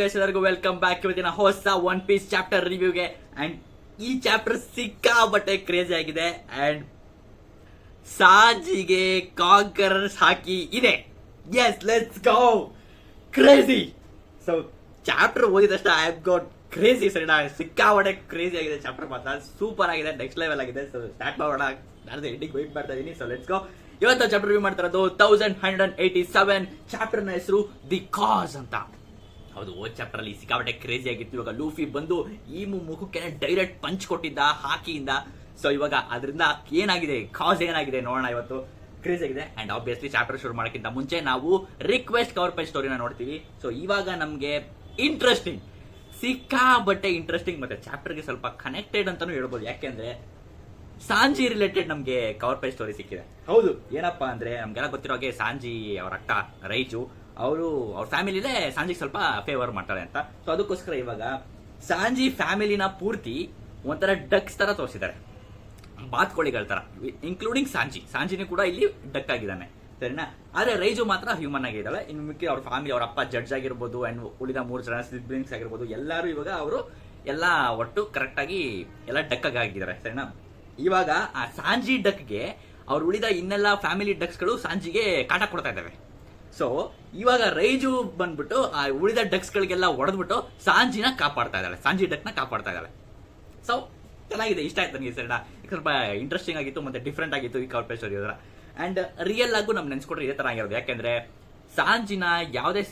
Guys, ಎಲ್ಲರಿಗೂ welcome back ಇವತ್ತಿನ ಹೊಸ ಒನ್ ಪೀಸ್ ಚಾಪ್ಟರ್ ರಿವ್ಯೂಗೆ. ಅಂಡ್ ಈ ಚಾಪ್ಟರ್ ಸಿಕ್ಕಾಬಟ್ಟೆ ಕ್ರೇಜಿ ಆಗಿದೆ. ಅಂಡ್ ಸಾಜಿಗೆ ಕಾಂಕರರ್ಸ್ ಹಾಕಿ ಇದೆ. Yes, let's go crazy. So chapter ಓದಿದಷ್ಟು ಐ ಹ್ಯಾವ್ ಗಾಟ್ ಕ್ರೇಜಿ. ಸರಿ, ಸಿಕ್ಕಾಬಟ್ಟೆ ಕ್ರೇಜಿ ಆಗಿದೆ ಚಾಪ್ಟರ್, ಮಾತ್ರ ಸೂಪರ್ ಆಗಿದೆ, ನೆಕ್ಸ್ಟ್ ಲೆವೆಲ್ ಆಗಿದೆ. ಸೊ ಸ್ಟಾರ್ಟ್ ಮಾಡೋಣ. ನಾನು ಎಂಡಿಗೆ ವೆಯ್ಟ್ ಮಾಡ್ತಾ ಇದ್ದೀನಿ. So let's go. ಇವತ್ತು ಚಾಪ್ಟರ್ ರಿವ್ಯೂ ಮಾಡ್ತಾ ಇರೋದು 1187. ಚಾಪ್ಟರ್ ನ ಹೆಸರು ದಿ ಕಾಸ್ ಅಂತ. ಹೌದು, ಓದ್ ಚಾಪ್ಟರ್ ಅಲ್ಲಿ ಸಿಕ್ಕಾಪಟ್ಟೆ ಕ್ರೇಜಿ ಆಗಿತ್ತು. ಇವಾಗ ಲೂಫಿ ಬಂದು ಈ ಮುಖಕ್ಕೆ ಡೈರೆಕ್ಟ್ ಪಂಚ್ ಕೊಟ್ಟಿದ್ದ ಹಾಕಿಯಿಂದ. ಸೊ ಇವಾಗ ಅದರಿಂದ ಏನಾಗಿದೆ, ಕಾಸ್ ಏನಾಗಿದೆ ನೋಡೋಣ. ಇವತ್ತು ಕ್ರೇಜಿ ಆಗಿದೆ. ಅಂಡ್ ಆಬ್ವಿಯಸ್ಲಿ ಚಾಪ್ಟರ್ ಶುರು ಮಾಡೋಕ್ಕಿಂತ ಮುಂಚೆ ನಾವು ರಿಕ್ವೆಸ್ಟ್ ಕವರ್ ಪೇಜ್ ಸ್ಟೋರಿನ ನೋಡ್ತೀವಿ. ಸೊ ಇವಾಗ ನಮ್ಗೆ ಇಂಟ್ರೆಸ್ಟಿಂಗ್, ಸಿಕ್ಕಾಬಟ್ಟೆ ಇಂಟ್ರೆಸ್ಟಿಂಗ್ ಮತ್ತೆ ಚಾಪ್ಟರ್ಗೆ ಸ್ವಲ್ಪ ಕನೆಕ್ಟೆಡ್ ಅಂತಾನು ಹೇಳ್ಬೋದು. ಯಾಕೆಂದ್ರೆ ಸಾಂಜಿ ರಿಲೇಟೆಡ್ ನಮ್ಗೆ ಕವರ್ ಪೇಜ್ ಸ್ಟೋರಿ ಸಿಕ್ಕಿದೆ. ಹೌದು, ಏನಪ್ಪಾ ಅಂದ್ರೆ ನಮ್ಗೆಲ್ಲ ಗೊತ್ತಿರೋ ಹಾಗೆ ಸಾಂಜಿ ಅವ್ರ ಅಕ್ಕ ರೈಜು ಅವರು ಅವ್ರ ಫ್ಯಾಮಿಲಿಲೇ ಸಾಂಜಿಗೆ ಸ್ವಲ್ಪ ಫೇವರ್ ಮಾಡ್ತಾಳೆ ಅಂತ. ಸೊ ಅದಕ್ಕೋಸ್ಕರ ಇವಾಗ ಸಾಂಜಿ ಫ್ಯಾಮಿಲಿನ ಪೂರ್ತಿ ಒಂಥರ ಡಕ್ಸ್ ತರ ತೋರಿಸಿದ್ದಾರೆ, ಬಾತ್ಕೋಳಿಗಳ ತರ, ಇನ್ಕ್ಲೂಡಿಂಗ್ ಸಾಂಜಿನೂ ಕೂಡ ಇಲ್ಲಿ ಡಕ್ ಆಗಿದ್ದಾನೆ, ಸರಿನಾ. ಆದ್ರೆ ರೈಜು ಮಾತ್ರ ಹ್ಯೂಮನ್ ಆಗಿದ್ದಾಳೆ. ಇನ್ನು ಮಿಕ್ಕಿ ಅವ್ರ ಫ್ಯಾಮಿಲಿ, ಅವ್ರ ಅಪ್ಪ ಜಡ್ಜ್ ಆಗಿರ್ಬೋದು ಅಂಡ್ ಉಳಿದ 3 ಜನ ಸಿಬ್ಲಿಂಗ್ಸ್ ಆಗಿರ್ಬೋದು, ಎಲ್ಲರೂ ಇವಾಗ ಅವರು ಎಲ್ಲ ಒಟ್ಟು ಕರೆಕ್ಟ್ ಆಗಿ ಎಲ್ಲ ಡಕ್ ಆಗಿದ್ದಾರೆ, ಸರಿನಾ. ಇವಾಗ ಆ ಸಾಂಜಿ ಡಕ್ಗೆ ಅವ್ರು ಉಳಿದ ಇನ್ನೆಲ್ಲ ಫ್ಯಾಮಿಲಿ ಡಕ್ಸ್ಗಳು ಸಾಂಜಿಗೆ ಕಾಟ ಕೊಡ್ತಾ ಇದ್ದಾವೆ. ಸೊ ಇವಾಗ ರೈಜು ಬಂದ್ಬಿಟ್ಟು ಆ ಉಳಿದ ಡಕ್ಸ್ ಗಳಿಗೆಲ್ಲ ಹೊಡೆದ್ಬಿಟ್ಟು ಸಾಂಜಿನ ಕಾಪಾಡ್ತಾ ಇದ್ದಾಳೆ, ಸಾಂಜಿ ಡಕ್ ನ ಕಾಪಾಡ್ತಾ ಇದ್ದಾಳೆ. ಸೊ ಚೆನ್ನಾಗಿದೆ, ಇಷ್ಟ ಆಯ್ತು ನನಗೆ. ಸರಿನಾ, ಸ್ವಲ್ಪ ಇಂಟ್ರೆಸ್ಟಿಂಗ್ ಆಗಿತ್ತು ಮತ್ತೆ ಡಿಫ್ರೆಂಟ್ ಆಗಿತ್ತು ಈ cover page story. And real ಆಗು ನಮ್ಗೆ ನೆನ್ಸ್ಕೊಟ್ರೆ ಇದೇ ತರ ಆಗಿರೋದು. ಯಾಕೆಂದ್ರೆ ಸಾಂಜಿನ ಯಾವುದೇ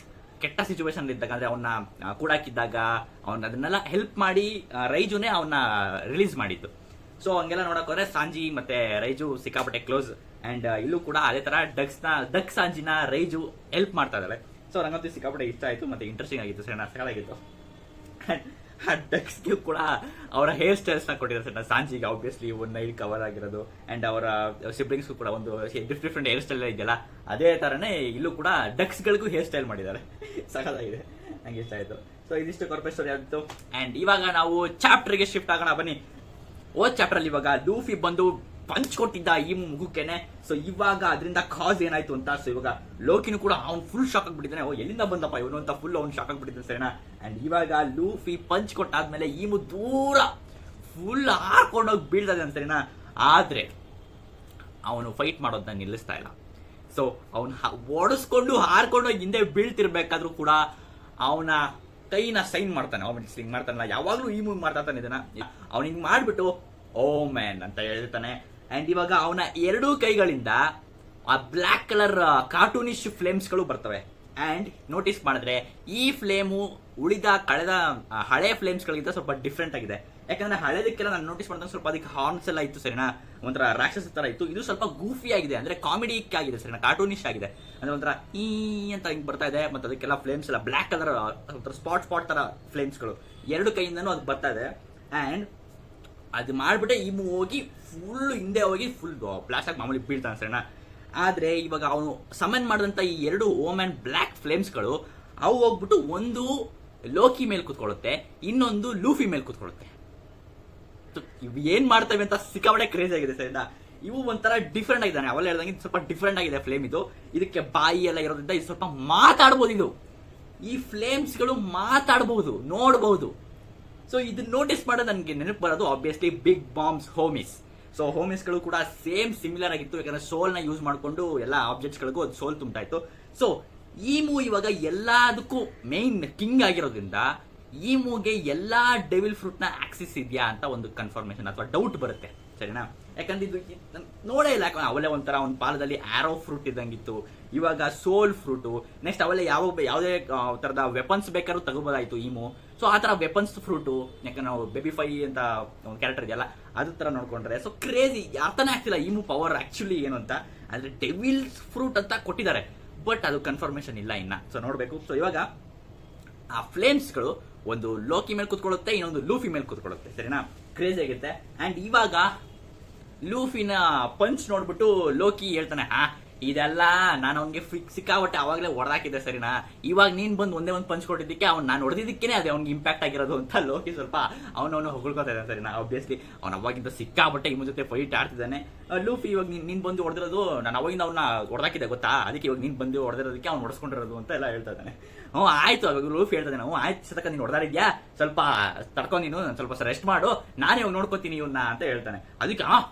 ಕೆಟ್ಟ ಸಿಚುವೇಶನ್ ಇದ್ದಾಗ, ಅಂದ್ರೆ ಅವನ್ನ ಕೂಡಾಕಿದ್ದಾಗ ಅವನ್ನ ಅದನ್ನೆಲ್ಲ ಹೆಲ್ಪ್ ಮಾಡಿ ರೈಜುನೇ ಅವನ್ನ ರಿಲೀಸ್ ಮಾಡಿದ್ದು. ಸೊ ಹಂಗೆಲ್ಲ ನೋಡಕ್ ಹೋದ್ರೆ ಸಾಂಜಿ ಮತ್ತೆ ರೈಜು ಸಿಕ್ಕಾಪಟ್ಟೆ ಕ್ಲೋಸ್. ಅಂಡ್ ಇಲ್ಲೂ ಕೂಡ ಅದೇ ತರ ಡಕ್ ಸಾಂಜಿನ ರೈಜು ಹೆಲ್ಪ್ ಮಾಡ್ತಾ ಇದ್ದಾಳೆ. ಸೊ ನಂಗಂತೂ ಸಿಕ್ಕಾಪಟ್ಟೆ ಇಷ್ಟ ಆಯ್ತು ಮತ್ತೆ ಇಂಟ್ರೆಸ್ಟಿಂಗ್ ಆಗಿತ್ತು, ಸರಿ, ಸಕಾಲಾಗಿತ್ತು. ಆ ಡಕ್ಸ್ಗೆ ಕೂಡ ಅವರ ಹೇರ್ ಸ್ಟೈಲ್ಸ್ ನ ಕೊಟ್ಟಿದ್ದಾರೆ, ಸರ್. ಸಾಂಜಿಗೆ ಆಬ್ವಿಯಸ್ಲಿ ಒಂದು ನೈಟ್ ಕವರ್ ಆಗಿರೋದು ಅಂಡ್ ಅವರ ಸಿಬ್ಲಿಂಗ್ಸ್ ಕೂಡ ಒಂದು ಡಿಫ್ರೆಂಟ್ ಹೇರ್ ಸ್ಟೈಲ್ ಇದೆಯಲ್ಲ, ಅದೇ ತರನೇ ಇಲ್ಲೂ ಕೂಡ ಡಕ್ಸ್ ಗಳಿಗೂ ಹೇರ್ ಸ್ಟೈಲ್ ಮಾಡಿದ್ದಾರೆ. ಸಕಾಲಾಗಿದೆ, ನಂಗೆ ಇಷ್ಟ ಆಯ್ತು. ಸೊ ಇದಿಷ್ಟು ಕಾರ್ಪೊರೇಟ್ ಸ್ಟೋರಿ ಆಗಿತ್ತು. ಅಂಡ್ ಇವಾಗ ನಾವು ಚಾಪ್ಟರ್ ಗೆ ಶಿಫ್ಟ್ ಆಗೋಣ, ಬನ್ನಿ. ಓದ್ ಚಾಪ್ಟರ್ ಅಲ್ಲಿ ಇವಾಗ ಲೂಫಿ ಬಂದು ಪಂಚ್ ಕೊಟ್ಟಿದ್ದ ಈ ಮುಖಕ್ಕೇನೆ. ಸೊ ಇವಾಗ ಅದರಿಂದ ಕಾಸ್ ಏನಾಯ್ತು ಅಂತ. ಸೊ ಇವಾಗ ಲೋಕಿನೂ ಕೂಡ ಅವ್ನು ಫುಲ್ ಶಾಕ್ ಆಗ್ಬಿಟ್ಟಿದ್ದಾನೆ. ಎಲ್ಲಿಂದ ಬಂದಪ್ಪ ಇವನು ಅಂತ ಫುಲ್ ಅವ್ನು ಶಾಕ್ ಆಗ್ಬಿಟ್ಟಿದ್ದಾನೆ, ಸರಿನಾ. ಅಂಡ್ ಇವಾಗ ಲೂಫಿ ಪಂಚ್ ಕೊಟ್ಟಾದ್ಮೇಲೆ ಈಮು ದೂರ ಫುಲ್ ಹಾರ್ಕೊಂಡೋಗಿ ಬೀಳ್ತಾ ಇದ್ದಾನೆ, ಸರಿನಾ. ಆದ್ರೆ ಅವನು ಫೈಟ್ ಮಾಡೋದನ್ನ ನಿಲ್ಲಿಸ್ತಾ ಇಲ್ಲ. ಸೊ ಅವನು ಓಡಿಸ್ಕೊಂಡು ಹಾರ್ಕೊಂಡೋಗಿ ಹಿಂದೆ ಬೀಳ್ತಿರ್ಬೇಕಾದ್ರೂ ಕೂಡ ಅವನ ಕೈನ ಸೈನ್ ಮಾಡ್ತಾನೆ, ಹಿಂಗ್ ಮಾಡ್ತಾನಲ್ಲ, ಯಾವಾಗ್ಲೂ ಈ ಮೂವ್ ಮಾಡ್ತಾ ಇದನ್ನ ಅವ್ನು ಹಿಂಗ್ ಮಾಡ್ಬಿಟ್ಟು ಓ ಮ್ಯಾನ್ ಅಂತ ಹೇಳ್ತಾನೆ. ಅಂಡ್ ಇವಾಗ ಅವನ 2 ಕೈಗಳಿಂದ ಆ ಬ್ಲಾಕ್ ಕಲರ್ ಕಾರ್ಟೂನಿಶ್ ಫ್ಲೇಮ್ಸ್ ಗಳು ಬರ್ತವೆ. ಅಂಡ್ ನೋಟಿಸ್ ಮಾಡಿದ್ರೆ ಈ ಫ್ಲೇಮು ಉಳಿದ ಕಳೆದ ಹಳೆ ಫ್ಲೇಮ್ಸ್ ಗಳಿಗಿಂತ ಸ್ವಲ್ಪ ಡಿಫ್ರೆಂಟ್ ಆಗಿದೆ. ಯಾಕಂದ್ರೆ ಹಳೆದಕ್ಕೆಲ್ಲ ನಾನು ನೋಟಿಸ್ ಮಾಡಿದ್ರೆ ಸ್ವಲ್ಪ ಅದಕ್ಕೆ ಹಾರ್ನ್ಸ್ ಎಲ್ಲ ಇತ್ತು, ಸರಿನಾ, ಒಂಥರ ರಾಕ್ಷಸ ತರ ಇತ್ತು. ಇದು ಸ್ವಲ್ಪ ಗೂಫಿ ಆಗಿದೆ, ಅಂದ್ರೆ ಕಾಮಿಡಿಕ್ ಆಗಿದೆ, ಸರಿನಾ, ಕಾರ್ಟೂನಿಶ್ ಆಗಿದೆ. ಅಂದ್ರೆ ಒಂಥರ ಈ ಅಂತ ಹಿಂಗ್ ಬರ್ತಾ ಇದೆ. ಮತ್ತೆ ಅದಕ್ಕೆಲ್ಲ ಫ್ಲೇಮ್ಸ್ ಎಲ್ಲ ಬ್ಲಾಕ್ ಕಲರ್ ಸ್ಪಾಟ್ ತರ ಫ್ಲೇಮ್ಸ್ ಗಳು 2 ಕೈಯಿಂದನೂ ಅದು ಬರ್ತಾ ಇದೆ. ಅಂಡ್ ಅದು ಮಾಡ್ಬಿಟ್ಟೆ ಈ ಹೋಗಿ ಫುಲ್ ಹಿಂದೆ ಹೋಗಿ ಫುಲ್ ಬ್ಲಾಸ್ಟ್ ಆಗಿ ಮಾಮೂಲಿ ಬೀಳ್ತಾನೆ, ಸರಿನಾ. ಆದ್ರೆ ಇವಾಗ ಅವನು ಸಮನ್ ಮಾಡಿದಂತ ಈ 2 ಓಮ್ ಅಂಡ್ ಬ್ಲಾಕ್ ಫ್ಲೇಮ್ಸ್ ಗಳು ಅವು ಹೋಗ್ಬಿಟ್ಟು ಒಂದು ಲೋಕಿ ಮೇಲೆ ಕೂತ್ಕೊಳ್ಳುತ್ತೆ, ಇನ್ನೊಂದು ಲೂಫಿ ಮೇಲೆ ಕೂತ್ಕೊಳ್ಳುತ್ತೆ. ಇವು ಏನ್ ಮಾಡ್ತವೆ ಅಂತ ಸಿಕ್ಕಾಪಟ್ಟೆ ಕ್ರೇಜಿ ಆಗಿದೆ, ಸರಿನಾ. ಇವು ಒಂಥರ ಡಿಫ್ರೆಂಟ್ ಆಗಿದ್ದಾನೆ, ಅವೆಲ್ಲ ಹೇಳ್ದಂಗೆ ಸ್ವಲ್ಪ ಡಿಫ್ರೆಂಟ್ ಆಗಿದೆ ಫ್ಲೇಮ್ ಇದು. ಇದಕ್ಕೆ ಬಾಯಿ ಎಲ್ಲ ಇರೋದ್ರಿಂದ ಇದು ಸ್ವಲ್ಪ ಮಾತಾಡಬಹುದು. ಇದು ಈ ಫ್ಲೇಮ್ಸ್ ಗಳು ಮಾತಾಡಬಹುದು, ನೋಡಬಹುದು. ಸೊ ಇದನ್ನ ನೋಟಿಸ್ ಮಾಡೋದು ನನಗೆ ನೆನಪು ಬರೋದು ಆಬ್ವಿಯಸ್ಲಿ ಬಿಗ್ ಬಾಂಬ್ಸ್ ಹೋಮಿಸ್. ಸೊ ಹೋಮಿಸ್ ಗಳು ಕೂಡ ಸೇಮ್ ಸಿಮಿಲರ್ ಆಗಿತ್ತು, ಯಾಕಂದ್ರೆ ಸೋಲ್ ನ ಯೂಸ್ ಮಾಡ್ಕೊಂಡು ಎಲ್ಲ ಆಬ್ಜೆಕ್ಟ್ಸ್ ಗಳಿಗೂ ಅದು ಸೋಲ್ ತುಂಬ್ತಾ ಇತ್ತು. ಸೊ ಈ ಮೂವ್ ಇವಾಗ ಎಲ್ಲದಕ್ಕೂ ಮೇನ್ ಕಿಂಗ್ ಆಗಿರೋದ್ರಿಂದ ಈ ಮೂವ್ಗೆ ಎಲ್ಲಾ ಡೆವಿಲ್ ಫ್ರೂಟ್ ನ ಆಕ್ಸಿಸ್ ಇದೆಯಾ ಅಂತ ಒಂದು ಕನ್ಫರ್ಮೇಶನ್ ಅಥವಾ ಡೌಟ್ ಬರುತ್ತೆ, ಸರಿನಾ. ಯಾಕಂದ್ರೆ ಇದು ನೋಡೇ ಇಲ್ಲ, ಅವಲೇ ಒಂಥರ ಒಂದು ಪಾಲದಲ್ಲಿ ಆರೋ ಫ್ರೂಟ್ ಇದ್ದಂಗಿತ್ತು, ಇವಾಗ ಸೋಲ್ ಫ್ರೂಟು, ನೆಕ್ಸ್ಟ್ ಅವಲೇ ಯಾವುದೇ ತರದ ವೆಪನ್ಸ್ ಬೇಕಾದ್ರೂ ತಗೋಬೋದಾಯ್ತು ಈಮು. ಸೊ ಆ ತರ ವೆಪನ್ಸ್ ಫ್ರೂಟು, ಯಾಕಂದ್ರೆ ನಾವು ಬೇಬಿ ಫೈ ಅಂತ ಒಂದು ಕ್ಯಾರೆಕ್ಟರ್ ಇದೆಯಲ್ಲ ಅದ್ರ ತರ ನೋಡ್ಕೊಂಡ್ರೆ ಸೊ ಕ್ರೇಜಿ, ಅರ್ಥನೇ ಆಗ್ತಿಲ್ಲ ಈಮು ಪವರ್ ಆಕ್ಚುಲಿ ಏನು ಅಂತ. ಅಂದ್ರೆ ಡೆವಿಲ್ಸ್ ಫ್ರೂಟ್ ಅಂತ ಕೊಟ್ಟಿದ್ದಾರೆ, ಬಟ್ ಅದು ಕನ್ಫರ್ಮೇಶನ್ ಇಲ್ಲ ಇನ್ನ. ಸೊ ನೋಡ್ಬೇಕು. ಸೊ ಇವಾಗ ಆ ಫ್ಲೇಮ್ಸ್ ಗಳು ಒಂದು ಲೋಕಿ ಮೇಲೆ ಕೂತ್ಕೊಳ್ಳುತ್ತೆ, ಇನ್ನೊಂದು ಲೂಫಿ ಮೇಲೆ ಕೂತ್ಕೊಳ್ಳುತ್ತೆ, ಸರಿನಾ. ಕ್ರೇಜಿ ಆಗುತ್ತೆ. ಅಂಡ್ ಇವಾಗ ಲೂಫಿನ ಪಂಚ್ ನೋಡ್ಬಿಟ್ಟು ಲೋಕಿ ಹೇಳ್ತಾನೆ, ಇದೆಲ್ಲ ನಾನು ಅವ್ನಿಗೆ ಸಿಕ್ಕಾಬಟ್ಟೆ ಅವಾಗಲೇ ಹೊಡೆದಾಕಿದ್ದೆ ಸರಿನಾ. ಇವಾಗ ನೀನ್ ಬಂದು ಒಂದೇ ಒಂದು ಪಂಚ್ ಕೊಟ್ಟಿದ್ದಕ್ಕೆ ನಾನು ಹೊಡೆದಿದ್ದಕ್ಕೇನೆ ಅದೇ ಅವ್ನಿಗೆ ಇಂಪ್ಯಾಕ್ಟ್ ಆಗಿರೋದು ಅಂತ ಲೋಕಿ ಸ್ವಲ್ಪ ಅವನವನು ಹೊಗಳ್ಕೊತಾ ಇದ್ದಾನೆ ಸರಿನಾ. ಆಬ್ವಿಯಸ್ಲಿ ಅವ್ನು ಅವಾಗಿಂದ ಸಿಕ್ಕಾಬಟ್ಟೆ ಇಮ್ಮ ಜೊತೆ ಫೈಟ್ ಆಡ್ತಿದ್ದಾನೆ. ಲೂಫಿ ಇವಾಗ ನೀನ್ ಬಂದು ಹೊಡೆದಿರೋದು ನಾನು ಅವಾಗಿಂದ ಅವ್ನ ಹೊಡೆದಾಕಿದ್ದೆ ಗೊತ್ತಾ, ಅದಕ್ಕೆ ಇವಾಗ ನೀನ್ ಬಂದು ಹೊಡೆದಿರೋದಕ್ಕೆ ಅವ್ನು ಹೊಡೆಸ್ಕೊಂಡಿರೋದು ಅಂತ ಎಲ್ಲ ಹೇಳ್ತಾ ಇದ್ದಾನೆ. ಆಯ್ತು ಅವಾಗ ಲೂಫಿ ಹೇಳ್ತಾ ಇದ್ದಾನೆ, ಆಯ್ತು ಸತಕ ನೀನು ಹೊಡೆದಾಡಿದ್ಯಾ, ಸ್ವಲ್ಪ ತಡ್ಕೊಂಡು ನೀನು ಸ್ವಲ್ಪ ರೆಸ್ಟ್ ಮಾಡು, ನಾನೇ ಇವಾಗ ನೋಡ್ಕೋತೀನಿ ಇವನ್ನ ಅಂತ ಹೇಳ್ತಾನೆ. ಅದಕ್ಕೆ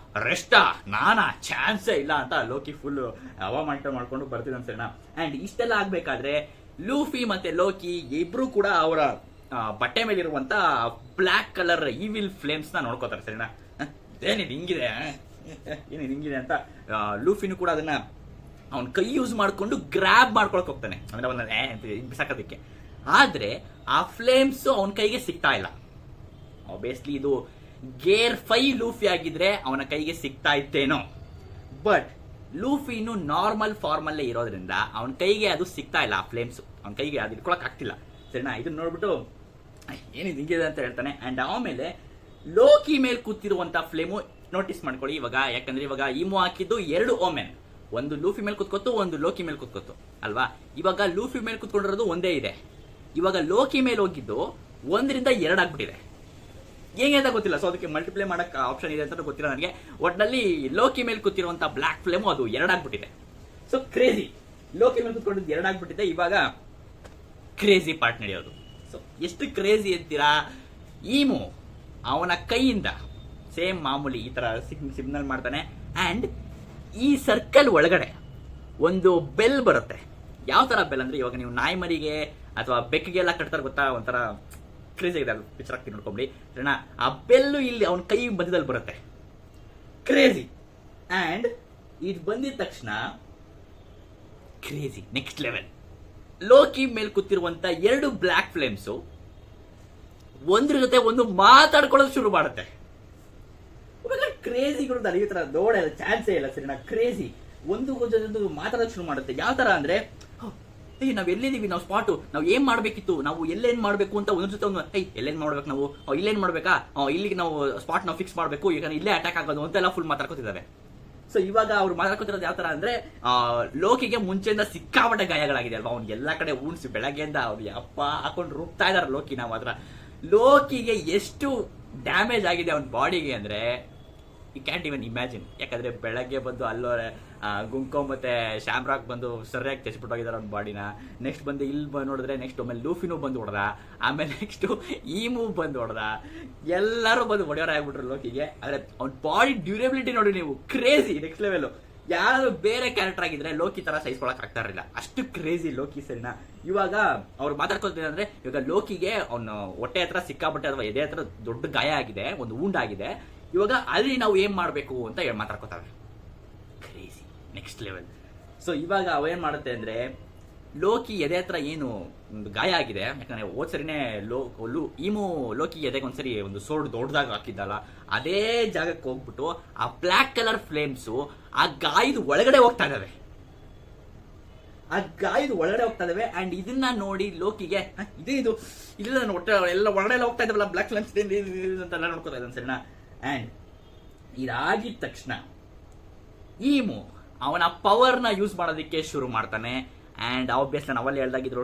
ರೆಸ್ಟಾ ನಾನಾ ಚಾನ್ಸೇ ಇಲ್ಲ ಅಂತ ಲೋಕಿ ಫುಲ್ ಮಾಡ್ಕೊಂಡು ಬರ್ತಿದ್ದಾನೆ ಸರಿನಾ. ಅಂಡ್ ಇಷ್ಟೆಲ್ಲ ಆಗ್ಬೇಕಾದ್ರೆ ಲೂಫಿ ಮತ್ತೆ ಲೋಕಿ ಇಬ್ರು ಕೂಡ ಅವರ ಬಟ್ಟೆ ಮೇಲಿರುವಂತ ಬ್ಲಾಕ್ ಕಲರ್ ಈವಿಲ್ ಫ್ಲೇಮ್ಸ್ ನ ನೋಡ್ಕೋತಾರೆ ಸರಿನಾ. ಏನಿದೆ ಹಿಂಗಿದೆ ಅಂತ ಲೂಫಿನೂ ಕೂಡ ಅದನ್ನ ಅವನ್ ಕೈ ಯೂಸ್ ಮಾಡ್ಕೊಂಡು ಗ್ರಾಬ್ ಮಾಡ್ಕೊಳಕ್ ಹೋಗ್ತಾನೆ, ಅಂದ್ರೆ ಅವನ ಬಿಸಾಕೋದಕ್ಕೆ. ಆದ್ರೆ ಆ ಫ್ಲೇಮ್ಸ್ ಅವನ ಕೈಗೆ ಸಿಗ್ತಾ ಇಲ್ಲ. ಆಬ್ವಿಯಸ್ಲಿ ಇದು ಗೇರ್ 5 ಲೂಫಿ ಆಗಿದ್ರೆ ಅವನ ಕೈಗೆ ಸಿಗ್ತಾ ಇತ್ತೇನೋ, ಬಟ್ ಲೂಫಿ ಇನ್ನು ನಾರ್ಮಲ್ ಫಾರ್ಮ್ ಅಲ್ಲೇ ಇರೋದ್ರಿಂದ ಅವನ ಕೈಗೆ ಅದು ಸಿಗ್ತಾ ಇಲ್ಲ. ಆ ಫ್ಲೇಮ್ಸ್ ಅವನ ಕೈಗೆ ಅದು ಇಟ್ಕೊಳಕ್ ಆಗ್ತಿಲ್ಲ ಸರಿನಾ. ಇದನ್ನ ನೋಡ್ಬಿಟ್ಟು ಏನಿದೆ ಹಿಂಗಿದೆ ಅಂತ ಹೇಳ್ತಾನೆ. ಅಂಡ್ ಆಮೇಲೆ ಲೋಕಿ ಮೇಲೆ ಕೂತಿರುವಂತ ಫ್ಲೇಮು ನೋಟಿಸ್ ಮಾಡ್ಕೊಳ್ಳಿ ಇವಾಗ, ಯಾಕಂದ್ರೆ ಇವಾಗ ಈಮೋ ಹಾಕಿದ್ದು 2 ಓಮೆನ್, ಒಂದು ಲೂಫಿ ಮೇಲೆ ಕುತ್ಕೊತ್ತು, ಒಂದು ಲೋಕಿ ಮೇಲೆ ಕುತ್ಕೊತ್ತು ಅಲ್ವಾ. ಇವಾಗ ಲೂಫಿ ಮೇಲೆ ಕುತ್ಕೊಂಡಿರೋದು ಒಂದೇ ಇದೆ, ಇವಾಗ ಲೋಕಿ ಮೇಲೆ ಹೋಗಿದ್ದು 1ರಿಂದ 2 ಆಗ್ಬಿಟ್ಟಿದೆ. ಹೇಗೆ ಅಂತ ಗೊತ್ತಿಲ್ಲ, ಸೊ ಅದಕ್ಕೆ ಮಲ್ಟಿಪ್ಲೈ ಮಾಡಕ್ ಆಪ್ಷನ್ ಇದೆ ಅಂತ ಗೊತ್ತಿಲ್ಲ ನನಗೆ. ಒಟ್ಟಿನಲ್ಲಿ ಲೋಕಿ ಮೇಲೆ ಕೂತಿರುವಂತ ಬ್ಲಾಕ್ ಫ್ಲೇಮು ಅದು 2 ಆಗ್ಬಿಟ್ಟಿದೆ. ಸೊ ಕ್ರೇಜಿ, ಲೋಕಿ ಮೇಲೆ ಕುತ್ಕೊಂಡಿದ್ದು 2 ಆಗ್ಬಿಟ್ಟಿದೆ. ಇವಾಗ ಕ್ರೇಜಿ ಪಾರ್ಟ್ ನಡೆಯೋದು. ಸೊ ಎಷ್ಟು ಕ್ರೇಜಿ ಅಂತೀರಾ, ಈಮು ಅವನ ಕೈಯಿಂದ ಸೇಮ್ ಮಾಮೂಲಿ ಈ ತರ ಸಿಗ್ನಲ್ ಮಾಡ್ತಾನೆ. ಅಂಡ್ ಈ ಸರ್ಕಲ್ ಒಳಗಡೆ ಒಂದು ಬೆಲ್ ಬರುತ್ತೆ. ಯಾವ ತರ ಬೆಲ್ ಅಂದ್ರೆ, ಇವಾಗ ನೀವು ನಾಯಿ ಮರಿಗೆ ಅಥವಾ ಬೆಕ್ಕಿಗೆಲ್ಲ ಕಟ್ತಾರೆ ಗೊತ್ತಾ, ಒಂಥರ ಕ್ರೇಜಿ ಆಗಿದೆ, ಪಿಕ್ಚರ್ ಆಗ್ತೀನಿ ನೋಡ್ಕೊಂಬಿಡಿ ಸರಿನಾ. ಆ ಬೆಲ್ಲು ಇಲ್ಲಿ ಅವನ ಕೈ ಮಧ್ಯದಲ್ಲಿ ಬರುತ್ತೆ, ಕ್ರೇಜಿ. ಅಂಡ್ ಇದು ಬಂದಿದ ತಕ್ಷಣ ಕ್ರೇಜಿ ನೆಕ್ಸ್ಟ್ ಲೆವೆಲ್. ಲೋಕಿ ಮೇಲೆ ಕೂತಿರುವಂತ 2 ಬ್ಲಾಕ್ ಫ್ಲೇಮ್ಸ್ ಒಂದ್ರ ಜೊತೆ ಒಂದು ಮಾತಾಡ್ಕೊಳ್ಳೋದು ಶುರು ಮಾಡುತ್ತೆ. ಕ್ರೇಜಿಗಳು ಈ ತರ ನೋಡೋದು ಚಾನ್ಸೇ ಇಲ್ಲ ಸರಿನಾ. ಕ್ರೇಜಿ ಒಂದು ಮಾತಾಡೋದು ಶುರು ಮಾಡುತ್ತೆ. ಯಾವ ತರ ಅಂದ್ರೆ, ನಾವ್ ಎಲ್ಲಿದೀವಿ, ನಾವು ಸ್ಪಾಟು, ನಾವು ಏನ್ ಮಾಡ್ಬೇಕಿತ್ತು, ನಾವು ಎಲ್ಲೇನ್ ಮಾಡ್ಬೇಕು ಅಂತ ಒಂದ್ರ ಜೊತೆ ಒಂದು ಎಲ್ಲೇನ್ ಮಾಡ್ಬೇಕು, ನಾವು ಇಲ್ಲೇನ್ ಮಾಡ್ಬೇಕಾ, ಇಲ್ಲಿಗೆ ನಾವು ಸ್ಪಾಟ್ ನಾವು ಫಿಕ್ಸ್ ಮಾಡ್ಬೇಕು, ಈಗ ಇಲ್ಲೇ ಅಟ್ಯಾಕ್ ಆಗೋದು ಅಂತೆಲ್ಲ ಫುಲ್ ಮಾತಾಡ್ಕೊತಿದ್ದಾರೆ. ಸೊ ಇವಾಗ ಅವ್ರು ಮಾತಾಡ್ಕೊತಿರೋದು ಯಾವ ತರ ಅಂದ್ರೆ, ಲೋಕಿಗೆ ಮುಂಚೆಯಿಂದ ಸಿಕ್ಕಾಪಟ್ಟೆ ಗಾಯಗಳಾಗಿದೆ ಅಲ್ವಾ, ಅವ್ನು ಎಲ್ಲಾ ಕಡೆ ಉಣ್ಸಿ ಬೆಳಗ್ಗೆಯಿಂದ ಅವ್ರು ಯಪ್ಪ ಹಾಕೊಂಡು ರುಬ್ತಾ ಇದಾರೆ ಲೋಕಿ. ನಾವು ಮಾತ್ರ ಲೋಕಿಗೆ ಎಷ್ಟು ಡ್ಯಾಮೇಜ್ ಆಗಿದೆ ಅವನ ಬಾಡಿಗೆ ಅಂದ್ರೆ ಯು ಕ್ಯಾಂಟ್ ಇವನ್ ಇಮ್ಯಾಜಿನ್. ಯಾಕಂದ್ರೆ ಬೆಳಗ್ಗೆ ಬಂದು ಅಲ್ಲೋರೆ ಗುಂಕೋ ಮತ್ತೆ ಶ್ಯಾಮ್ರಾಕ್ ಬಂದು ಸರಿಯಾಗಿ ತೆಸ್ಬಿಟ್ಟೋಗಿದ್ದಾರೆ ಅವ್ನ ಬಾಡಿನ. ನೆಕ್ಸ್ಟ್ ಬಂದು ಇಲ್ಲಿ ನೋಡಿದ್ರೆ ನೆಕ್ಸ್ಟ್ ಆಮೇಲೆ ಲೂಫಿನೂ ಬಂದು ಹೊಡೆದ, ಆಮೇಲೆ ನೆಕ್ಸ್ಟ್ ಈಮೂ ಬಂದು ಹೊಡೆದ, ಎಲ್ಲರೂ ಬಂದು ಹೊಡೆಯೋರ ಆಗ್ಬಿಟ್ರು ಲೋಕಿಗೆ. ಆದ್ರೆ ಅವ್ನ ಬಾಡಿ ಡ್ಯೂರೇಬಿಲಿಟಿ ನೋಡಿ ನೀವು, ಕ್ರೇಜಿ ನೆಕ್ಸ್ಟ್ ಲೆವೆಲ್. ಯಾರು ಬೇರೆ ಕ್ಯಾರೆಕ್ಟರ್ ಆಗಿದ್ರೆ ಲೋಕಿ ತರ ಸಹಿಸ್ಕೊಳಕ್ ಆಗ್ತಾ ಇರಲಿಲ್ಲ, ಅಷ್ಟು ಕ್ರೇಜಿ ಲೋಕಿ ಸರಿನಾ. ಇವಾಗ ಅವ್ರು ಮಾತಾಡ್ಕೊಳ್ತಿದ್ದಾರೆ ಅಂದ್ರೆ, ಇವಾಗ ಲೋಕಿಗೆ ಅವನು ಹೊಟ್ಟೆ ಹತ್ರ ಸಿಕ್ಕಾಬಟ್ಟೆ ಅಥವಾ ಎದೆ ಹತ್ರ ದೊಡ್ಡ ಗಾಯ ಆಗಿದೆ, ಒಂದು ವೂಂಡ್ ಆಗಿದೆ. ಇವಾಗ ಅಲ್ಲಿ ನಾವು ಏನ್ ಮಾಡ್ಬೇಕು ಅಂತ ಹೇಳಿ ಮಾತಾಡ್ಕೋತಾವೆ. Crazy next level. ಸೊ ಇವಾಗ ಅವೇನ್ ಮಾಡುತ್ತೆ ಅಂದ್ರೆ, ಲೋಕಿ ಎದೆ ಹತ್ರ ಏನು ಒಂದು ಗಾಯ ಆಗಿದೆ, ಯಾಕಂದ್ರೆ ಹೋದ್ ಸರಿನೇ ಈಮು ಲೋಕಿ ಎದೆಗೆ ಒಂದ್ಸರಿ ಒಂದು ಸೋಡ್ ದೊಡ್ಡದಾಗ ಹಾಕಿದ್ದಲ್ಲ, ಅದೇ ಜಾಗಕ್ಕೆ ಹೋಗ್ಬಿಟ್ಟು ಆ ಬ್ಲಾಕ್ ಕಲರ್ ಫ್ಲೇಮ್ಸ್ ಆ ಗಾಯದ ಒಳಗಡೆ ಹೋಗ್ತಾ ಇದಾವೆ, ಅಂಡ್ ಇದನ್ನ ನೋಡಿ ಲೋಕಿಗೆ ಇದು ನಾನು ಹೊಟ್ಟೆ ಎಲ್ಲ ಒಳಗಡೆ ಹೋಗ್ತಾ ಇದ್ದಾವಲ್ಲ ಬ್ಲಾಕ್ ಫ್ಲೇಮ್ಸ್ ಅಂತೆಲ್ಲ ನೋಡ್ಕೊತಾ ಇದ್ದಾನೆ ಸರಿನಾ. ಅಂಡ್ ಇದಾಗಿದ ತಕ್ಷಣ ಈಮು ಅವನ ಪವರ್ನ ಯೂಸ್ ಮಾಡೋದಕ್ಕೆ ಶುರು ಮಾಡ್ತಾನೆ. ಅಂಡ್ ಆಬ್ವಿಯಸ್ ನಾನು ಅವಲ್ಲಿ ಹೇಳ್ದಾಗಿದ್ರು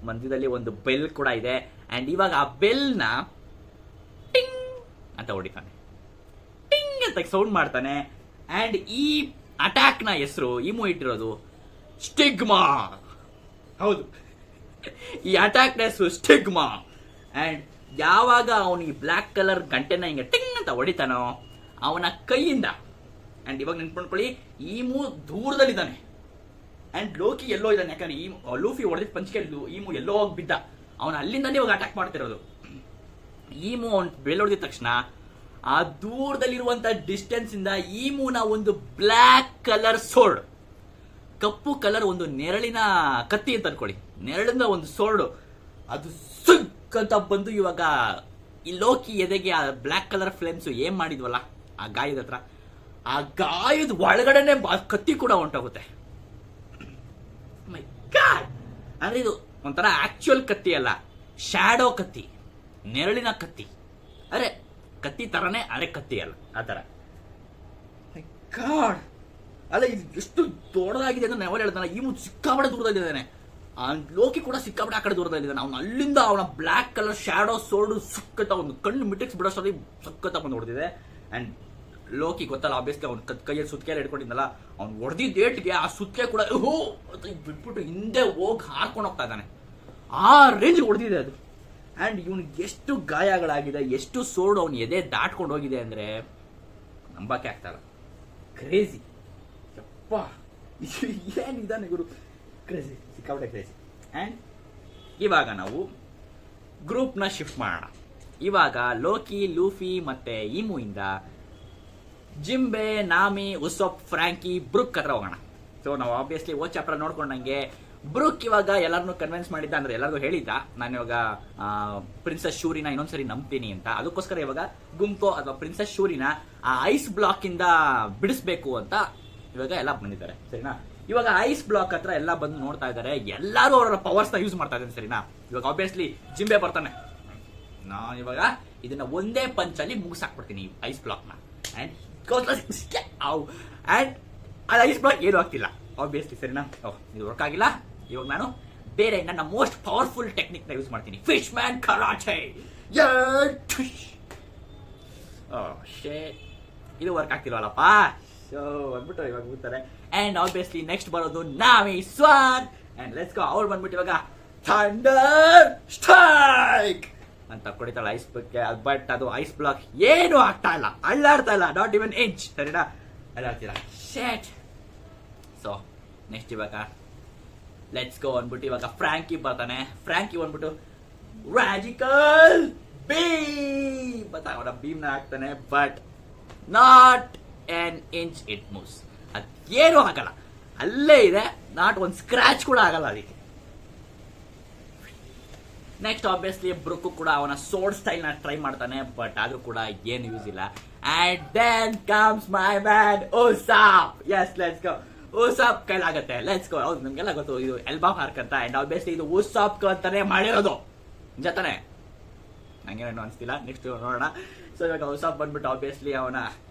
ಮಧ್ಯದಲ್ಲಿ ಒಂದು ಬೆಲ್ ಕೂಡ ಇದೆ. ಅಂಡ್ ಇವಾಗ ಆ ಬೆಲ್ನ ಟಿಂಗ್ ಅಂತ ಹೊಡಿತಾನೆ, ಟಿಂಗ್ ಅಂತ ಸೌಂಡ್ ಮಾಡ್ತಾನೆ. ಅಂಡ್ ಈ ಅಟ್ಯಾಕ್ ನ ಹೆಸರು ಈಮು ಇಟ್ಟಿರೋದು ಸ್ಟಿಗ್ಮಾ. ಹೌದು, ಈ ಅಟ್ಯಾಕ್ ನ ಹೆಸರು ಸ್ಟಿಗ್ಮಾ. ಅಂಡ್ ಯಾವಾಗ ಅವನು ಈ ಬ್ಲಾಕ್ ಕಲರ್ ಗಂಟೆನ ಹಿಂಗೆ ಟಿಂಗ್ ಅಂತ ಹೊಡಿತಾನೋ ಅವನ ಕೈಯಿಂದ, ಅಂಡ್ ಇವಾಗ ನೆನ್ಕೊಂಡ್ಕೊಳ್ಳಿ ಈಮು ದೂರದಲ್ಲಿದ್ದಾನೆ ಅಂಡ್ ಲೋಕಿ ಎಲ್ಲೋ ಇದ್ದಾನೆ, ಯಾಕಂದ್ರೆ ಈ ಲೂಫಿ ಹೊಡೆದಿದ್ದ ಪಂಚಿಕೆ ಈಮು ಎಲ್ಲೋ ಹೋಗಿ ಬಿದ್ದ, ಅವನು ಅಲ್ಲಿಂದಾನೇ ಇವಾಗ ಅಟ್ಯಾಕ್ ಮಾಡ್ತಿರೋದು. ಈಮು ಅವ್ನು ಬೆಲ್ ಹೊಡೆದಿದ ತಕ್ಷಣ ಆ ದೂರದಲ್ಲಿರುವಂತ ಡಿಸ್ಟೆನ್ಸ್ ಇಂದ ಈಮುನ ಒಂದು ಬ್ಲಾಕ್ ಕಲರ್ ಸೋರ್ಡ್, ಕಪ್ಪು ಕಲರ್ ಒಂದು ನೆರಳಿನ ಕತ್ತಿ ಅಂತ ಅನ್ಕೊಳ್ಳಿ, ನೆರಳಿಂದ ಒಂದು ಸೋರ್ಡ್ ಅದು ಸುಕ್ ಅಂತ ಬಂದು ಇವಾಗ ಈ ಲೋಕಿ ಎದೆಗೆ ಆ ಬ್ಲಾಕ್ ಕಲರ್ ಫ್ಲೇಮ್ಸ್ ಏನ್ ಮಾಡಿದ್ವಲ್ಲ ಆ ಗಾಯದ ಹತ್ರ, ಆ ಗಾಯದ ಒಳಗಡೆನೆ ಕತ್ತಿ ಕೂಡ ಹೊಂಟೋಗುತ್ತೆ. ಮೈ ಗಾಡ್, ಅಂದ್ರೆ ಇದು ಒಂಥರ ಆಕ್ಚುಯಲ್ ಕತ್ತಿ ಅಲ್ಲ, ಶ್ಯಾಡೋ ಕತ್ತಿ, ನೆರಳಿನ ಕತ್ತಿ. ಅರೆ ಕತ್ತಿ ತರನೇ, ಅರೆ ಕತ್ತಿ ಅಲ್ಲ, ಆ ತರ. ಮೈ ಗಾಡ್, ಅಲ್ಲ ಇದು ಎಷ್ಟು ದೊಡ್ಡದಾಗಿದೆ ಅಂತ ನಾವೆಲ್ಲ ಹೇಳ್ತಾನೆ. ಈ ಮುಂದೆ ಸಿಕ್ಕಾಪಟ್ಟೆ ದೂರದಲ್ಲಿದ್ದಾನೆ. ಲೋಕಿ ಕೂಡ ಸಿಕ್ಕಾಪಟ್ಟೆ ಆ ಕಡೆ ದೂರದಲ್ಲಿದ್ದಾನೆ. ಅವನು ಅಲ್ಲಿಂದ ಅವನ ಬ್ಲ್ಯಾಕ್ ಕಲರ್ ಶ್ಯಾಡೋ ಸೋರ್ಡು ಸಕ್ಕತ್ತ ಒಂದು ಕಣ್ಣು ಮಿಟಿಕ್ಸ್ ಬಿಡೋಷ್ಟರಲ್ಲಿ ಸಕ್ಕತ್ತ ಬಂದು ಹೊಡೆದಿದೆ. ಅಂಡ್ ಲೋಕಿ ಗೊತ್ತಲ್ಲ, ಆಬ್ವಿಯಸ್ಲಿ ಅವ್ನು ಕೈಯಲ್ಲಿ ಸುತ್ತಿಗೆಲ್ಲ ಹಿಡ್ಕೊಂಡಿದ್ದಲ್ಲ, ಅವ್ನು ಹೊಡೆದಿದ್ದ ಡೇಟ್ಗೆ ಆ ಸುತ್ತಿಗೆ ಕೂಡ ಬಿಟ್ಬಿಟ್ಟು ಹಿಂದೆ ಹೋಗಿ ಹಾರ್ಕೊಂಡು ಹೋಗ್ತಾ ಇದ್ದಾನೆ. ಆ ರೇಂಜ್ ಹೊಡೆದಿದೆ ಅದು. ಅಂಡ್ ಇವನಿಗೆ ಎಷ್ಟು ಗಾಯಗಳಾಗಿದೆ, ಎಷ್ಟು ಸೋರ್ಡು ಅವನು ಎದೆ ದಾಟ್ಕೊಂಡು ಹೋಗಿದೆ ಅಂದ್ರೆ ನಂಬಕ್ಕೆ ಆಗ್ತಾಯಿಲ್ಲ. ಕ್ರೇಜಿ ಯಪ್ಪ, ಏನಿದ್ದಾನೆ ಗುರು, ಕ್ರೇಜಿ, ಸಿಕ್ಕಾಪಟ್ಟೆ ಕ್ರೇಜಿ. ಆ್ಯಂಡ್ ಇವಾಗ ನಾವು ಗ್ರೂಪ್ನ ಶಿಫ್ಟ್ ಮಾಡೋಣ. ಇವಾಗ ಲೋಕಿ, ಲೂಫಿ ಮತ್ತೆ ಈಮು ಇಂದ ಜಿಂಬೆ, ನಾಮಿ, ಉಸೊಪ್, ಫ್ರಾಂಕಿ, ಬ್ರುಕ್ ಹತ್ರ ಹೋಗೋಣ. ಸೊ ನಾವು ಆಬ್ವಿಯಸ್ಲಿ ಓ ಚಾಪ್ಟರ್ ನೋಡ್ಕೊಂಡಂಗೆ ಬ್ರೂಕ್ ಇವಾಗ ಎಲ್ಲರನ್ನೂ ಕನ್ವಿನ್ಸ್ ಮಾಡಿದ್ದ, ಅಂದ್ರೆ ಎಲ್ಲರಿಗೂ ಹೇಳಿದ್ದ ನಾನು ಇವಾಗ ಪ್ರಿನ್ಸೆಸ್ ಶೂರಿನ ಇನ್ನೊಂದ್ಸರಿ ನಂಬ್ತೀನಿ ಅಂತ. ಅದಕ್ಕೋಸ್ಕರ ಇವಾಗ ಗುಂಪು ಅಥವಾ ಪ್ರಿನ್ಸೆಸ್ ಶೂರಿನ ಆ ಐಸ್ ಬ್ಲಾಕ್ ಇಂದ ಬಿಡಿಸ್ಬೇಕು ಅಂತ ಇವಾಗ ಎಲ್ಲ ಬಂದಿದ್ದಾರೆ, ಸರಿನಾ. ಇವಾಗ ಐಸ್ ಬ್ಲಾಕ್ ಹತ್ರ ಎಲ್ಲ ಬಂದು ನೋಡ್ತಾ ಇದ್ದಾರೆ, ಎಲ್ಲರೂ ಅವರ ಪವರ್ಸ್ ನ ಯೂಸ್ ಮಾಡ್ತಾ ಇದ್ದಾರೆ, ಸರಿನಾ. ಇವಾಗ ಆಬ್ವಿಯಸ್ಲಿ ಜಿಂಬೆ ಬರ್ತಾನೆ, ನಾನು ಇವಾಗ ಇದನ್ನ ಒಂದೇ ಪಂಚಲ್ಲಿ ಮುಗಿಸಾಕ್ಬಿಡ್ತೀನಿ ಐಸ್ ಬ್ಲಾಕ್ ನ. ಅಂಡ್ ಅದು ಐಸ್ ಬ್ಲಾಕ್ ಏನು ಆಗ್ತಿಲ್ಲ ಆಬ್ವಿಯಸ್ಲಿ, ಸರಿನಾ. ಇದು ವರ್ಕ್ ಆಗಿಲ್ಲ. ಇವಾಗ ನಾನು ಬೇರೆ ನನ್ನ ಮೋಸ್ಟ್ ಪವರ್ಫುಲ್ ಟೆಕ್ನಿಕ್ ನ ಯೂಸ್ ಮಾಡ್ತೀನಿ, ಫಿಶ್ ಮ್ಯಾನ್ ಕರಾಟೆ. ಇದು ವರ್ಕ್ ಆಗ್ತಿಲ್ವಲ್ಲಪ್ಪ. ಸೊ ಅಂದ್ಬಿಟ್ಟು ಇವಾಗ ಹೋಗ್ತಾರೆ. ಅಂಡ್ ಆಬ್ವಿಯಸ್ಲಿ ನೆಕ್ಸ್ಟ್ ಬರೋದು ನಾಮಿ ಸ್ವಾನ್. And let's go. ಅವ್ರು ಬಂದ್ಬಿಟ್ಟು ಇವಾಗ ಥಂಡರ್ ಸ್ಟ್ರೈಕ್ ಅಂತ ಕೊಡಿತಾಳೆ ಐಸ್ ಬಗ್ಗೆ. ಬಟ್ ಅದು ಐಸ್ ಬ್ಲಾಕ್ ಏನು ಆಗ್ತಾ ಇಲ್ಲ, ಅಳ್ಳಾಡ್ತಾ ಇಲ್ಲ, ನಾಟ್ ಇವನ್ ಇಂಚ್, ಸರಿನಾ, ಅಳ್ಳಾಡ್ತಿಲ್ಲ. ಶೇಟ್. ಸೊ ನೆಕ್ಸ್ಟ್ ಇವಾಗ ಲೆಟ್ಸ್ ಗೋ ಅಂದ್ಬಿಟ್ಟು ಇವಾಗ ಫ್ರಾಂಕಿ ಬರ್ತಾನೆ. ಫ್ರಾಂಕಿ ಬಂದ್ಬಿಟ್ಟು ರಾಜಿಕಲ್ ಬೀಮ್ ಅಂತ ಅವನ ಬೀಮ್ ನ ಹಾಕ್ತಾನೆ. But not an inch it moves. ಅದೇನು ಆಗಲ್ಲ, ಅಲ್ಲೇ ಇದೆ, ನಾಟ್ ಒಂದು ಸ್ಕ್ರಾಚ್ ಕೂಡ ಆಗಲ್ಲ ಅದಕ್ಕೆ. ನೆಕ್ಸ್ಟ್ ಆಬ್ವಿಯಸ್ಲಿ ಬ್ರುಕ್ ಕೂಡ ಅವನ ಸೋರ್ಡ್ ಸ್ಟೈಲ್ ನ ಟ್ರೈ ಮಾಡ್ತಾನೆ, ಬಟ್ ಆದ್ರೂ ಕೂಡ ಏನು ಯೂಸ್ ಇಲ್ಲ. And then comes my man Usopp. Yes, let's go. Usopp ಕೈಲಾಗತ್ತೆ, ಲೆಟ್ಸ್ ಗೋ. ಹೌದು, ನಮ್ಗೆಲ್ಲ ಗೊತ್ತು ಇದು ಎಲ್ಬಾ ಹಾರ್ಕ್ ಅಂತ. ಅಂಡ್ ಆಬ್ವಿಯಸ್ಲಿ ಇದು ಉಸಾಪ್ ಅಂತಾನೆ ಮಾಡಿರೋದು, ಜೊತೆನೆ ನಂಗೇನು ಅನ್ಸ್ತಿಲ್ಲ. ನೆಕ್ಸ್ಟ್ ನೋಡೋಣ. ಸೊ ಇವಾಗ ಉಸಾಪ್ ಬಂದ್ಬಿಟ್ಟು ಆಬ್ವಿಯಸ್ಲಿ ಅವನ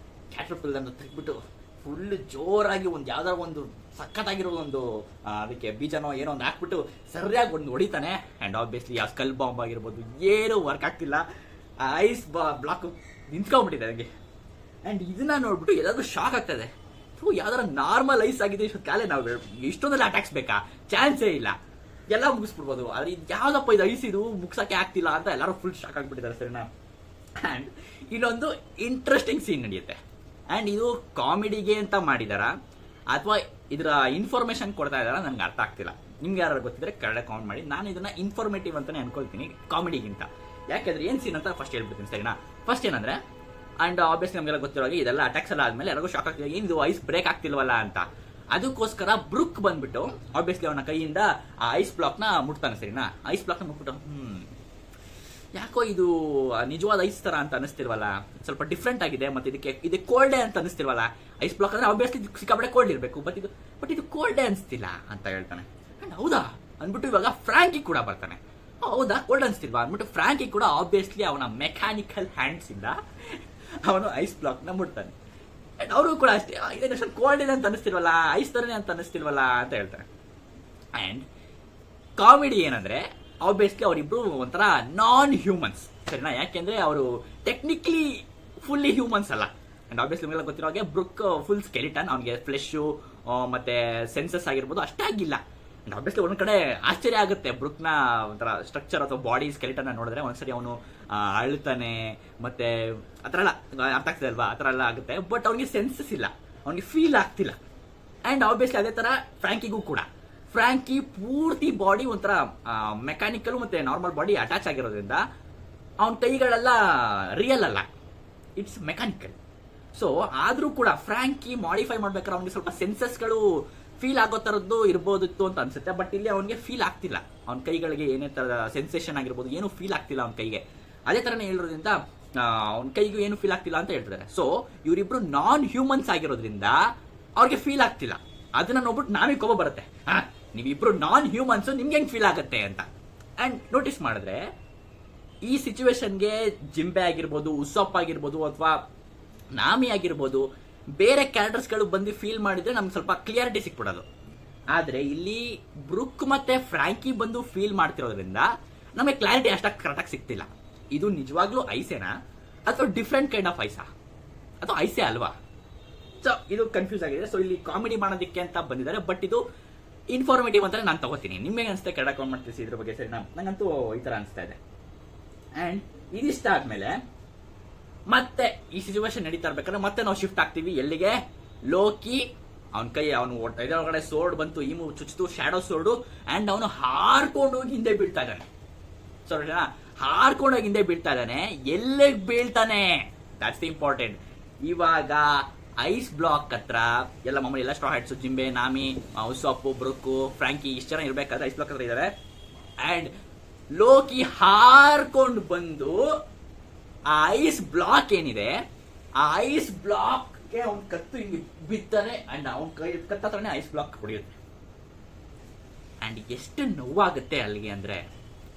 ಕ್ಯಾಟರ್ಪಿಲ್ ಅನ್ನು ತೆಗ್ಬಿಟ್ಟು ಫುಲ್ ಜೋರಾಗಿ ಒಂದು ಯಾವ್ದಾರ ಒಂದು ಸಖತ್ತಾಗಿರೋ ಒಂದು ಅದಕ್ಕೆ ಬೀಜನೋ ಏನೋ ಒಂದು ಹಾಕ್ಬಿಟ್ಟು ಸರಿಯಾಗಿ ಒಂದು ಹೊಡಿತಾನೆ. ಅಂಡ್ ಆಬ್ವಿಯಸ್ಲಿ ಆ ಸ್ಕಲ್ ಬಾಂಬ್ ಆಗಿರ್ಬೋದು ಏನು ವರ್ಕ್ ಆಗ್ತಿಲ್ಲ, ಐಸ್ ಬ್ಲಾಕ್ ನಿಂತ್ಕೊಂಡ್ಬಿಟ್ಟಿದೆ ನನಗೆ. ಅಂಡ್ ಇದನ್ನ ನೋಡ್ಬಿಟ್ಟು ಎಲ್ಲಾದ್ರೂ ಶಾಕ್ ಆಗ್ತದೆ, ಯಾವ್ದಾರ ನಾರ್ಮಲ್ ಐಸ್ ಆಗಿದೆ ಇಷ್ಟೊತ್ತಾಲೆ ನಾವು ಇಷ್ಟೊಂದೆಲ್ಲ ಅಟ್ಯಾಕ್ಸ್ ಬೇಕಾ, ಚಾನ್ಸೇ ಇಲ್ಲ, ಎಲ್ಲ ಮುಗಿಸ್ಬಿಡ್ಬೋದು. ಆದ್ರೆ ಇದು ಯಾವ್ದಪ್ಪ ಇದು ಐಸ್, ಇದು ಮುಗ್ಸಕ್ಕೆ ಆಗ್ತಿಲ್ಲ ಅಂತ ಎಲ್ಲರೂ ಫುಲ್ ಶಾಕ್ ಆಗ್ಬಿಟ್ಟಿದ್ದಾರೆ, ಸರಿನಾ. ಅಂಡ್ ಇನ್ನೊಂದು ಇಂಟ್ರೆಸ್ಟಿಂಗ್ ಸೀನ್ ನಡೆಯುತ್ತೆ. ಅಂಡ್ ಇದು ಕಾಮಿಡಿಗೆ ಅಂತ ಮಾಡಿದಾರ ಅಥವಾ ಇದರ ಇನ್ಫಾರ್ಮೇಶನ್ ಕೊಡ್ತಾ ಇದಾರ ನನ್ಗೆ ಅರ್ಥ ಆಗ್ತಿಲ್ಲ. ನಿಮ್ಗೆ ಯಾರು ಗೊತ್ತಿದ್ರೆ ಕನ್ನಡ ಕಾಮೆಂಟ್ ಮಾಡಿ. ನಾನು ಇದನ್ನ ಇನ್ಫಾರ್ಮೇಟಿವ್ ಅಂತಾನೆ ಅನ್ಕೊಳ್ತೀನಿ ಕಾಮಿಡಿಗಿಂತ. ಯಾಕೆಂದ್ರೆ ಏನ್ ಸೀನ್ ಅಂತ ಫಸ್ಟ್ ಹೇಳ್ಬಿಡ್ತೀನಿ, ಸರಿನಾ. ಫಸ್ಟ್ ಏನಂದ್ರೆ, ಅಂಡ್ ಆಬ್ವಿಯಸ್ಲಿ ನಮಗೆಲ್ಲ ಗೊತ್ತಿರೋ ಇದೆಲ್ಲ ಅಟ್ಯಾಕ್ಸ್ ಎಲ್ಲ ಆದ್ಮೇಲೆ ಎಲ್ಲರಿಗೂ ಶಾಕ್ ಆಗ್ತಿದೆ, ಏನಿದು ಐಸ್ ಬ್ರೇಕ್ ಆಗ್ತಿಲ್ವಲ್ಲ ಅಂತ. ಅದಕ್ಕೋಸ್ಕರ ಬ್ರುಕ್ ಬಂದ್ಬಿಟ್ಟು ಆಬ್ವಿಯಸ್ಲಿ ಅವನ ಕೈಯಿಂದ ಆ ಐಸ್ ಬ್ಲಾಕ್ ನ ಮುಟ್ತಾನೆ, ಸರಿನಾ. ಐಸ್ ಬ್ಲಾಕ್ ನ ಮುಟ್ಬಿಟ್ಟು ಯಾಕೋ ಇದು ನಿಜವಾದ ಐಸ್ ತರ ಅಂತ ಅನಿಸ್ತಿಲ್ವಲ್ಲ, ಸ್ವಲ್ಪ ಡಿಫ್ರೆಂಟ್ ಆಗಿದೆ, ಮತ್ತೆ ಇದಕ್ಕೆ ಕೋಲ್ಡೇ ಅಂತ ಅನಿಸ್ತಿಲ್ವಲ್ಲ. ಐಸ್ ಬ್ಲಾಕ್ ಅಂದ್ರೆ ಆಬ್ವಿಯಸ್ಲಿ ಸಿಕ್ಕಾಪಟ್ಟೆ ಕೋಲ್ಡ್ ಇರಬೇಕು, ಬಟ್ ಇದು ಕೋಲ್ಡೇ ಅನಿಸ್ತಿಲ್ಲ ಅಂತ ಹೇಳ್ತಾನೆ. ಅಂಡ್ ಹೌದಾ ಅಂದ್ಬಿಟ್ಟು ಇವಾಗ ಫ್ರಾಂಕಿ ಕೂಡ ಬರ್ತಾನೆ. ಹೌದಾ ಕೋಲ್ಡ್ ಅನಿಸ್ತಿಲ್ವಾ ಅಂದ್ಬಿಟ್ಟು ಫ್ರಾಂಕಿ ಕೂಡ ಆಬ್ವಿಯಸ್ಲಿ ಅವನ ಮೆಕ್ಯಾನಿಕಲ್ ಹ್ಯಾಂಡ್ಸ್ ಇಂದ ಅವನು ಐಸ್ ಬ್ಲಾಕ್ ನ ಮುಟ್ತಾನೆ. ಅಂಡ್ ಅವರು ಕೂಡ ಅಷ್ಟೇ, ಇದೇನು ಕೋಲ್ಡ್ ಇದೆ ಅಂತ ಅನಿಸ್ತಿಲ್ವಲ್ಲ, ಐಸ್ ತರನೇ ಅಂತ ಅನಿಸ್ತಿಲ್ವಲ್ಲ ಅಂತ ಹೇಳ್ತಾರೆ. ಅಂಡ್ ಕಾಮಿಡಿ ಏನಂದ್ರೆ ಆಬ್ವಿಯಸ್ಲಿ ಅವರಿಬ್ರು ಒಂಥರ ನಾನ್ ಹ್ಯೂಮನ್ಸ್, ಸರಿನಾ. ಯಾಕೆಂದ್ರೆ ಅವರು ಟೆಕ್ನಿಕಲಿ ಫುಲ್ಲಿ ಹ್ಯೂಮನ್ಸ್ ಅಲ್ಲ. ಅಂಡ್ ಆಬ್ವಿಯಸ್ಲಿ ನಿಮಗೆಲ್ಲ ಗೊತ್ತಿರೋ ಹಾಗೆ ಬ್ರುಕ್ ಫುಲ್ ಸ್ಕೆಲಿಟನ್, ಅವನಿಗೆ ಫ್ಲೆಶು ಮತ್ತೆ ಸೆನ್ಸಸ್ ಆಗಿರ್ಬೋದು ಅಷ್ಟಾಗಿಲ್ಲ. ಅಂಡ್ ಆಬ್ವಿಯಸ್ಲಿ ಒಂದ್ ಕಡೆ ಆಶ್ಚರ್ಯ ಆಗುತ್ತೆ ಬ್ರುಕ್ ನ ಒಂಥರ ಸ್ಟ್ರಕ್ಚರ್ ಅಥವಾ ಬಾಡಿ ಸ್ಕೆಲಿಟನ್ ನೋಡಿದ್ರೆ. ಒಂದ್ಸರಿ ಅವನು ಅಳ್ತಾನೆ, ಮತ್ತೆ ಆತರ ಎಲ್ಲ ಅರ್ಥ ಆಗ್ತದೆ ಅಲ್ವಾ, ಆತರ ಎಲ್ಲ ಆಗುತ್ತೆ. ಬಟ್ ಅವನಿಗೆ ಸೆನ್ಸಸ್ ಇಲ್ಲ, ಅವನಿಗೆ ಫೀಲ್ ಆಗ್ತಿಲ್ಲ. ಅಂಡ್ ಆಬ್ವಿಯಸ್ಲಿ ಅದೇ ತರ ಫ್ರಾಂಕಿಗೂ ಕೂಡ. ಫ್ರಾಂಕಿ ಪೂರ್ತಿ ಬಾಡಿ ಒಂಥರ ಮೆಕ್ಯಾನಿಕಲ್ ಮತ್ತೆ ನಾರ್ಮಲ್ ಬಾಡಿ ಅಟ್ಯಾಚ್ ಆಗಿರೋದ್ರಿಂದ ಅವನ ಕೈಗಳೆಲ್ಲ ರಿಯಲ್ ಅಲ್ಲ, ಇಟ್ಸ್ ಮೆಕ್ಯಾನಿಕಲ್. ಸೊ ಆದ್ರೂ ಕೂಡ ಫ್ರಾಂಕಿ ಮಾಡಿಫೈ ಮಾಡ್ಬೇಕಾದ್ರೆ ಅವನಿಗೆ ಸ್ವಲ್ಪ ಸೆನ್ಸಸ್ಗಳು ಫೀಲ್ ಆಗೋ ತರದ್ದು ಇರ್ಬೋದಿತ್ತು ಅಂತ ಅನ್ಸುತ್ತೆ. ಬಟ್ ಇಲ್ಲಿ ಅವನಿಗೆ ಫೀಲ್ ಆಗ್ತಿಲ್ಲ, ಅವನ ಕೈಗಳಿಗೆ ಏನೇ ತರದ ಸೆನ್ಸೇಷನ್ ಆಗಿರ್ಬೋದು ಏನು ಫೀಲ್ ಆಗ್ತಿಲ್ಲ ಅವನ ಕೈಗೆ. ಅದೇ ತರನೇ ಹೇಳಿರೋದ್ರಿಂದ ಅವನ ಕೈಗೂ ಏನು ಫೀಲ್ ಆಗ್ತಿಲ್ಲ ಅಂತ ಹೇಳ್ತಾರೆ. ಸೊ ಇವರಿಬ್ರು ನಾನ್ ಹ್ಯೂಮನ್ಸ್ ಆಗಿರೋದ್ರಿಂದ ಅವ್ರಿಗೆ ಫೀಲ್ ಆಗ್ತಿಲ್ಲ. ಅದನ್ನ ನೋಡ್ಬಿಟ್ಟು ನಾವೇ ಕೋಪ ಬರುತ್ತೆ, ನೀವಿಬ್ರು ನಾನ್ ಹ್ಯೂಮನ್ಸ್ ನಿಮ್ಗೆ ಹೆಂಗ್ ಫೀಲ್ ಆಗುತ್ತೆ ಅಂತ. ಅಂಡ್ ನೋಟಿಸ್ ಮಾಡಿದ್ರೆ ಈ ಸಿಚುವೇಶನ್ಗೆ ಜಿಂಬೆ ಆಗಿರ್ಬೋದು, ಉಸಾಪ್ ಆಗಿರ್ಬೋದು ಅಥವಾ ನಾಮಿ ಆಗಿರ್ಬೋದು ಬೇರೆ ಕ್ಯಾರೆಕ್ಟರ್ಸ್ಗಳು ಬಂದು ಫೀಲ್ ಮಾಡಿದ್ರೆ ನಮ್ಗೆ ಸ್ವಲ್ಪ ಕ್ಲಿಯಾರಿಟಿ ಸಿಕ್ಬಿಡೋದು. ಆದ್ರೆ ಇಲ್ಲಿ ಬ್ರುಕ್ ಮತ್ತೆ ಫ್ರಾಂಕಿ ಬಂದು ಫೀಲ್ ಮಾಡ್ತಿರೋದ್ರಿಂದ ನಮಗೆ ಕ್ಲಾರಿಟಿ ಅಷ್ಟಾಗಿ ಕರೆಕ್ಟಾಗಿ ಸಿಗ್ತಿಲ್ಲ. ಇದು ನಿಜವಾಗ್ಲೂ ಐಸೇನಾ ಅಥವಾ ಡಿಫ್ರೆಂಟ್ ಕೈಂಡ್ ಆಫ್ ಐಸಾ ಅಥವಾ ಐಸೇ ಅಲ್ವಾ? ಸೊ ಇದು ಕನ್ಫ್ಯೂಸ್ ಆಗಿದೆ. ಸೊ ಇಲ್ಲಿ ಕಾಮಿಡಿ ಮಾಡೋದಕ್ಕೆ ಅಂತ ಬಂದಿದ್ದಾರೆ, ಬಟ್ ಇದು ಇನ್ಫಾರ್ಮೇಟಿವ್ ಅಂತ ನಾನು ತಗೋತೀನಿ. ನಿಮಗೆ ಅನಿಸುತ್ತೆ ಕೆಳಗೆ ಕಾಮೆಂಟ್ ಮಾಡ್ತೀವಿ ಇದ್ರ ಬಗ್ಗೆ. ಸರಿ, ನಂಗಂತೂ ಈ ತರ ಅನಿಸ್ತಾ ಇದೆ. ಅಂಡ್ ಇದಿಷ್ಟ ಆದ್ಮೇಲೆ ಮತ್ತೆ ಈ ಸಿಚುವೇಶನ್ ನಡೀತಾ ಇರ್ಬೇಕಾದ್ರೆ ಮತ್ತೆ ನಾವು ಶಿಫ್ಟ್ ಆಗ್ತೀವಿ ಎಲ್ಲಿಗೆ? ಲೋಕಿ ಅವನ ಕೈ ಅವನು ಇದರೊಳಗಡೆ ಸೋರ್ಡ್ ಬಂತು, ಈಮು ಚುಚ್ಚಿತು, ಶ್ಯಾಡೋ ಸೋರ್ಡು, ಅಂಡ್ ಅವನು ಹಾರ್ಕೊಂಡು ಹೋಗಿ ಹಿಂದೆ ಬೀಳ್ತಾ ಇದ್ದಾನೆ. ಹಾರ್ಕೊಂಡೋಗಿ ಹಿಂದೆ ಬೀಳ್ತಾ ಇದ್ದಾನೆ. ಎಲ್ಲಿಗೆ ಬೀಳ್ತಾನೆ? That's the important. ಇವಾಗ ಐಸ್ ಬ್ಲಾಕ್ ಹತ್ರ ಎಲ್ಲ ಮಾಮೂಲಿ ಎಲ್ಲ ಸ್ಟ್ರಾ ಹ್ಯಾಟ್ಸು, ಜಿಂಬೆ, ನಾಮಿ, ಉಸಾಪು, ಬ್ರುಕ್ಕು, ಫ್ರಾಂಕಿ ಇಷ್ಟು ಜನ ಇರ್ಬೇಕಾದ್ರೆ ಐಸ್ ಬ್ಲಾಕ್ ಹತ್ರ ಇದ್ದಾರೆ. ಅಂಡ್ ಲೋಕಿ ಹಾರ್ಕೊಂಡು ಬಂದು ಆ ಐಸ್ ಬ್ಲಾಕ್ ಏನಿದೆ, ಆ ಐಸ್ ಬ್ಲಾಕ್ಗೆ ಅವ್ನ ಕತ್ತು ಹಿಂಗೆ ಬಿದ್ದಾನೆ. ಅಂಡ್ ಅವನ ಕೈ ಕತ್ತತ್ರನೇ ಐಸ್ ಬ್ಲಾಕ್ ಹೊಡೆಯುತ್ತೆ. ಅಂಡ್ ಎಷ್ಟು ನೋವಾಗುತ್ತೆ ಅಲ್ಲಿಗೆ ಅಂದ್ರೆ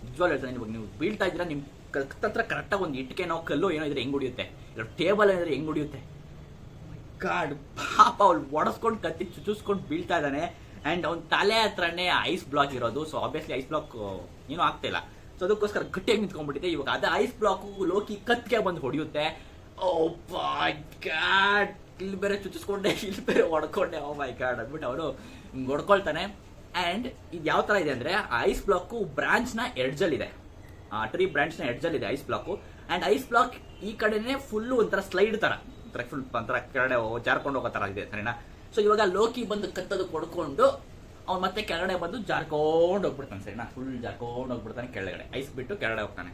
ನಿಜವಾಗ್ಲೂ ಹೇಳ್ತಾನೆ. ಇವಾಗ ನೀವು ಬೀಳ್ತಾ ಇದ್ದೀರಾ, ನಿಮ್ ಕತ್ತತ್ರ ಕರೆಕ್ಟಾಗಿ ಒಂದು ಇಟ್ಕೆನೋ ಕಲ್ಲು ಏನೋ ಇದ್ರೆ ಹೆಂಗ್ ಹೊಡಿಯುತ್ತೆ, ಇಲ್ಲ ಟೇಬಲ್ ಏನಿದ್ರೆ ಹೆಂಗ್ ಹೊಡಿಯುತ್ತೆ. ಗಾಡ್ ಪಾಪ ಅವ್ಳು ಒಡಸ್ಕೊಂಡು ಕತ್ತಿ ಚುಚ್ಚಿಸ್ಕೊಂಡು ಬೀಳ್ತಾ ಇದ್ದಾನೆ. ಅಂಡ್ ಅವ್ನ ತಲೆ ಹತ್ರನೇ ಐಸ್ ಬ್ಲಾಕ್ ಇರೋದು. ಸೊ ಆಬ್ವಿಯಸ್ಲಿ ಐಸ್ ಬ್ಲಾಕ್ ಏನೂ ಆಗ್ತಾ ಇಲ್ಲ. ಸೊ ಅದಕ್ಕೋಸ್ಕರ ಗಟ್ಟಿಯಾಗಿ ನಿಂತ್ಕೊಂಡ್ಬಿಟ್ಟಿದೆ. ಇವಾಗ ಅದೇ ಐಸ್ ಬ್ಲಾಕ್ ಲೋಕಿ ಕತ್ಗೆ ಬಂದು ಹೊಡೆಯುತ್ತೆ. ಓ ಮೈ ಗಾಡ್, ಇಲ್ಲಿ ಬೇರೆ ಚುಚ್ಚಿಸ್ಕೊಂಡೆ, ಇಲ್ಲಿ ಬೇರೆ ಹೊಡ್ಕೊಂಡೆ, ಓ ಮೈ ಗಾಡ್ ಅಂದ್ಬಿಟ್ಟು ಅವನು ಹೊಡ್ಕೊಳ್ತಾನೆ. ಅಂಡ್ ಇದು ಯಾವ ತರ ಇದೆ ಅಂದ್ರೆ, ಐಸ್ ಬ್ಲಾಕ್ ಬ್ರಾಂಚ್ ನ ಎಡ್ಜಲ್ ಇದೆ, ಟ್ರೀ ಬ್ರಾಂಚ್ ನ ಎಡ್ಜಲ್ ಇದೆ ice block. And ice block ಈ ಕಡೆನೆ ಫುಲ್ ಒಂಥರ ಸ್ಲೈಡ್ ತರ, ಫುಲ್ ಒಂಥರ ಕೆಳಗಡೆ ಜಾರ್ಕೊಂಡು ಹೋಗೋ ತರ ಇದೆ, ಸರಿನಾ? ಸೊ ಇವಾಗ ಲೋಕಿ ಬಂದು ಕತ್ತದು ಕೊಡ್ಕೊಂಡು ಅವ್ನು ಮತ್ತೆ ಕೆಳಗಡೆ ಬಂದು ಜಾರ್ಕೊಂಡು ಹೋಗ್ಬಿಡ್ತಾನೆ, ಸರಿನಾ? ಫುಲ್ ಜಾರ್ಕೊಂಡು ಹೋಗ್ಬಿಡ್ತಾನೆ ಕೆಳಗಡೆ, ಐಸ್ ಬಿಟ್ಟು ಕೆಳಗಡೆ ಹೋಗ್ತಾನೆ.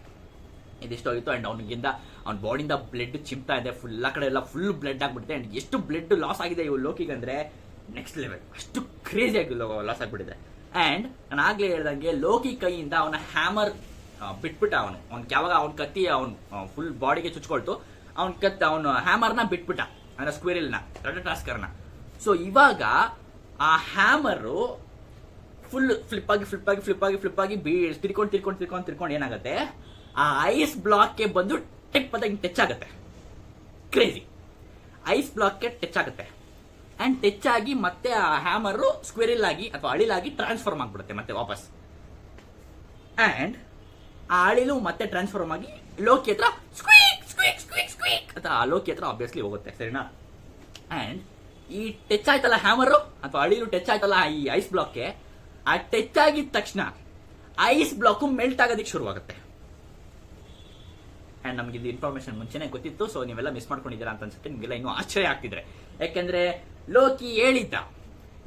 ಇದಿಷ್ಟು ಹೋಗಿತ್ತು. ಅಂಡ್ ಅವನಿಗಿಂದ ಅವ್ನ ಬಾಡಿಯಿಂದ ಬ್ಲಡ್ ಚಿಮ್ತಾ ಇದೆ, ಫುಲ್ ಆ ಕಡೆ ಎಲ್ಲ ಫುಲ್ ಬ್ಲಡ್ ಆಗ್ಬಿಟ್ಟಿದೆ. ಅಂಡ್ ಎಷ್ಟು ಬ್ಲಡ್ ಲಾಸ್ ಆಗಿದೆ ಇವ್ ಲೋಕಿಗೆ ಅಂದ್ರೆ ನೆಕ್ಸ್ಟ್ ಲೆವೆಲ್, ಅಷ್ಟು ಕ್ರೇಜಿ ಆಗಿ ಲಾಸ್ ಆಗ್ಬಿಟ್ಟಿದೆ. ಅಂಡ್ ನಾನು ಆಗ್ಲೇ ಹೇಳ್ದಂಗೆ ಲೋಕಿ ಕೈಯಿಂದ ಅವನ ಹ್ಯಾಮರ್ ಬಿಟ್ಬಿಟ್ಟ. ಅವ್ನಿಗೆ ಯಾವಾಗ ಅವ್ನ ಕತ್ತಿ ಅವ್ನು ಫುಲ್ ಬಾಡಿಗೆ ಚುಚ್ಕೊಳ್ತು, ಅವನ ಹ್ಯಾಮರ್ನ ಬಿಟ್ಬಿಟ್ಟ, ಅಂದ್ರೆ ಸ್ಕ್ವೇರಿಲ್ನ, ಟಾಸ್ಕರ್ನ. ಸೊ ಇವಾಗ ಆ ಹ್ಯಾಮರು ಫುಲ್ ಫ್ಲಿಪ್ ಆಗಿ ತಿರ್ಕೊಂಡು ಏನಾಗುತ್ತೆ, ಆ ಐಸ್ ಬ್ಲಾಕ್ಗೆ ಬಂದು ಟಿಪ್ ಅಂತ ಟಚ್ ಆಗುತ್ತೆ. ಕ್ರೇಜಿ, ಐಸ್ ಬ್ಲಾಕ್ಗೆ ಟಚ್ ಆಗುತ್ತೆ. ಅಂಡ್ ಟಚ್ ಆಗಿ ಮತ್ತೆ ಆ ಹ್ಯಾಮರ್ ಸ್ಕ್ವೇರಿಲ್ ಆಗಿ ಅಥವಾ ಅಳಿಲಾಗಿ ಟ್ರಾನ್ಸ್ಫಾರ್ಮ್ ಆಗ್ಬಿಡುತ್ತೆ ಮತ್ತೆ ವಾಪಸ್. ಅಂಡ್ ಆ ಅಳಿಲು ಮತ್ತೆ ಟ್ರಾನ್ಸ್ಫಾರ್ಮ್ ಆಗಿ ಲೋಕಿ ಹತ್ರ ಸ್ಕ್ವೀಕ್ ಸ್ಕ್ವೀಕ್ ಸ್ಕ್ವೀಕ್ ಸ್ಕ್ವೀಕ್ ಅಂತ ಆ ಲೋಕಿ ಹತ್ರ ಆಬ್ವಿಯಸ್ಲಿ ಹೋಗುತ್ತೆ, ಸರಿನಾ? ಅಂಡ್ ಈ ಟಚ್ ಆಯ್ತಲ್ಲ ಹ್ಯಾಮರ್ ಅಥವಾ ಅಳಿಲು ಟಚ್ ಆಯ್ತಲ್ಲ ಈ ಐಸ್ ಬ್ಲಾಕ್ಗೆ, ಆ ಟಚ್ ಆಗಿದ ತಕ್ಷಣ ಐಸ್ ಬ್ಲಾಕ್ ಮೆಲ್ಟ್ ಆಗೋದಕ್ಕೆ ಶುರುವಾಗುತ್ತೆ. ಅಂಡ್ ನಮ್ಗೆ ಇದು ಇನ್ಫಾರ್ಮೇಶನ್ ಮುಂಚೆನೆ ಗೊತ್ತಿತ್ತು. ಸೊ ನೀವೆಲ್ಲ ಮಿಸ್ ಮಾಡ್ಕೊಂಡಿದ್ದೀರಾ ಅಂತ ಅನ್ಸುತ್ತೆ. ನಿಮ್ಗೆಲ್ಲ ಇನ್ನೂ ಆಶ್ಚರ್ಯ ಆಗ್ತಿದ್ರೆ, ಯಾಕೆಂದ್ರೆ ಲೋಕಿ ಹೇಳಿದ್ದ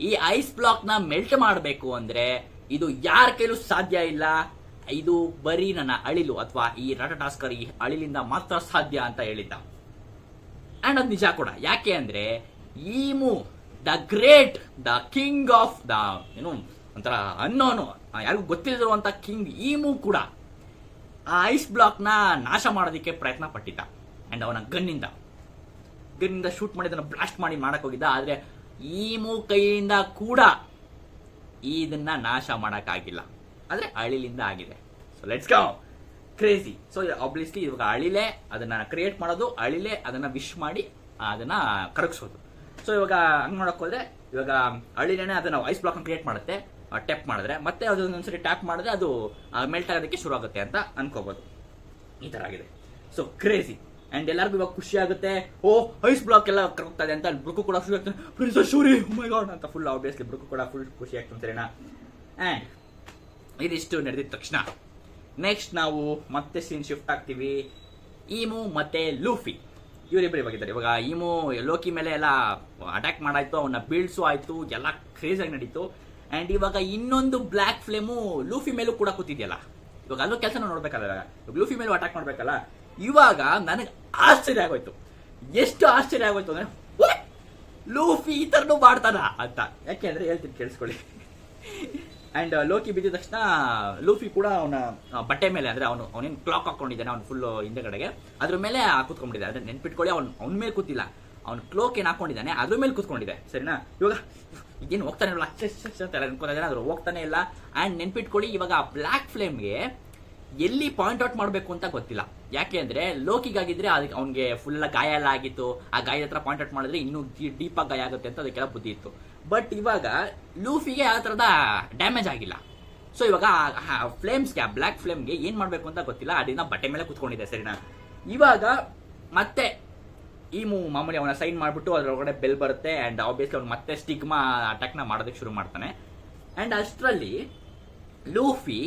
ಈ ಐಸ್ ಬ್ಲಾಕ್ ನ ಮೆಲ್ಟ್ ಮಾಡಬೇಕು ಅಂದ್ರೆ ಇದು ಯಾರ ಕೈಲೂ ಸಾಧ್ಯ ಇಲ್ಲ, ಇದು ಬರೀ ನನ್ನ ಅಳಿಲು ಅಥವಾ ಈ ಟಾಸ್ಕರ್ ಈ ಅಳಿಲಿಂದ ಮಾತ್ರ ಸಾಧ್ಯ ಅಂತ ಹೇಳಿದ್ದ. ಅಂಡ್ ಅದು ನಿಜ ಕೂಡ. ಯಾಕೆ ಅಂದ್ರೆ Imu the great, the king of the ಏನು ಒಂಥರ ಅನ್ನೋನು, ಯಾರಿಗೂ ಗೊತ್ತಿರುವಂತ ಕಿಂಗ್ ಈಮು ಕೂಡ ಆ ಐಸ್ ಬ್ಲಾಕ್ ನ ನಾಶ ಮಾಡೋದಕ್ಕೆ ಪ್ರಯತ್ನ ಪಟ್ಟಿದ್ದ. ಅಂಡ್ ಅವನ ಗನ್ನಿಂದ ಶೂಟ್ ಮಾಡಿ ಅದನ್ನ ಬ್ಲಾಸ್ಟ್ ಮಾಡಿ ಮಾಡಕ್ ಹೋಗಿದ್ದ. ಆದ್ರೆ ಈಮು ಕೈಯಿಂದ ಕೂಡ ಇದನ್ನ ನಾಶ ಮಾಡಕ್ಕಾಗಿಲ್ಲ, ಆದ್ರೆ ಅಳಿಲಿಂದ ಆಗಿದೆ. So let's go, crazy. So obviously ಇವಾಗ ಅಳಿಲೆ ಅದನ್ನ ಕ್ರಿಯೇಟ್ ಮಾಡೋದು, ಅಳಿಲೆ ಅದನ್ನ ವಿಶ್ ಮಾಡಿ ಅದನ್ನ ಕರಗಿಸೋದು. ಸೊ ಇವಾಗ ಹಂಗ್ ನೋಡಕ್ ಹೋದ್ರೆ ಇವಾಗ ಅಳಿಲೇನೆ ಅದನ್ನ ಐಸ್ ಬ್ಲಾಕ್ ಕ್ರಿಯೇಟ್ ಮಾಡುತ್ತೆ, ಟ್ಯಾಪ್ ಮಾಡಿದ್ರೆ, ಮತ್ತೆ ಅದೊಂದ್ಸರಿ ಟ್ಯಾಪ್ ಮಾಡಿದ್ರೆ ಅದು ಮೆಲ್ಟ್ ಆಗೋದಕ್ಕೆ ಶುರು ಆಗುತ್ತೆ ಅಂತ ಅನ್ಕೋಬಹುದು. ಈ ತರ ಆಗಿದೆ. So crazy. ಅಂಡ್ ಎಲ್ಲರಿಗೂ ಇವಾಗ ಖುಷಿ ಆಗುತ್ತೆ, ಓ ಐಸ್ ಬ್ಲಾಕ್ ಎಲ್ಲ ಕರಗ್ತಾ ಇದೆ ಅಂತ. ಬ್ರುಕು ಕೂಡ ಖುಷಿ ಆಗ್ತಾನೆ, ಪ್ರಿನ್ಸಸ್ ಶೂರಿ ಓ ಮೈ ಗಾಡ್ ಅಂತ ಫುಲ್ ಆಬ್ವಿಯಸ್ಲಿ ಬ್ರುಕು ಕೂಡ ಫುಲ್ ಖುಷಿ ಆಗ್ತಾನೆ, ಸರಿನಾ? ಅಂಡ್ ಇದಿಷ್ಟು ನಡೆದಿದ ತಕ್ಷಣ ನೆಕ್ಸ್ಟ್ ನಾವು ಮತ್ತೆ ಸೀನ್ ಶಿಫ್ಟ್ ಆಗ್ತೀವಿ. ಈಮು ಮತ್ತೆ ಲೂಫಿ ಇವರಿಬ್ಬರು ಇವಾಗಿದ್ದಾರೆ. ಇವಾಗ ಈಮು ಲೋಕಿ ಮೇಲೆ ಎಲ್ಲ ಅಟ್ಯಾಕ್ ಮಾಡಾಯ್ತು, ಅವನ್ನ ಬೀಳ್ಸು ಆಯ್ತು, ಎಲ್ಲ ಕ್ರೇಜ್ ಆಗಿ ನಡೀತು. ಅಂಡ್ ಇವಾಗ ಇನ್ನೊಂದು ಬ್ಲಾಕ್ ಫ್ಲೇಮು ಲೂಫಿ ಮೇಲೂ ಕೂಡ ಕೂತಿದ್ಯಲ್ಲ, ಇವಾಗ ಅಲ್ಲೂ ಕೆಲಸ ನೋಡ್ಬೇಕಲ್ಲ, ಇವಾಗ ಲೂಫಿ ಮೇಲೂ ಅಟ್ಯಾಕ್ ಮಾಡ್ಬೇಕಲ್ಲ. ಇವಾಗ ನನಗೆ ಆಶ್ಚರ್ಯ ಆಗೋಯ್ತು. ಎಷ್ಟು ಆಶ್ಚರ್ಯ ಆಗೋಯ್ತು ಅಂದ್ರೆ, ಲೂಫಿ ಈ ತರನು ಮಾಡ್ತಾನ ಅಂತ. ಯಾಕೆ ಅಂದ್ರೆ ಹೇಳ್ತೀನಿ ಕೇಳಿಸ್ಕೊಳ್ಳಿ. ಅಂಡ್ ಲೋಕಿ ಬಿದ್ದ ತಕ್ಷಣ ಲೂಫಿ ಕೂಡ ಅವನ ಬಟ್ಟೆ ಮೇಲೆ, ಅಂದ್ರೆ ಅವನೇನು ಕ್ಲಾಕ್ ಹಾಕೊಂಡಿದ್ದಾನೆ ಅವ್ನು ಫುಲ್ ಹಿಂದೆಗಡೆಗೆ, ಅದ್ರ ಮೇಲೆ ಕೂತ್ಕೊಂಡಿದ್ದಾನೆ. ಅಂದ್ರೆ ನೆನ್ಪಿಟ್ಕೊಳ್ಳಿ, ಅವನ ಮೇಲೆ ಕೂತಿಲ್ಲ, ಅವ್ನು ಕ್ಲೋಕ್ ಏನ್ ಹಾಕೊಂಡಿದ್ದಾನೆ ಅದ್ರ ಮೇಲೆ ಕೂತ್ಕೊಂಡಿದೆ, ಸರಿನಾ? ಇವಾಗ ಈಗೇನು ಹೋಗ್ತಾನೆ ಇಲ್ಲ, ಅನ್ಕೋತಿದ್ದಾನೆ, ಆದ್ರೂ ಹೋಗ್ತಾನೆ ಇಲ್ಲ. ಅಂಡ್ ನೆನ್ಪಿಟ್ಕೊಳ್ಳಿ, ಇವಾಗ ಬ್ಲಾಕ್ ಫ್ಲೇಮ್ಗೆ ಎಲ್ಲಿ ಪಾಯಿಂಟ್ ಔಟ್ ಮಾಡಬೇಕು ಅಂತ ಗೊತ್ತಿಲ್ಲ. ಯಾಕೆ ಅಂದ್ರೆ ಲೋಕಿಗಾಗಿದ್ರೆ ಅದಕ್ಕೆ ಅವ್ನಿಗೆ ಫುಲ್ ಗಾಯ ಎಲ್ಲ ಆಗಿತ್ತು, ಆ ಗಾಯದ ಹತ್ರ ಪಾಯಿಂಟ್ ಔಟ್ ಮಾಡಿದ್ರೆ ಇನ್ನೂ ಡೀಪ್ ಆಗಿ ಗಾಯ ಆಗುತ್ತೆ ಅಂತ ಅದಕ್ಕೆಲ್ಲ ಬುದ್ಧಿ ಇತ್ತು. ಬಟ್ ಇವಾಗ ಲೂಫಿಗೆ ಆ ಥರದ ಡ್ಯಾಮೇಜ್ ಆಗಿಲ್ಲ. ಸೊ ಇವಾಗ ಫ್ಲೇಮ್ಸ್ಗೆ, ಬ್ಲ್ಯಾಕ್ ಫ್ಲೇಮ್ಗೆ ಏನ್ ಮಾಡ್ಬೇಕು ಅಂತ ಗೊತ್ತಿಲ್ಲ, ಅದನ್ನ ಬಟ್ಟೆ ಮೇಲೆ ಕುತ್ಕೊಂಡಿದೆ ಸರಿನಾ. ಇವಾಗ ಮತ್ತೆ ಈ ಮಾಮೂಲಿ ಅವನ ಸೈನ್ ಮಾಡ್ಬಿಟ್ಟು ಅದ್ರೊಳಗಡೆ ಬೆಲ್ ಬರುತ್ತೆ ಅಂಡ್ ಆಬ್ವಿಯಸ್ಲಿ ಅವ್ನು ಮತ್ತೆ ಸ್ಟಿಗ್ಮಾ ಅಟ್ಯಾಕ್ನ ಮಾಡೋದಕ್ಕೆ ಶುರು ಮಾಡ್ತಾನೆ. ಅಂಡ್ ಅಷ್ಟರಲ್ಲಿ ಲೂಫಿ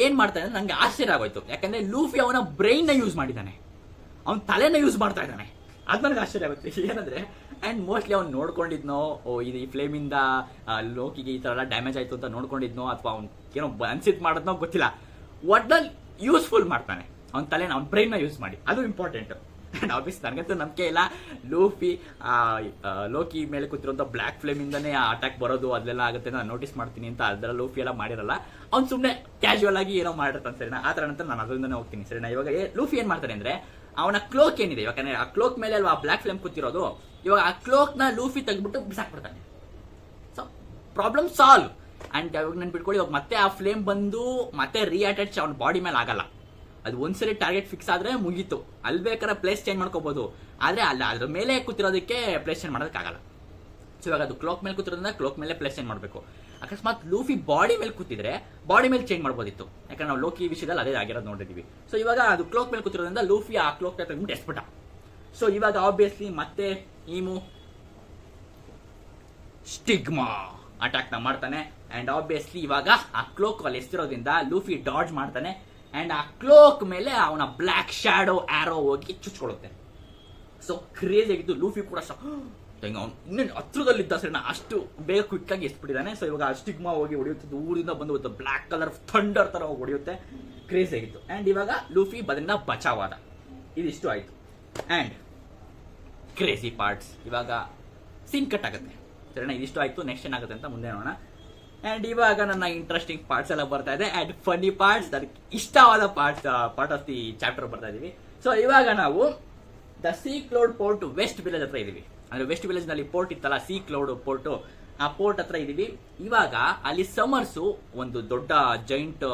ಏನ್ ಮಾಡ್ತಾನೆ ಅಂದ್ರೆ ನಂಗೆ ಆಶ್ಚರ್ಯ ಆಗೋಯ್ತು. ಯಾಕಂದ್ರೆ ಲೂಫಿ ಅವನ ಬ್ರೈನ್ ನ ಯೂಸ್ ಮಾಡಿದ್ದಾನೆ, ಅವನ ತಲೆನ ಯೂಸ್ ಮಾಡ್ತಾ ಇದ್ದಾನೆ. ಅದು ನನಗೆ ಆಶ್ಚರ್ಯ ಆಗುತ್ತೆ. ಏನಂದ್ರೆ ಅಂಡ್ ಮೋಸ್ಟ್ಲಿ ಅವ್ನು ನೋಡ್ಕೊಂಡಿದ್ನೋ ಇದು ಈ ಫ್ಲೇಮ್ ಇಂದ ಲೋಕಿಗೆ ಈ ತರ ಎಲ್ಲ ಡ್ಯಾಮೇಜ್ ಆಯ್ತು ಅಂತ ನೋಡ್ಕೊಂಡಿದ್ನೋ ಅಥವಾ ಅವ್ನು ಏನೋ ಅನ್ಸಿತ್ ಮಾಡೋದ್ನೋ ಗೊತ್ತಿಲ್ಲ. ಒಟ್ನಲ್ಲಿ ಯೂಸ್ಫುಲ್ ಮಾಡ್ತಾನೆ ಅವ್ನ ತಲೆನ, ಅವ್ನ ಬ್ರೈನ್ ನ ಯೂಸ್ ಮಾಡಿ. ಅದು ಇಂಪಾರ್ಟೆಂಟ್. ಅಂಡ್ ಆಬ್ವಿಯಸ್ ನನಗಂತೂ ನಂಬಿಕೆ ಇಲ್ಲ ಲೂಫಿ ಲೋಕಿ ಮೇಲೆ ಕೂತಿರೋಂಥ ಬ್ಲ್ಯಾಕ್ ಫ್ಲೇಮ್ ಇಂದಾನೆ ಅಟ್ಯಾಕ್ ಬರೋದು ಅದೆಲ್ಲ ಆಗುತ್ತೆ ನಾನು ನೋಟಿಸ್ ಮಾಡ್ತೀನಿ ಅಂತ. ಅದೆಲ್ಲ ಲೂಫಿ ಎಲ್ಲ ಮಾಡಿರಲ್ಲ, ಅವ್ನು ಸುಮ್ಮನೆ ಕ್ಯಾಶುವಲ್ ಆಗಿ ಏನೋ ಮಾಡಿರ್ತಾನೆ ಸರಿನಾ. ಆ ಥರ ನಂತರ ನಾನು ಅದರಿಂದನೇ ಹೋಗ್ತೀನಿ ಸರಿನಾ. ಇವಾಗ ಲೂಫಿ ಏನ್ ಮಾಡ್ತಾನೆ ಅಂದ್ರೆ ಅವನ ಕ್ಲೋಕ್ ಏನಿದೆ, ಯಾಕಂದ್ರೆ ಆ ಕ್ಲೋಕ್ ಮೇಲೆ ಅಲ್ವಾ ಬ್ಲ್ಯಾಕ್ ಫ್ಲೇಮ್ ಕೂತಿರೋದು, ಇವಾಗ ಆ ಕ್ಲೋಕ್ ನ ಲೂಫಿ ತೆಗೆದ್ಬಿಟ್ಟು ಬಿಸಾಕ್ಬಿಡ್ತಾನೆ. So problem solve. ಅಂಡ್ ಇವಾಗ ನೆನ್ಪಿಟ್ಕೊಳ್ಳಿ, ಇವಾಗ ಮತ್ತೆ ಆ ಫ್ಲೇಮ್ ಬಂದು ಮತ್ತೆ ರೀಅಟ್ಯಾಚ್ ಅವನ ಬಾಡಿ ಮೇಲೆ ಆಗಲ್ಲ. ಅದು ಒಂದ್ಸರಿ ಟಾರ್ಗೆಟ್ ಫಿಕ್ಸ್ ಆದ್ರೆ ಮುಗೀತು. ಅಲ್ಲಿ ಬೇಕಾದ್ರೆ ಪ್ಲೇಸ್ ಚೇಂಜ್ ಮಾಡ್ಕೋಬಹುದು, ಆದ್ರೆ ಅಲ್ಲ ಅದ್ರ ಮೇಲೆ ಕೂತಿರೋದಕ್ಕೆ ಪ್ಲೇಸ್ ಚೇಂಜ್ ಮಾಡೋದಕ್ಕಾಗಲ್ಲ. ಸೊ ಇವಾಗ ಅದು ಕ್ಲೋಕ್ ಮೇಲೆ ಕೂತಿರೋದ್ರಿಂದ ಕ್ಲೋಕ್ ಮೇಲೆ ಪ್ಲೇಸ್ ಚೇಂಜ್ ಮಾಡಬೇಕು. ಅಕಸ್ಮಾತ್ ಲೂಫಿ ಬಾಡಿ ಮೇಲೆ ಕೂತಿದ್ರೆ ಬಾಡಿ ಮೇಲೆ ಚೇಂಜ್ ಮಾಡ್ಬೋದಿತ್ತು, ಯಾಕಂದ್ರೆ ನಾವು ಲೋಕಿ ವಿಷಯದಲ್ಲಿ ಅದೇ ಆಗಿರೋದು ನೋಡಿದೀವಿ. ಸೊ ಇವಾಗ ಅದು ಕ್ಲೋಕ್ ಮೇಲೆ ಕೂತಿರೋದ್ರಿಂದ ಲೂಫಿ ಆ ಕ್ಲೋಕ್ ತೆಗೆದ್ಬಿಟ್ಟು ಎಸ್ಬಿಟ್ಟ. ಸೊ ಇವಾಗ ಆಬ್ವಿಯಸ್ಲಿ ಮತ್ತೆ ಈಮು ಸ್ಟಿಗ್ಮಾ ಅಟ್ಯಾಕ್ ನ ಮಾಡ್ತಾನೆ. ಅಂಡ್ ಆಬ್ವಿಯಸ್ಲಿ ಇವಾಗ ಆ ಕ್ಲೋಕ್ ಅಲ್ಲಿ ಎಸ್ತಿರೋದ್ರಿಂದ ಲೂಫಿ ಡಾಡ್ಜ್ ಮಾಡ್ತಾನೆ. ಅಂಡ್ ಆ ಕ್ಲೋಕ್ ಮೇಲೆ ಅವನ ಬ್ಲ್ಯಾಕ್ ಶ್ಯಾಡೋ ಆರೋ ಹೋಗಿ ಚುಚ್ಕೊಳ್ಳುತ್ತೆ. ಸೊ ಕ್ರೇಜ್ ಆಗಿದ್ದು ಲೂಫಿ ಕೂಡ ಅವ್ನು ಇನ್ನೇನು ಹತ್ರದಲ್ಲಿದ್ದ ಸರಿ ಅಷ್ಟು ಬೇಗ ಕ್ವಿಕ್ ಆಗಿ ಎಸ್ಬಿಟ್ಟಿದ್ದಾನೆ. ಸೊ ಇವಾಗ ಸ್ಟಿಗ್ಮಾ ಹೋಗಿ ಹೊಡೆಯುತ್ತೆ, ದೂರದಿಂದ ಬಂದು ಬ್ಲ್ಯಾಕ್ ಕಲರ್ ಥಂಡರ್ ತರ ಹೋಗಿ ಹೊಡೆಯುತ್ತೆ. ಕ್ರೇಜ್ ಆಗಿತ್ತು. ಅಂಡ್ ಇವಾಗ ಲೂಫಿ ಬದಲಿಂದ ಬಚಾವಾದ. ಇದಿಷ್ಟು ಆಯ್ತು. ಅಂಡ್ ಕ್ರೇಜಿ ಪಾರ್ಟ್ಸ್ ಇವಾಗ ಸೀನ್ ಕಟ್ ಆಗುತ್ತೆ ಸರಿನಾ. ಇದಿಷ್ಟು ಆಯ್ತು. ನೆಕ್ಸ್ಟ್ ಏನಾಗುತ್ತೆ ಅಂತ ಮುಂದೆ ನೋಡೋಣ. ಅಂಡ್ ಇವಾಗ ನನ್ನ ಇಂಟ್ರೆಸ್ಟಿಂಗ್ ಪಾರ್ಟ್ಸ್ ಎಲ್ಲ ಬರ್ತಾ ಇದೆ ಅಂಡ್ ಫನ್ನಿ ಪಾರ್ಟ್ಸ್, ನನಗೆ ಇಷ್ಟವಾದ ಪಾರ್ಟ್ ಆಫ್ ದಿ ಚಾಪ್ಟರ್ ಬರ್ತಾ ಇದೀವಿ. ಸೊ ಇವಾಗ ನಾವು the sea cloud port west village ಹತ್ರ ಇದೀವಿ. ಅಂದ್ರೆ ವೆಸ್ಟ್ ವಿಲೇಜ್ ನಲ್ಲಿ ಪೋರ್ಟ್ ಇತ್ತಲ್ಲ, ಸೀ ಕ್ಲೌಡ್ ಪೋರ್ಟ್, ಆ ಪೋರ್ಟ್ ಹತ್ರ ಇದೀವಿ. ಇವಾಗ ಅಲ್ಲಿ ಸಮರ್ಸು ಒಂದು ದೊಡ್ಡ ಜೈಂಟ್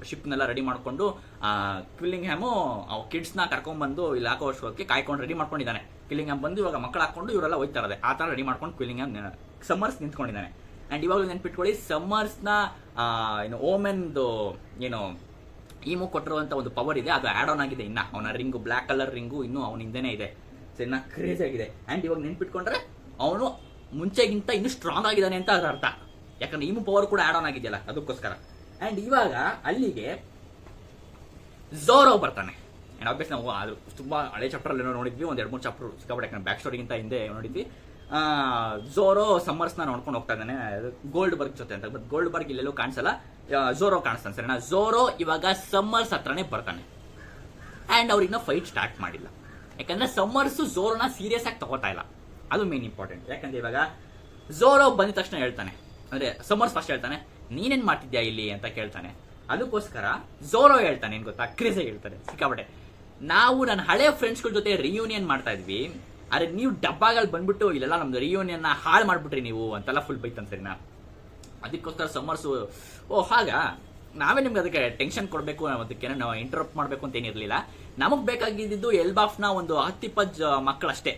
ಶಿಪ್ ನೆಲ್ಲ ರೆಡಿ ಮಾಡ್ಕೊಂಡು ಕ್ವಿಲ್ಲಿಂಗ್ ಹ್ಯಾಮು ಕಿಡ್ಸ್ ನ ಕರ್ಕೊಂಡ್ ಬಂದು ಇಲ್ಲಿ ಹಾಕೋಷ್ಟಕ್ಕೆ ಕಾಯ್ಕೊಂಡು ರೆಡಿ ಮಾಡ್ಕೊಂಡಿದ್ದಾನೆ. ಕ್ವಿಲ್ಲಿಂಗ್ ಹ್ಯಾಮ್ ಬಂದು ಇವಾಗ ಮಕ್ಕಳು ಹಾಕೊಂಡು ಇವರೆಲ್ಲ ಹೋಯ್ತಾ ಇರೋದೆ, ಆ ತರ ರೆಡಿ ಮಾಡ್ಕೊಂಡು ಕ್ವಿಲ್ಲಿಂಗ್ ಹ್ಯಾಮ್ ಸಮರ್ಸ್ ನಿಂತ್ಕೊಂಡಿದ್ದಾನೆ. ಅಂಡ್ ಇವಾಗ ನೆನ್ಪಿಟ್ಕೊಳ್ಳಿ, ಸಮರ್ಸ್ ನ ಏನು ಓಮೆನ್ದು ಏನು ಈಮು ಕೊಟ್ಟಿರುವಂತ ಒಂದು ಪವರ್ ಇದೆ, ಅದು ಆಡ್ ಆನ್ ಆಗಿದೆ. ಇನ್ನ ಅವನ ರಿಂಗು, ಬ್ಲ್ಯಾಕ್ ಕಲರ್ ರಿಂಗು ಇನ್ನೂ ಅವನ ಹಿಂದೆನೇ ಇದೆ. ಸರಿನಾ, ಕ್ರೇಜ್ ಆಗಿದೆ. ಅಂಡ್ ಇವಾಗ ನೆನ್ಪಿಟ್ಕೊಂಡ್ರೆ ಅವನು ಮುಂಚೆಗಿಂತ ಇನ್ನೂ ಸ್ಟ್ರಾಂಗ್ ಆಗಿದ್ದಾನೆ ಅಂತ ಅದರ ಅರ್ಥ. ಯಾಕಂದ್ರೆ ಈಮು ಪವರ್ ಕೂಡ ಆಡ್ ಆನ್ ಆಗಿದೆಯಲ್ಲ, ಅದಕ್ಕೋಸ್ಕರ. ಅಂಡ್ ಇವಾಗ ಅಲ್ಲಿಗೆ ಝೋರೋ ಬರ್ತಾನೆ. ಅಂಡ್ ಆಬ್ವಿಯಸ್ ನಾವು ಅದು ತುಂಬಾ ಹಳೆ ಚಾಪ್ಟರ್ ಅಲ್ಲಿ ನೋಡಿದ್ವಿ, ಒಂದ್ 2-3 ಚಾಪ್ಟರ್ ಸಿಕ್ಕಾಪಟ್ಟೆ, ಯಾಕಂದ್ರೆ ಬ್ಯಾಕ್ ಸ್ಟೋರಿಗಿಂತ ಹಿಂದೆ ನೋಡಿದ್ವಿ. ಝೋರೋ ಸಮರ್ಸ್ ನ ನೋಡ್ಕೊಂಡು ಹೋಗ್ತಾ ಇದ್ದಾನೆ ಗೋಲ್ಡ್ ಬರ್ಗ್ ಜೊತೆ ಅಂತ. ಬಟ್ ಗೋಲ್ಡ್ ಬರ್ಗ್ ಇಲ್ಲೆಲ್ಲೂ ಕಾಣಿಸಲ್ಲ, ಝೋರೋ ಕಾಣಿಸ್ತಾನೆ ಸರಿನಾ. ಝೋರೋ ಇವಾಗ ಸಮರ್ಸ್ ಹತ್ರನೇ ಬರ್ತಾನೆ. ಅಂಡ್ ಅವ್ರಿನ್ನ ಫೈಟ್ ಸ್ಟಾರ್ಟ್ ಮಾಡಿಲ್ಲ, ಯಾಕಂದ್ರೆ ಸಮರ್ಸ್ ಝೋರೋನ ಸೀರಿಯಸ್ ಆಗಿ ತಗೋತಾ ಇಲ್ಲ. ಅದು ಮೇನ್ ಇಂಪಾರ್ಟೆಂಟ್. ಯಾಕಂದ್ರೆ ಇವಾಗ ಝೋರೋ ಬಂದಿದ ತಕ್ಷಣ ಹೇಳ್ತಾನೆ, ಅಂದ್ರೆ ಸಮರ್ಸ್ ಫಸ್ಟ್ ಹೇಳ್ತಾನೆ, ನೀನೇನ್ ಮಾಡ್ತಿದ್ಯಾ ಇಲ್ಲಿ ಅಂತ ಕೇಳ್ತಾನೆ. ಅದಕ್ಕೋಸ್ಕರ ಝೋರೋ ಹೇಳ್ತಾನೆ, ಏನ್ ಗೊತ್ತಾ, ಕ್ರೇಜಾಗಿ ಹೇಳ್ತಾನೆ ಸಿಕ್ಕಾಪಟ್ಟೆ, ನಾವು ನನ್ನ ಹಳೆ ಫ್ರೆಂಡ್ಸ್ಗಳ ಜೊತೆ ರಿಯೂನಿಯನ್ ಮಾಡ್ತಾ ಇದ್ವಿ, ಆದ್ರೆ ನೀವು ಡಬ್ಬಾಗಳು ಬಂದ್ಬಿಟ್ಟು ಇಲ್ಲೆಲ್ಲ ನಮ್ದು ರಿಯೂನಿಯನ್ ಹಾಳು ಮಾಡ್ಬಿಟ್ರಿ ನೀವು ಅಂತೆಲ್ಲ ಫುಲ್ ಬೈತಾನೆ ಸರಿನಾ. ಅದಕ್ಕೋಸ್ಕರ ಸಮರ್ಸು ಹಾಗ ನಾವೇ ನಿಮ್ಗೆ ಅದಕ್ಕೆ ಟೆನ್ಷನ್ ಕೊಡಬೇಕು, ಅದಕ್ಕೆ ನಾವು ಇಂಟರಪ್ಟ್ ಮಾಡಬೇಕು ಅಂತ ಏನಿರಲಿಲ್ಲ. ನಮಗ್ ಬೇಕಾಗಿದ್ದು ಎಲ್ಬಾಫ್ನ ಒಂದು 10-20 ಮಕ್ಕಳಷ್ಟೇ.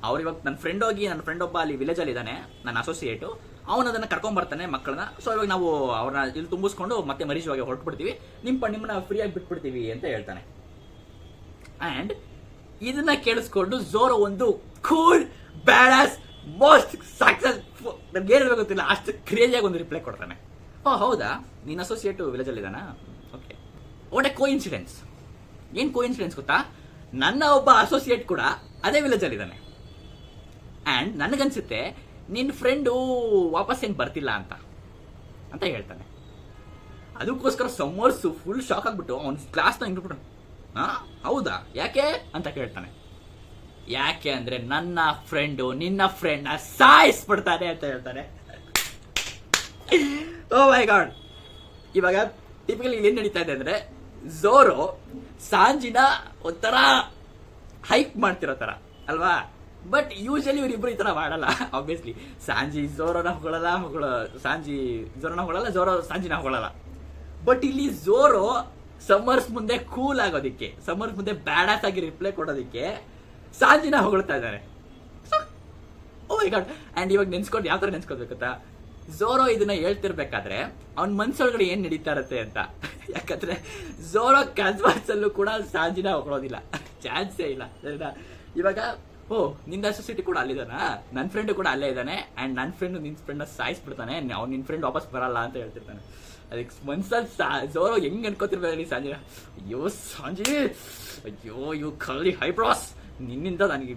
ಅವ್ರು ಇವಾಗ ನನ್ನ ಫ್ರೆಂಡ್ ಒಬ್ಬ ಅಲ್ಲಿ ವಿಲೇಜ್ ಅಲ್ಲಿ ಇದ್ದಾನೆ, ನನ್ನ ಅಸೋಸಿಯೇಟು, ಅವನು ಅದನ್ನ ಕರ್ಕೊಂಡ್ ಬರ್ತಾನೆ ಮಕ್ಕಳನ್ನ. ಸೊ ಇವಾಗ ನಾವು ಅವ್ರನ್ನ ಇಲ್ಲಿ ತುಂಬಿಸ್ಕೊಂಡು ಮತ್ತೆ ಮರೀಜುವಾಗಿ ಹೊರಟ್ಬಿಡ್ತೀವಿ, ನಿಮ್ಮನ್ನ ಫ್ರೀಯಾಗಿ ಬಿಟ್ಬಿಡ್ತೀವಿ ಅಂತ ಹೇಳ್ತಾನೆ. ಅಂಡ್ ಇದನ್ನ ಕೇಳಿಸ್ಕೊಂಡು ಝೋರೋ ಒಂದು ಕೂಲ್ ಬ್ಯಾಡಾಸ್ ಮೋಸ್ಟ್ ಸಕ್ಸಸ್ಫುಲ್, ನನ್ಗೆ ಏನು ಗೊತ್ತಿಲ್ಲ, ಅಷ್ಟು ಕ್ರೇಜಿಯಾಗಿ ಒಂದು ರಿಪ್ಲೈ ಕೊಡ್ತಾನೆ. ಹೌದಾ, ನಿನ್ನ ಅಸೋಸಿಯೇಟ್ ವಿಲೇಜ್ ಅಲ್ಲಿ ಇದಾನ? Okay, what a coincidence. ಏನ್ ಕೋಇನ್ಸಿಡೆನ್ಸ್ ಗೊತ್ತಾ, ನನ್ನ ಒಬ್ಬ ಅಸೋಸಿಯೇಟ್ ಕೂಡ ಅದೇ ವಿಲೇಜ್ ಅಲ್ಲಿ ಇದ್ದಾನೆ. ಅಂಡ್ ನನಗನ್ಸುತ್ತೆ ನಿನ್ನ ಫ್ರೆಂಡು ವಾಪಸ್ ಏನ್ ಬರ್ತಿಲ್ಲ ಅಂತ ಹೇಳ್ತಾನೆ. ಅದಕ್ಕೋಸ್ಕರ ಸಮರ್ಸು ಫುಲ್ ಶಾಕ್ ಆಗ್ಬಿಟ್ಟು ಅವ್ನ ಕ್ಲಾಸ್ನ ಹಿಂಗ್ಬಿಟ್ಟು, ಹೌದಾ ಯಾಕೆ ಅಂತ ಕೇಳ್ತಾನೆ. ಯಾಕೆ ಅಂದ್ರೆ ನನ್ನ ಫ್ರೆಂಡು ನಿನ್ನ ಫ್ರೆಂಡ್ ಸಾಯಿಸ್ಬಿಡ್ತಾನೆ ಅಂತ ಹೇಳ್ತಾನೆ. ಓ ಮೈ ಗಾಡ್. ಇವಾಗ ಟಿಪಿಕಲಿ ಏನ್ ನಡೀತಾ ಇದೆ ಅಂದ್ರೆ, ಝೋರೋ ಸಾಂಜಿನ ಒಂಥರ ಹೈಪ್ ಮಾಡ್ತಿರೋ ತರ ಅಲ್ವಾ. ಬಟ್ ಯೂಶಲಿ ಇವರಿಬ್ರು ಈ ತರ ಮಾಡಲ್ಲ. ಆಬ್ವಿಯಸ್ಲಿ ಸಾಂಜಿ ಝೋರೋನ ಹೊಗಳಲ್ಲ, ಸಾಂಜಿ ಝೋರೋನ ಹೊಗಳಲ್ಲ, ಝೋರೋ ಸಾಂಜಿನ ಹೊಗಳಲ್ಲ. ಬಟ್ ಇಲ್ಲಿ ಝೋರೋ ಸಮ್ಮರ್ಸ್ ಮುಂದೆ ಕೂಲ್ ಆಗೋದಿಕ್ಕೆ, ಸಮ್ಮರ್ಸ್ ಮುಂದೆ ಬ್ಯಾಡಾಸ್ ಆಗಿ ರಿಪ್ಲೈ ಕೊಡೋದಿಕ್ಕೆ ಸಾಂಜಿನ ಹೊಗಳ್ತಾ ಇದ್ದಾರೆ. ಓ ಮೈ ಗಾಡ್. ಅಂಡ್ ಇವಾಗ ನೆನ್ಸ್ಕೊಂಡು ಯಾವ ತರ ನೆನ್ಸ್ಕೊಳ್ಬೇಕಂತ, ಝೋರೋ ಇದನ್ನ ಹೇಳ್ತಿರ್ಬೇಕಾದ್ರೆ ಅವ್ನ ಮನ್ಸೊಳಗಡೆ ಏನ್ ನಡೀತಾ ಇರತ್ತೆ ಅಂತ. ಯಾಕಂದ್ರೆ ಝೋರೋ ಕ್ಯಾನ್ವಾಸ್ ಅಲ್ಲೂ ಕೂಡ ಸಾಂಜಿನ ಹೊಗಳೋದಿಲ್ಲ, ಚಾನ್ಸೇ ಇಲ್ಲ. ಇವಾಗ ಓ ನಿನ್ನ ಅಸೋಸಿಯೇಟ್ ಕೂಡ ಅಲ್ಲಿದಾನ, ನನ್ನ ಫ್ರೆಂಡ್ ಕೂಡ ಅಲ್ಲೇ ಇದ್ದಾನೆ, ಅಂಡ್ ನನ್ನ ಫ್ರೆಂಡ್ ನಿನ್ ಫ್ರೆಂಡ್ ಸಾಯಿಸ್ಬಿಡ್ತಾನೆ, ಅವ್ನು ನಿನ್ ಫ್ರೆಂಡ್ ವಾಪಸ್ ಬರಲ್ಲ ಅಂತ ಹೇಳ್ತಿರ್ತಾನೆ. ಅದಕ್ಕೆ ಮನ್ಸಲ್ಲಿ ಝೋರೋ ಹೆಂಗ್ ಅನ್ಕೋತಿರ್ಬೇಕು ಸಾಂಜಿನ, ಅಯ್ಯೋ ಸಾಂಜಿ, ಅಯ್ಯೋ ಯು ಕರ್ಲಿ ಹೈಬ್ರಾಸ್, ನಿನ್ನಿಂದ ನನಗೆ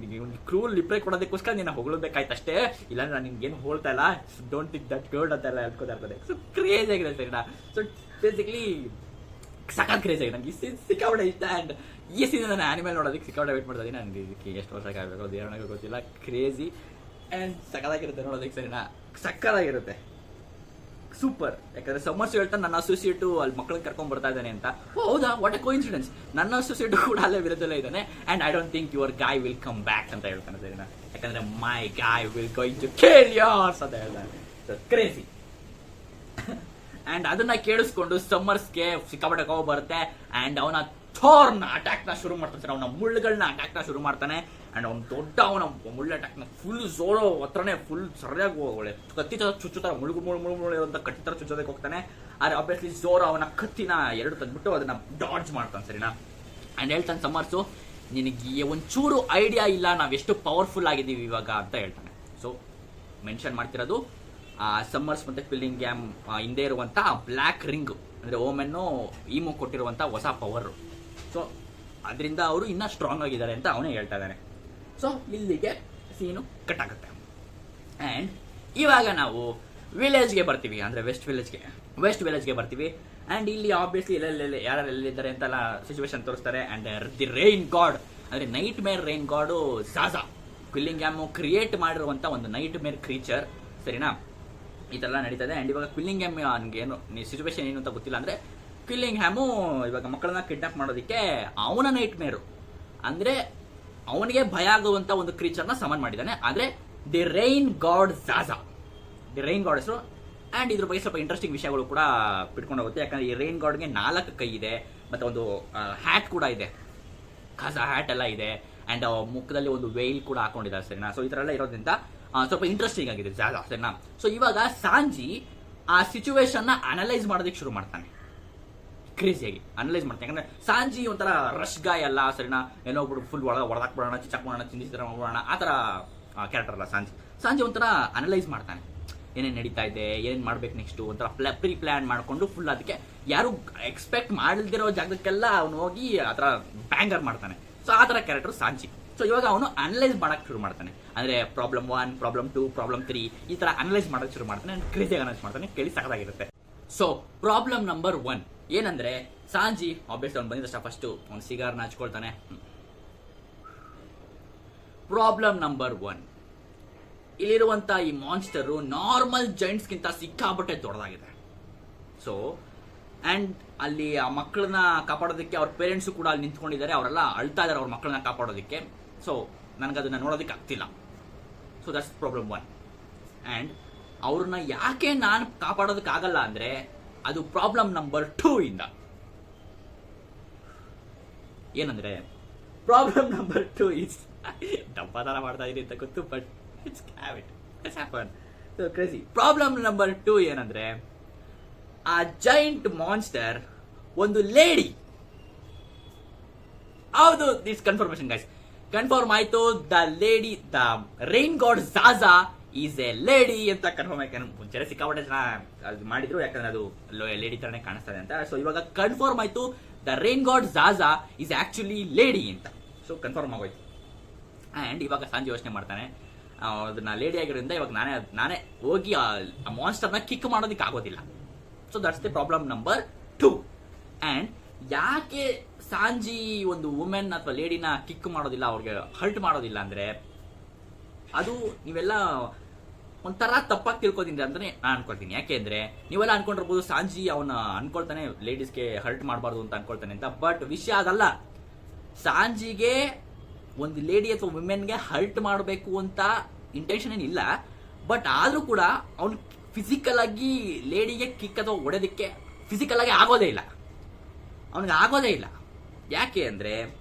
ಕ್ರೂಲ್ ರಿಪ್ಲೈ ಕೊಡೋದಕ್ಕೋಸ್ಕರ ನೀನು ಹೊಗಳಬೇಕಾಯ್ತು ಅಷ್ಟೇ, ಇಲ್ಲಾಂದ್ರೆ ನಾನು ನಿನ್ಗೇನು ಹೋಳ್ತಾ ಇಲ್ಲ, ಡೋಂಟ್ ಥಿಂಕ್ ದಟ್ ಗರ್ಡ್ ಅಂತೆಲ್ಲ ಹೇಳ್ಕೋತಾ ಇರ್ತದೆ. ಸೊ ಕ್ರೇಜ್ ಆಗಿದೆ ಸರಿನಾ. ಸೊ ಬೇಸಿಕ್ಲಿ ಸಖತ್ ಕ್ರೇಜ್ ಆಗಿದೆ ನನಗೆ, ಸಿಕ್ಕಾಪಟ್ಟೆ ಇಷ್ಟ. ಆ್ಯಂಡ್ ಈ ಸೀಸನ್ ನಾನು ಆನಿಮಲ್ ನೋಡೋದಕ್ಕೆ ಸಿಕ್ಕಾಪಟ್ಟೆ ವೇಟ್ ಮಾಡ್ತಾ ಇದ್ದೀನಿ. ನನಗೆ ಇದಕ್ಕೆ ಎಷ್ಟು ವರ್ಷ ಆಗಬೇಕು ಅದು ಏನೋ ಗೊತ್ತಿಲ್ಲ. ಕ್ರೇಜಿ ಆ್ಯಂಡ್ ಸಖತ್ತಾಗಿರುತ್ತೆ ನೋಡೋದಕ್ಕೆ ಸರಿನಾ, ಸಕ್ಕತ್ತಾಗಿರುತ್ತೆ, ಸೂಪರ್. ಯಾಕಂದ್ರೆ ಸಮ್ಮರ್ಸ್ ಹೇಳ್ತಾನೆ ನನ್ನ ಅಸೋಸಿಯೇಟು ಅಲ್ಲಿ ಮಕ್ಕಳನ್ನ ಕರ್ಕೊಂಡ್ ಬರ್ತಾ ಇದ್ದಾನೆ ಅಂತ. ಹೌದಾ, ವಾಟ್ ಎ ಕೋಇನ್ಸಿಡೆನ್ಸ್, ನನ್ನ ಅಸೋಸಿಯೇಟ್ ಕೂಡ ಅಲ್ಲೇ ವಿರುದ್ಧಲ್ಲೇ ಇದ್ದಾನೆ. And I don't think your guy will come back ಅಂತ ಹೇಳ್ತಾನೆ ಸರಿನಾ. ಯಾಕಂದ್ರೆ my guy will going to kill yours ಅಂತ ಹೇಳ್ತಾನೆ. ಕ್ರೇಜಿ. ಅಂಡ್ ಅದನ್ನ ಕೇಳಿಸ್ಕೊಂಡು ಸಮ್ಮರ್ಸ್ಗೆ ಸಿಕ್ಕಾಪಟ್ಟೆ ಕೋಪ ಬರುತ್ತೆ. ಅಂಡ್ ಅವನ ಥೋರ್ನ ಅಟ್ಯಾಕ್ ನ ಶುರು ಮಾಡ್ತಾನೆ, ಅವನ ಮುಳ್ಳುಗಳನ್ನ ಅಟ್ಯಾಕ್ ನ ಶುರು ಮಾಡ್ತಾನೆ. ಅಂಡ್ ಅವ್ನು ದೊಡ್ಡ ಅವನ ಮುಳ್ಳು ಅಟ್ಯಾಕ್ ನ ಫುಲ್ ಝೋರೋ ಹತ್ರನೇ ಫುಲ್ ಸರಿಯಾಗಿ ಒಳ್ಳೆ ಕತ್ತಿ ತರ ಚುಚ್ಚುತ್ತಾರೆ, ಮುಳುಗು ಇರುವಂತ ಕತ್ತಿ ತರ ಚುಚ್ಚೋದಕ್ಕೆ ಹೋಗ್ತಾನೆ. ಆದ್ರೆ ಆಬ್ವಿಯಸ್ಲಿ ಝೋರೋ ಅವನ ಕತ್ತಿನ ಎರಡು ತಂದ್ಬಿಟ್ಟು ಅದನ್ನ ಡಾಡ್ಜ್ ಮಾಡ್ತಾನೆ ಸರಿನಾ. ಅಂಡ್ ಹೇಳ್ತಾನೆ ಸಮ್ಮರ್ಸು, ನಿನಗೆ ಒಂಚೂರು ಐಡಿಯಾ ಇಲ್ಲ ನಾವೆಷ್ಟು ಪವರ್ಫುಲ್ ಆಗಿದ್ದೀವಿ ಇವಾಗ ಅಂತ ಹೇಳ್ತಾನೆ. ಸೊ ಮೆನ್ಷನ್ ಮಾಡ್ತಿರೋದು ಸಮ್ಮರ್ಸ್ ಮತ್ತೆ ಕ್ವಿಲ್ಲಿಂಗ್ ಗ್ಯಾಮ್ ಹಿಂದೆ ಇರುವಂತ ಬ್ಲ್ಯಾಕ್ ರಿಂಗ್, ಅಂದ್ರೆ ಓಮೆನ್ನು ಈಮು ಕೊಟ್ಟಿರುವಂತ ಹೊಸ ಪವರ್. ಸೊ ಅದರಿಂದ ಅವರು ಇನ್ನೂ ಸ್ಟ್ರಾಂಗ್ ಆಗಿದ್ದಾರೆ ಅಂತ ಅವನೇ ಹೇಳ್ತಾ ಇದ್ದಾನೆ. ಸೊ ಇಲ್ಲಿಗೆ ಸೀನು ಕಟ್ ಆಗುತ್ತೆ. ಆ್ಯಂಡ್ ಇವಾಗ ನಾವು ವಿಲೇಜ್ಗೆ ಬರ್ತೀವಿ, ಅಂದರೆ ವೆಸ್ಟ್ ವಿಲೇಜ್ಗೆ ಬರ್ತೀವಿ. ಆ್ಯಂಡ್ ಇಲ್ಲಿ ಆಬ್ವಿಯಸ್ಲಿ ಎಲ್ಲೆಲ್ಲಿ ಯಾರು ಎಲ್ಲಿದ್ದಾರೆ ಅಂತೆಲ್ಲ ಸಿಚುವೇಶನ್ ತೋರಿಸ್ತಾರೆ. ಆ್ಯಂಡ್ ದಿ ರೈನ್ ಗಾಡ್, ಅಂದರೆ ನೈಟ್ ಮೇರ್ ರೈನ್ ಗಾಡು ಝಾಝಾ, ಕ್ವಿಲ್ಲಿಂಗ್ ಗ್ಯಾಮು ಕ್ರಿಯೇಟ್ ಮಾಡಿರುವಂಥ ಒಂದು ನೈಟ್ ಮೇರ್ ಕ್ರೀಚರ್ ಸರಿನಾ. ಇದೆಲ್ಲ ನಡೀತದೆ. ಆ್ಯಂಡ್ ಇವಾಗ ಕ್ವಿಲ್ಲಿಂಗ್ ಗ್ಯಾಮ್ ನನಗೆ ಏನು ಸಿಚುವೇಶನ್ ಏನು ಅಂತ ಗೊತ್ತಿಲ್ಲ. ಅಂದರೆ ಕ್ವಿಲ್ಲಿಂಗ್ ಹ್ಯಾಮು ಇವಾಗ ಮಕ್ಕಳನ್ನ ಕಿಡ್ನಾಪ್ ಮಾಡೋದಕ್ಕೆ ಅವನ ನೈಟ್ ಮೇರು, ಅಂದರೆ ಅವನಿಗೆ ಭಯ ಆಗುವಂತ ಒಂದು ಕ್ರೀಚರ್ನ ಸಮನ್ ಮಾಡಿದ್ದಾನೆ. ಆದರೆ the rain god Zaza, the rain god ಹೆಸರು. ಆ್ಯಂಡ್ ಇದ್ರ ಬಗ್ಗೆ ಸ್ವಲ್ಪ ಇಂಟ್ರೆಸ್ಟಿಂಗ್ ವಿಷಯಗಳು ಕೂಡ ಬಿಟ್ಕೊಂಡು ಹೋಗುತ್ತೆ. ಯಾಕಂದ್ರೆ ಈ ರೈನ್ ಗಾಡ್ಗೆ 4 ಕೈ ಇದೆ, ಮತ್ತು ಒಂದು ಹ್ಯಾಟ್ ಕೂಡ ಇದೆ, ಖಾಸಾ ಹ್ಯಾಟ್ ಎಲ್ಲ ಇದೆ. ಆ್ಯಂಡ್ ಮುಖದಲ್ಲಿ ಒಂದು ವೇಲ್ ಕೂಡ ಹಾಕೊಂಡಿದ್ದಾರೆ ಸರಿನಾ. ಸೊ ಈ ಥರ ಎಲ್ಲ ಇರೋದ್ರಿಂದ ಸ್ವಲ್ಪ ಇಂಟ್ರೆಸ್ಟಿಂಗ್ ಆಗಿದೆ ಝಾಝಾ ಸರಿನಾ. ಸೊ ಇವಾಗ ಸಾಂಜಿ ಆ ಸಿಚುವೇಶನ್ನ ಅನಲೈಸ್ ಮಾಡೋದಕ್ಕೆ ಶುರು ಮಾಡ್ತಾನೆ, ಕ್ರೇಜಿಯಾಗಿ ಅನಲೈಸ್ ಮಾಡ್ತಾನೆ. ಯಾಕಂದ್ರೆ ಸಾಂಜಿ ಒಂಥರ ರಶ್ ಗಾಯ್ ಅಲ್ಲ ಸರಿನಾ, ಏನೋ ಒಬ್ರು ಫುಲ್ ಹೊಡೆದಾಕ್ಬಿಡೋಣ, ಚಿಚ್ಚಾಕ್ಬಿಡೋಣ, ಚಿಂದಿಸಿಬಿಡೋಣ ಆ ಥರ ಕ್ಯಾರೆಕ್ಟರ್ ಅಲ್ಲ ಸಾಂಜಿ ಒಂಥರ ಅನಲೈಸ್ ಮಾಡ್ತಾನೆ, ಏನೇನು ನಡೀತಾ ಇದೆ, ಏನೇನು ಮಾಡ್ಬೇಕು ನೆಕ್ಸ್ಟು, ಒಂಥರ ಪ್ರೀ ಪ್ಲಾನ್ ಮಾಡಿಕೊಂಡು ಫುಲ್ ಅದಕ್ಕೆ ಯಾರು ಎಕ್ಸ್ಪೆಕ್ಟ್ ಮಾಡಲ್ದಿರೋ ಜಾಗಕ್ಕೆಲ್ಲ ಅವನು ಹೋಗಿ ಆ ಥರ ಬ್ಯಾಂಗರ್ ಮಾಡ್ತಾನೆ. ಸೊ ಆ ಥರ ಕ್ಯಾರೆಕ್ಟರ್ ಸಾಂಜಿ. ಸೊ ಇವಾಗ ಅವನು ಅನಲೈಸ್ ಮಾಡಕ್ಕೆ ಶುರು ಮಾಡ್ತಾನೆ, ಅಂದರೆ ಪ್ರಾಬ್ಲಮ್ 1, ಪ್ರಾಬ್ಲಮ್ 2, ಪ್ರಾಬ್ಲಮ್ 3 ಈ ಥರ ಅನಲೈಸ್ ಮಾಡೋಕ್ಕೆ ಶುರು ಮಾಡ್ತಾನೆ. ಕ್ರೇಜಿಯಾಗಿ ಅನಲೈಸ್ ಮಾಡ್ತಾನೆ, ಕೇಳಿ ಸಖತ್ತಾಗಿರುತ್ತೆ. ಸೊ ಪ್ರಾಬ್ಲಮ್ ನಂಬರ್ 1 ಏನಂದ್ರೆ, ಸಾಂಜಿ ಆಬ್ವಿಯಸ್ಲಿ ಅವ್ನು ಬಂದಿದ್ದಷ್ಟ ಫಸ್ಟು ಅವ್ನು ಸಿಗಾರ್ನ ಹಚ್ಕೊಳ್ತಾನೆ. ಪ್ರಾಬ್ಲಮ್ ನಂಬರ್ 1, ಇಲ್ಲಿರುವಂತ ಈ ಮಾನ್ಸ್ಟರು ನಾರ್ಮಲ್ ಜೈಂಟ್ಸ್ಗಿಂತ ಸಿಕ್ಕಾಪಟ್ಟೆ ದೊಡ್ಡದಾಗಿದೆ. ಸೊ ಅಂಡ್ ಅಲ್ಲಿ ಆ ಮಕ್ಕಳನ್ನ ಕಾಪಾಡೋದಕ್ಕೆ ಅವ್ರ ಪೇರೆಂಟ್ಸು ಕೂಡ ಅಲ್ಲಿ ನಿಂತ್ಕೊಂಡಿದ್ದಾರೆ, ಅವರೆಲ್ಲ ಅಳ್ತಾ ಇದ್ದಾರೆ ಅವ್ರ ಮಕ್ಕಳನ್ನ ಕಾಪಾಡೋದಕ್ಕೆ. ಸೊ ನನಗದನ್ನ ನೋಡೋದಕ್ಕೆ ಆಗ್ತಿಲ್ಲ. So that's problem 1. ಅಂಡ್ ಅವ್ರನ್ನ ಯಾಕೆ ನಾನು ಕಾಪಾಡೋದಕ್ಕಾಗಲ್ಲ ಅಂದ್ರೆ, ಅದು ಪ್ರಾಬ್ಲಮ್ ನಂಬರ್ 2 ಇಂದ. ಏನಂದ್ರೆ ಪ್ರಾಬ್ಲಮ್ ನಂಬರ್ 2 ಇಸ್ ಡಬ್ಬ ತರ ಮಾಡ್ತಾ ಇದೀನಿ ಅಂತ ಗೊತ್ತು, but it's happen. So crazy. Problem number 2 ಏನಂದ್ರೆ, ಆ ಜೈಂಟ್ ಮಾನ್ಸ್ಟರ್ ಒಂದು ಲೇಡಿ. ಹೌದು, ದಿಸ್ ಕನ್ಫರ್ಮೇಶನ್ ಗೈಸ್, ಕನ್ಫರ್ಮ್ ಆಯ್ತು. The lady, the rain god Zaza is a lady ಅಂತ ಕನ್ಫರ್ಮ್ ಆಯ್ತು. ಮುಂಚೆ ಸಿಕ್ಕಾಪಟ್ಟೆ ಜನ ಅದು ಮಾಡಿದ್ರು, ಯಾಕಂದ್ರೆ ಅದು ಲೇಡಿ ತರನೇ ಕಾಣಿಸ್ತದೆ ಅಂತ. ಸೊ ಇವಾಗ ಕನ್ಫರ್ಮ್ ಆಯ್ತು, the rain god Zaza is actually lady ಅಂತ. ಸೊ ಕನ್ಫರ್ಮ್ ಆಗೋಯ್ತು. ಆ್ಯಂಡ್ ಇವಾಗ ಸಾಂಜಿ ಯೋಚನೆ ಮಾಡ್ತಾನೆ, ಅದನ್ನ ಲೇಡಿ ಆಗಿರೋದ್ರಿಂದ ಇವಾಗ ನಾನೇ ಹೋಗಿ ಆ ಮಾನ್ಸ್ಟರ್ನ ಕಿಕ್ ಮಾಡೋದಕ್ಕೆ ಆಗೋದಿಲ್ಲ. So that's the problem number 2. And ಯಾಕೆ ಸಾಂಜಿ ಒಂದು ವುಮೆನ್ ಅಥವಾ ಲೇಡಿನ ಕಿಕ್ ಮಾಡೋದಿಲ್ಲ, ಅವ್ರಿಗೆ ಹರ್ಟ್ ಮಾಡೋದಿಲ್ಲ ಅಂದ್ರೆ, ಅದು ನೀವೆಲ್ಲ ಒಂಥರ ತಪ್ಪಾಗಿ ತಿಳ್ಕೊತೀನಿ ಅಂತ ನಾನು ಅನ್ಕೊಳ್ತೀನಿ. ಯಾಕೆ ಅಂದ್ರೆ, ನೀವೆಲ್ಲ ಅನ್ಕೊಂಡಿರ್ಬೋದು ಸಾಂಜಿ ಅವನ ಅನ್ಕೊಳ್ತಾನೆ ಲೇಡೀಸ್ಗೆ ಹರ್ಟ್ ಮಾಡಬಾರ್ದು ಅಂತ ಅನ್ಕೊಳ್ತಾನೆ ಅಂತ. ಬಟ್ ವಿಷಯ ಅದಲ್ಲ. ಸಾಂಜಿಗೆ ಒಂದು ಲೇಡಿ ಅಥವಾ ವುಮೆನ್ಗೆ ಹರ್ಟ್ ಮಾಡಬೇಕು ಅಂತ ಇಂಟೆನ್ಷನ್ ಏನಿಲ್ಲ. ಬಟ್ ಆದ್ರೂ ಕೂಡ ಅವ್ನು ಫಿಸಿಕಲ್ ಆಗಿ ಲೇಡಿಗೆ ಕಿಕ್ ಅಥವಾ ಹೊಡೆದಕ್ಕೆ ಫಿಸಿಕಲ್ ಆಗಿ ಆಗೋದೇ ಇಲ್ಲ. ಅವನಿಗೆ ಆಗೋದೇ ಇಲ್ಲ. ಯಾಕೆ ಅಂದರೆ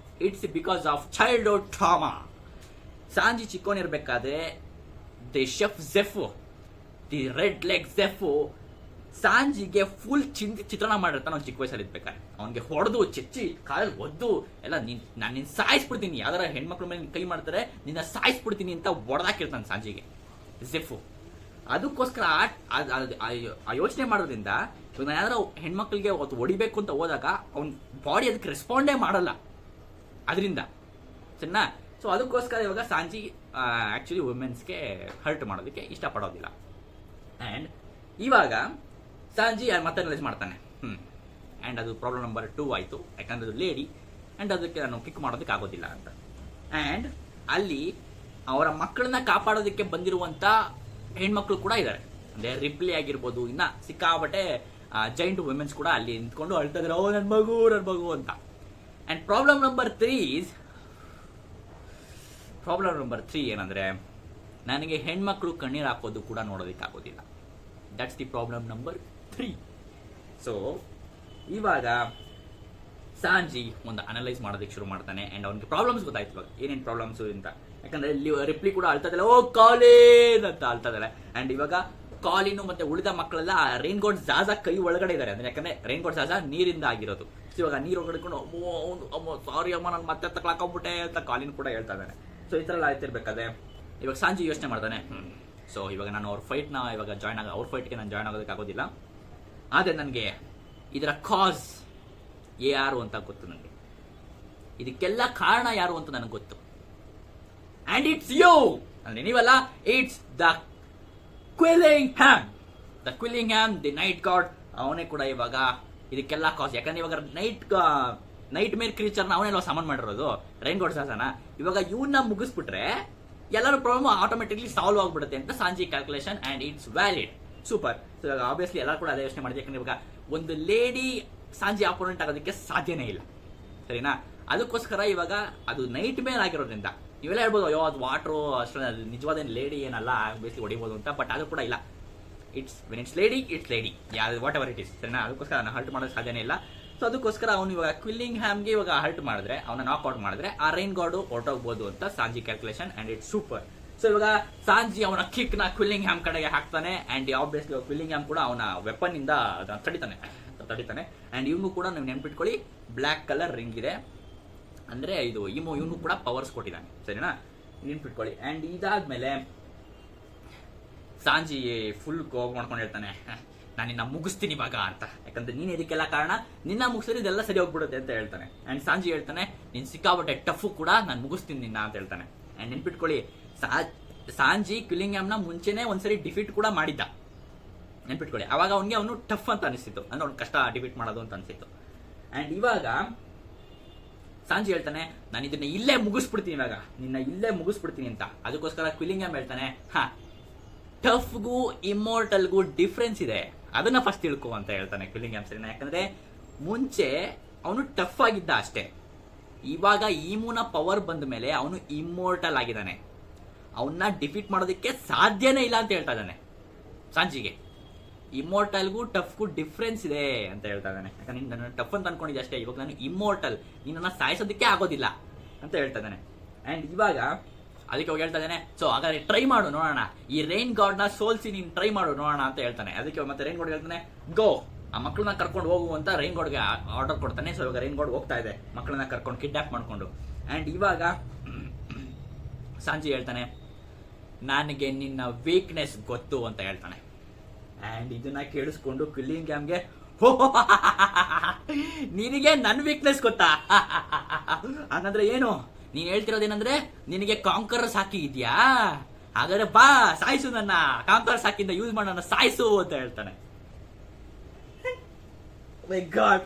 it's because of childhood trauma. Sanji ಚಿಕ್ಕವನಿರ್ಬೇಕಾದ್ರೆ the chef Jeff, the red leg Jeff ಸಾಂಜಿಗೆ ಫುಲ್ ಚಿತ್ರಣ ಮಾಡಿರ್ತಾನೆ. ಅವ್ನು ಚಿಕ್ಕ ವಯಸ್ಸಲ್ಲಿ ಇರ್ಬೇಕಾದ್ರೆ ಅವನಿಗೆ ಹೊಡೆದು ಚೆಚ್ಚಿ ಕಾಲಲ್ಲಿ ಒದ್ದು ಎಲ್ಲ ನಾನು ನಿನ್ನ ಸಾಯಿಸ್ಬಿಡ್ತೀನಿ, ಯಾವ್ದಾರ ಹೆಣ್ಮಕ್ಳ ಮೇಲೆ ಕೈ ಮಾಡ್ತಾರೆ ನಿನ್ನ ಸಾಯಿಸ್ಬಿಡ್ತೀನಿ ಅಂತ ಹೊಡೆದಾಕಿರ್ತಾನೆ ಸಾಂಜಿಗೆ ಜೆಫು. ಅದಕ್ಕೋಸ್ಕರ ಆ ಯೋಚನೆ ಮಾಡೋದ್ರಿಂದ ಇವಾಗ ನಾನು ಯಾವ್ದಾರ ಹೆಣ್ಮಕ್ಳಿಗೆ ಹೊಡಿಬೇಕು ಅಂತ ಹೋದಾಗ ಅವ್ನ ಬಾಡಿ ಅದಕ್ಕೆ ರೆಸ್ಪಾಂಡೇ ಮಾಡಲ್ಲ ಅದರಿಂದ, ಸರಿನಾ? ಸೊ ಅದಕ್ಕೋಸ್ಕರ ಇವಾಗ ಸಾಂಜಿ ಆ್ಯಕ್ಚುಲಿ ವುಮೆನ್ಸ್ಗೆ ಹರ್ಟ್ ಮಾಡೋದಕ್ಕೆ ಇಷ್ಟಪಡೋದಿಲ್ಲ. ಆ್ಯಂಡ್ ಇವಾಗ ಸಾಂಜಿ ಮತ್ತೆ ಅನಲೈಸ್ ಮಾಡ್ತಾನೆ. ಆ್ಯಂಡ್ ಅದು ಪ್ರಾಬ್ಲಮ್ ನಂಬರ್ 2 ಆಯಿತು, ಯಾಕಂದ್ರೆ ಅದು ಲೇಡಿ ಆ್ಯಂಡ್ ಅದಕ್ಕೆ ನಾನು ಕಿಕ್ ಮಾಡೋದಕ್ಕೆ ಆಗೋದಿಲ್ಲ ಅಂತ. ಆ್ಯಂಡ್ ಅಲ್ಲಿ ಅವರ ಮಕ್ಕಳನ್ನ ಕಾಪಾಡೋದಕ್ಕೆ ಬಂದಿರುವಂಥ ಹೆಣ್ಮಕ್ಳು ಕೂಡ ಇದ್ದಾರೆ. ಅಂದರೆ ರಿಪ್ಲಿ ಆಗಿರ್ಬೋದು, ಇನ್ನು ಸಿಕ್ಕಾಬಟ್ಟೆ ಜೈಂಟ್ ವುಮೆನ್ಸ್ ಕೂಡ ಅಲ್ಲಿ ನಿಂತ್ಕೊಂಡು ಅಳ್ತಾ ಇದ್ದಾರೆ, ಓ ನನ್ನ ಮಗು ಅಂತ. ಆ್ಯಂಡ್ ಪ್ರಾಬ್ಲಮ್ ನಂಬರ್ 3 ಏನಂದರೆ ನನಗೆ ಹೆಣ್ಮಕ್ಳು ಕಣ್ಣೀರು ಹಾಕೋದು ಕೂಡ ನೋಡೋದಕ್ಕಾಗೋದಿಲ್ಲ. That's the problem number 3. ಸೊ ಇವಾಗ ಸಾಂಜಿ ಒಂದು ಅನಲೈಸ್ ಮಾಡೋದಕ್ಕೆ ಶುರು ಮಾಡ್ತಾನೆ. ಆ್ಯಂಡ್ ಅವನಿಗೆ ಪ್ರಾಬ್ಲಮ್ಸ್ ಗೊತ್ತಾಯ್ತು ಇವಾಗ ಏನೇನು ಪ್ರಾಬ್ಲಮ್ಸು ಅಂತ. ಯಾಕಂದ್ರೆ ರಿಪ್ಲಿ ಕೂಡ ಅಳ್ತದಲ್ಲ, ಓ ಕಾಲಿನ್ ಅಂತ ಅಳ್ತದಲ್ಲ. ಆ್ಯಂಡ್ ಇವಾಗ ಕಾಲಿನು ಮತ್ತೆ ಉಳಿದ ಮಕ್ಕಳೆಲ್ಲ ರೈನ್ ಗೋಡ್ ಜಾಜಾ ಕೈ ಒಳಗಡೆ ಇದ್ದಾರೆ. ಅಂದ್ರೆ ಯಾಕಂದ್ರೆ ರೈನ್ ಗೋಡ್ ಜಾಜಾ ನೀರಿಂದ ಆಗಿರೋದು. ಸೊ ಇವಾಗ ನೀರು ಹೊಡ್ಕೊಂಡು ಅಮ್ಮ ಸಾರಿ ಅಮ್ಮ ನಾನು ಮತ್ತೆ ತಕ್ಲಾಕೊಂಡ್ಬಿಟ್ಟೆ ಅಂತ ಕಾಲಿನ್ ಕೂಡ ಹೇಳ್ತಾ ಇದ್ದಾನೆ. ಸೊ ಈ ಥರ ಎಲ್ಲ ಆಯ್ತಿರ್ಬೇಕಾದ್ರೆ ಇವಾಗ ಸಾಂಜಿ ಯೋಚನೆ ಮಾಡ್ತಾನೆ, ಸೊ ಇವಾಗ ನಾನು ಅವ್ರ ಫೈಟ್ನ ಇವಾಗ ಅವ್ರ ಫೈಟ್ಗೆ ನಾನು ಜಾಯ್ನ್ ಆಗೋದಕ್ಕಾಗೋದಿಲ್ಲ. ಆದರೆ ನನಗೆ ಇದರ ಕಾಸ್ ಯಾರು ಅಂತ ಗೊತ್ತು, ನನಗೆ ಇದಕ್ಕೆಲ್ಲ ಕಾರಣ ಯಾರು ಅಂತ ನನಗೆ ಗೊತ್ತು. ಆ್ಯಂಡ್ ಇಟ್ಸ್ ಯು ಅಂದ್ರೆ ನೀವಲ್ಲ, it's the quilling ham the knight god. ಅವನೇ ಕೂಡ ಇವಾಗ ಇದಕ್ಕೆಲ್ಲ ಕಾಸ್. ಯಾಕಂದ್ರೆ ಇವಾಗ ನೈಟ್ ಮೇರ್ ಕ್ರೀಚರ್ನ ಅವನೆಲ್ಲ ಸಾಮಾನ್ ಮಾಡಿರೋದು ರೈನ್ ಗಾಡ್ ಸಾಸನ. ಇವಾಗ ಇವನ್ನ ಮುಗಿಸ್ಬಿಟ್ರೆ ಎಲ್ಲರೂ ಪ್ರಾಬ್ಲಮ್ ಆಟೋಮೆಟಿಕ್ಲಿ ಸಾಲ್ವ್ ಆಗ್ಬಿಡುತ್ತೆ ಅಂತ Sanji calculation. And it's valid, super. So ಇವಾಗ ಆಬ್ವಿಯಸ್ಲಿ ಎಲ್ಲರೂ ಕೂಡ ಅದೇ ಯೋಚನೆ ಮಾಡಿದೆ. ಯಾಕಂದ್ರೆ ಇವಾಗ ಒಂದು ಲೇಡಿ ಸಾಂಜಿ ಆಪೋನೆಂಟ್ ಆಗೋದಕ್ಕೆ ಸಾಧ್ಯನೇ ಇಲ್ಲ, ಸರಿನಾ? ಅದಕ್ಕೋಸ್ಕರ ಇವಾಗ ಅದು ನೈಟ್ ಮೇರ್ ಆಗಿರೋದ್ರಿಂದ ನೀವೆಲ್ಲ ಹೇಳ್ಬೋದು, ಅಯ್ಯೋ ಅದು ವಾಟ್ರು ಅಷ್ಟು ನಿಜವಾದ ಲೇಡಿ ಏನಲ್ಲ, ಬೇಸಿಗೆ ಹೊಡಿಬೋದು ಅಂತ. ಬಟ್ ಅದು ಕೂಡ ಇಲ್ಲ. ವೆನ್ ಇಟ್ಸ್ ಲೇಡಿ ಯಾವ್ದು ವಾಟ್ ಎವರ್ ಇಟ್ ಇಸ್, ಸರಿನಾ? ಅದಕ್ಕೋಸ್ಕರ ನಾನು ಹರ್ಟ್ ಮಾಡೋದು ಸಾಧ್ಯನೇ ಇಲ್ಲ. ಸೊ ಅದಕ್ಕೋಸ್ಕರ ಅವನು ಇವಾಗ ಕ್ವಿಲ್ಲಿಂಗ್ ಹ್ಯಾಮ್ಗೆ ಇವಾಗ ಹರ್ಟ್ ಮಾಡಿದ್ರೆ, ಅವನ ನಾಕ್ಔಟ್ ಮಾಡಿದ್ರೆ ಆ ರೈನ್ ಗಾಡು ಹೊರಟೋಗ್ಬೋದು ಅಂತ Sanji calculation. And it's super. So ಇವಾಗ ಸಾಂಜಿ ಅವನ ಕಿಕ್ನ ಕ್ವಿಲ್ಲಿಂಗ್ ಹ್ಯಾಮ್ ಕಡೆಗೆ ಹಾಕ್ತಾನೆ. ಆ್ಯಂಡ್ ಆಬ್ವಿಯಸ್ಲಿ ಕ್ವಿಲ್ಲಿಂಗ್ ಹ್ಯಾಮ್ ಕೂಡ ಅವನ ವೆಪನ್ ಇಂದ ತಡಿತಾನೆ. ಆ್ಯಂಡ್ ಇವನು ಕೂಡ ನೀವು ನೆನ್ಪಿಟ್ಕೊಳ್ಳಿ, ಬ್ಲ್ಯಾಕ್ ಕಲರ್ ರಿಂಗ್ ಇದೆ, ಅಂದರೆ ಇದು ಇವನು ಕೂಡ ಪವರ್ಸ್ ಕೊಟ್ಟಿದ್ದಾನೆ, ಸರಿನಾ? ನೆನ್ಪಿಟ್ಕೊಳ್ಳಿ. ಆ್ಯಂಡ್ ಇದಾದ್ಮೇಲೆ ಸಾಂಜಿ ಫುಲ್ ಕೋಪ ಮಾಡ್ಕೊಂಡು ಹೇಳ್ತಾನೆ, ನಾನು ನಿನ್ನ ಮುಗಿಸ್ತೀನಿ ಇವಾಗ ಅಂತ. ಯಾಕಂದ್ರೆ ನೀನು ಇದಕ್ಕೆಲ್ಲ ಕಾರಣ, ನಿನ್ನ ಮುಗಿಸಿದ್ರೆ ಇದೆಲ್ಲ ಸರಿ ಹೋಗ್ಬಿಡುತ್ತೆ ಅಂತ ಹೇಳ್ತಾನೆ. ಆ್ಯಂಡ್ ಸಾಂಜಿ ಹೇಳ್ತಾನೆ, ನೀನು ಸಿಕ್ಕಾಬಟ್ಟೆ ಟಫು ಕೂಡ, ನಾನು ಮುಗಿಸ್ತೀನಿ ನಿನ್ನ ಅಂತ ಹೇಳ್ತಾನೆ. ಆ್ಯಂಡ್ ನೆನ್ಪಿಟ್ಕೊಳ್ಳಿ, ಸಾಂಜಿ ಕ್ವಿಲ್ಲಿಂಗ್ ಹ್ಯಾಮ್ನ ಮುಂಚೆನೆ ಒಂದ್ಸರಿ ಡಿಫೀಟ್ ಕೂಡ ಮಾಡಿದ್ದ, ನೆನ್ಪಿಟ್ಕೊಳ್ಳಿ. ಅವಾಗ ಅವನು ಟಫ್ ಅಂತ ಅನಿಸ್ತಿತ್ತು, ಅಂದ್ರೆ ಅವ್ನು ಕಷ್ಟ ಡಿಫೀಟ್ ಮಾಡೋದು ಅಂತ ಅನಿಸಿತ್ತು. ಆ್ಯಂಡ್ ಇವಾಗ ಸಾಂಜಿ ಹೇಳ್ತಾನೆ, ನಾನು ಇದನ್ನ ಇಲ್ಲೇ ಮುಗಿಸ್ಬಿಡ್ತೀನಿ ಇವಾಗ, ನಿನ್ನ ಇಲ್ಲೇ ಮುಗಿಸ್ಬಿಡ್ತೀನಿ ಅಂತ. ಅದಕ್ಕೋಸ್ಕರ ಕ್ವಿಲ್ಲಿಂಗ್ ಹ್ಯಾಮ್ ಹೇಳ್ತಾನೆ, ಟಫ್ಗೂ ಇಮ್ಮೋರ್ಟಲ್ಗೂ ಡಿಫ್ರೆನ್ಸ್ ಇದೆ, ಅದನ್ನ ಫಸ್ಟ್ ತಿಳ್ಕೊ ಅಂತ ಹೇಳ್ತಾನೆ ಕ್ವಿಲ್ಲಿಂಗ್ ಹ್ಯಾಮ್, ಸರಿನಾ? ಯಾಕಂದ್ರೆ ಮುಂಚೆ ಅವನು ಟಫ್ ಆಗಿದ್ದ ಅಷ್ಟೇ, ಇವಾಗ ಈಮೂನ ಪವರ್ ಬಂದ ಮೇಲೆ ಅವನು ಇಮ್ಮೋರ್ಟಲ್ ಆಗಿದ್ದಾನೆ. ಅವನ್ನ ಡಿಫೀಟ್ ಮಾಡೋದಕ್ಕೆ ಸಾಧ್ಯನೇ ಇಲ್ಲ ಅಂತ ಹೇಳ್ತಾ ಇದ್ದಾನೆ ಸಾಂಜಿಗೆ. ಇಮ್ಮೋರ್ಟಲ್ಗೂ ಟಫ್ಗೂ ಡಿಫ್ರೆನ್ಸ್ ಇದೆ ಅಂತ ಹೇಳ್ತಾ ಇದ್ದಾನೆ. ಯಾಕಂದ್ರೆ ನನ್ನ ಟಫ್ ಅಂತ ಅನ್ಕೊಂಡಿದ್ದೆ ಅಷ್ಟೇ, ಇವಾಗ ನಾನು ಇಮ್ಮೋರ್ಟಲ್, ನಿನ್ನನ್ನು ಸಾಯಿಸೋದಕ್ಕೆ ಆಗೋದಿಲ್ಲ ಅಂತ ಹೇಳ್ತಾ ಇದ್ದಾನೆ. ಆ್ಯಂಡ್ ಇವಾಗ ಅದಕ್ಕೆ ಹೋಗಿ ಹೇಳ್ತಾ ಇದ್ದಾನೆ, ಸೊ ಹಾಗಾದ್ರೆ ಟ್ರೈ ಮಾಡು ನೋಡೋಣ, ಈ ರೈನ್ ಗಾಡ್ನ ಸೋಲ್ಸಿ ನೀನು ಟ್ರೈ ಮಾಡು ನೋಡೋಣ ಅಂತ ಹೇಳ್ತಾನೆ. ಅದಕ್ಕೆ ಮತ್ತೆ ರೈನ್ ಗಾಡ್ ಹೇಳ್ತಾನೆ, ಗೋ, ಆ ಮಕ್ಕಳನ್ನ ಕರ್ಕೊಂಡು ಹೋಗು ಅಂತ ರೈನ್ ಗಾಡ್ಗೆ ಆರ್ಡರ್ ಕೊಡ್ತಾನೆ. ಸೊ ಇವಾಗ ರೈನ್ ಗಾಡ್ ಹೋಗ್ತಾ ಇದೆ ಮಕ್ಕಳನ್ನ ಕರ್ಕೊಂಡು ಕಿಡ್ನಾಪ್ ಮಾಡ್ಕೊಂಡು. ಆ್ಯಂಡ್ ಇವಾಗ ಸಾಂಜಿ ಹೇಳ್ತಾನೆ, ನನಗೆ ನಿನ್ನ ವೀಕ್ನೆಸ್ ಗೊತ್ತು ಅಂತ ಹೇಳ್ತಾನೆ. ಆ್ಯಂಡ್ ಇದನ್ನ ಕೇಳಿಸ್ಕೊಂಡು ಕ್ವಿಲ್ಲಿಂಗ್ ಹ್ಯಾಮ್ಗೆ, ನಿನಗೆ ನನ್ನ ವೀಕ್ನೆಸ್ ಗೊತ್ತಾ? ಹಾಗಂದ್ರೆ ಏನು ನೀನ್ ಹೇಳ್ತಿರೋದೇನಂದ್ರೆ ನಿನಗೆ ಕಾಂಕರಸ್ ಹಾಕಿ ಇದೆಯಾ? ಹಾಗಾದ್ರೆ ಬಾ ಸಾಯಿಸು, ನನ್ನ ಕಾಂಕರಸ್ ಹಾಕಿಂದ ಯೂಸ್ ಮಾಡೋಣ, ಸಾಯಿಸು ಅಂತ ಹೇಳ್ತಾನೆ. ಮೈ ಗಾಡ್,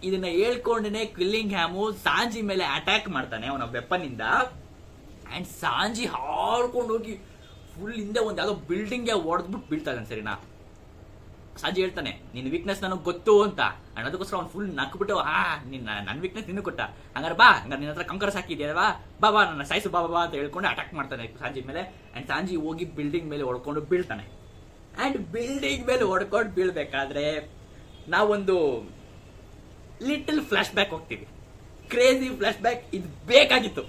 ಇದನ್ನ ಹೇಳ್ಕೊಂಡೇನೆ ಕ್ವಿಲ್ಲಿಂಗ್ ಹ್ಯಾಮು ಸಾಂಜಿ ಮೇಲೆ ಅಟ್ಯಾಕ್ ಮಾಡ್ತಾನೆ ಅವನ ವೆಪನ್ ಇಂದ. ಅಂಡ್ ಸಾಂಜಿ ಹಾರ್ಕೊಂಡು ಹೋಗಿ ಫುಲ್ ಹಿಂದೆ ಒಂದು ಯಾವುದೋ ಬಿಲ್ಡಿಂಗ್ಗೆ ಹೊಡೆದ್ಬಿಟ್ಟು ಬೀಳ್ತಾ ಇದ್ದಾನೆ, ಸರಿನಾ? ಸಾಂಜಿ ಹೇಳ್ತಾನೆ, ನಿನ್ನ ವೀಕ್ನೆಸ್ ನನಗೆ ಗೊತ್ತು ಅಂತ. ಅಂಡ್ ಅದಕ್ಕೋಸ್ಕರ ಅವ್ನು ಫುಲ್ ನಕ್ಬಿಟ್ಟು, ನನ್ನ ವೀಕ್ನೆಸ್ ನಿನ್ನ ಕೊಟ್ಟ, ಹಂಗಾರೆ ಬಾ, ಹಂಗಾರೆ ನಿನ್ನ ಹತ್ರ ಕಂಕರಸ್ ಹಾಕಿದ್ಯಲ್ವಾ, ಬಾ ನನ್ನ ಸಾಯಿಸು ಬಾ ಅಂತ ಹೇಳ್ಕೊಂಡು ಅಟ್ಯಾಕ್ ಮಾಡ್ತಾನೆ ಸಾಂಜಿ ಮೇಲೆ. ಅಂಡ್ ಸಾಂಜಿ ಹೋಗಿ ಬಿಲ್ಡಿಂಗ್ ಮೇಲೆ ಹೊಡ್ಕೊಂಡು ಬೀಳ್ತಾನೆ. ಅಂಡ್ ಬಿಲ್ಡಿಂಗ್ ಮೇಲೆ ಹೊಡ್ಕೊಂಡು ಬೀಳ್ಬೇಕಾದ್ರೆ ನಾವೊಂದು ಲಿಟಲ್ ಫ್ಲಾಶ್ ಬ್ಯಾಕ್ ಹೋಗ್ತೀವಿ. ಕ್ರೇಜಿ ಫ್ಲಾಶ್ ಬ್ಯಾಕ್ ಇದು ಬೇಕಾಗಿತ್ತು.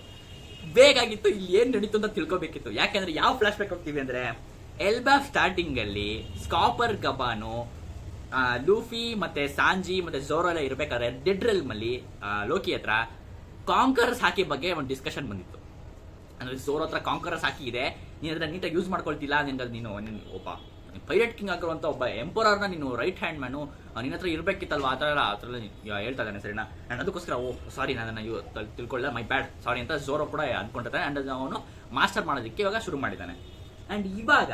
ಇಲ್ಲಿ ಏನ್ ನಡೀತು ಅಂತ ತಿಳ್ಕೊಬೇಕಿತ್ತು. ಯಾಕೆಂದ್ರೆ ಯಾವ ಫ್ಲಾಶ್ ಬ್ಯಾಕ್ ಹೋಗ್ತೀವಿ ಅಂದ್ರೆ, ಎಲ್ಬಾಫ್ ಸ್ಟಾರ್ಟಿಂಗ್ ಅಲ್ಲಿ ಸ್ಕಾಪರ್ ಗಬಾನು, ಲೂಫಿ ಮತ್ತೆ ಸಾಂಜಿ ಮತ್ತೆ ಝೋರೋ ಎಲ್ಲ ಇರ್ಬೇಕಾದ್ರೆ ಡೆಡ್ ರೆಲ್ಮ್ ಅಲ್ಲಿ ಲೋಕಿ ಹತ್ರ ಕಾಂಕರ್ಸ್ ಹಾಕಿ ಬಗ್ಗೆ ಒಂದು ಡಿಸ್ಕಷನ್ ಬಂದಿತ್ತು. ಅಂದ್ರೆ ಝೋರೋ ಹತ್ರ ಕಾಂಕರ್ಸ್ ಹಾಕಿ ಇದೆ, ನೀನ್ ಅದನ್ನ ನೀಟಾಗಿ ಯೂಸ್ ಮಾಡ್ಕೊಳ್ತಿಲ್ಲ, ನೀನು ಒಬ್ಬ ಪೈರೇಟ್ ಕಿಂಗ್ ಆಗಿರುವಂತ ಒಬ್ಬ ಎಂಪರರ್ನ ನೀನು ರೈಟ್ ಹ್ಯಾಂಡ್ ಮ್ಯಾನು ನಿನ್ನ ಹತ್ರ ಇರ್ಬೇಕಿತ್ತಲ್ವಾ, ಆ ಥರ ಹೇಳ್ತಾ ಇದ್ದಾನೆ ಸರಿನಾ. ಅಂಡ್ ಅದಕ್ಕೋಸ್ಕರ ಸಾರಿ ನಾನು ತಿಳ್ಕೊಳ್ಳ, ಮೈ ಬ್ಯಾಡ್, ಸಾರಿ ಅಂತ ಝೋರೋ ಕೂಡ ಅಂದ್ಕೊಂಡಿರ್ತಾನೆ. ಅಂಡ್ ಅವನು ಮಾಸ್ಟರ್ ಮಾಡೋದಕ್ಕೆ ಇವಾಗ ಶುರು ಮಾಡಿದ್ದಾನೆ. ಅಂಡ್ ಇವಾಗ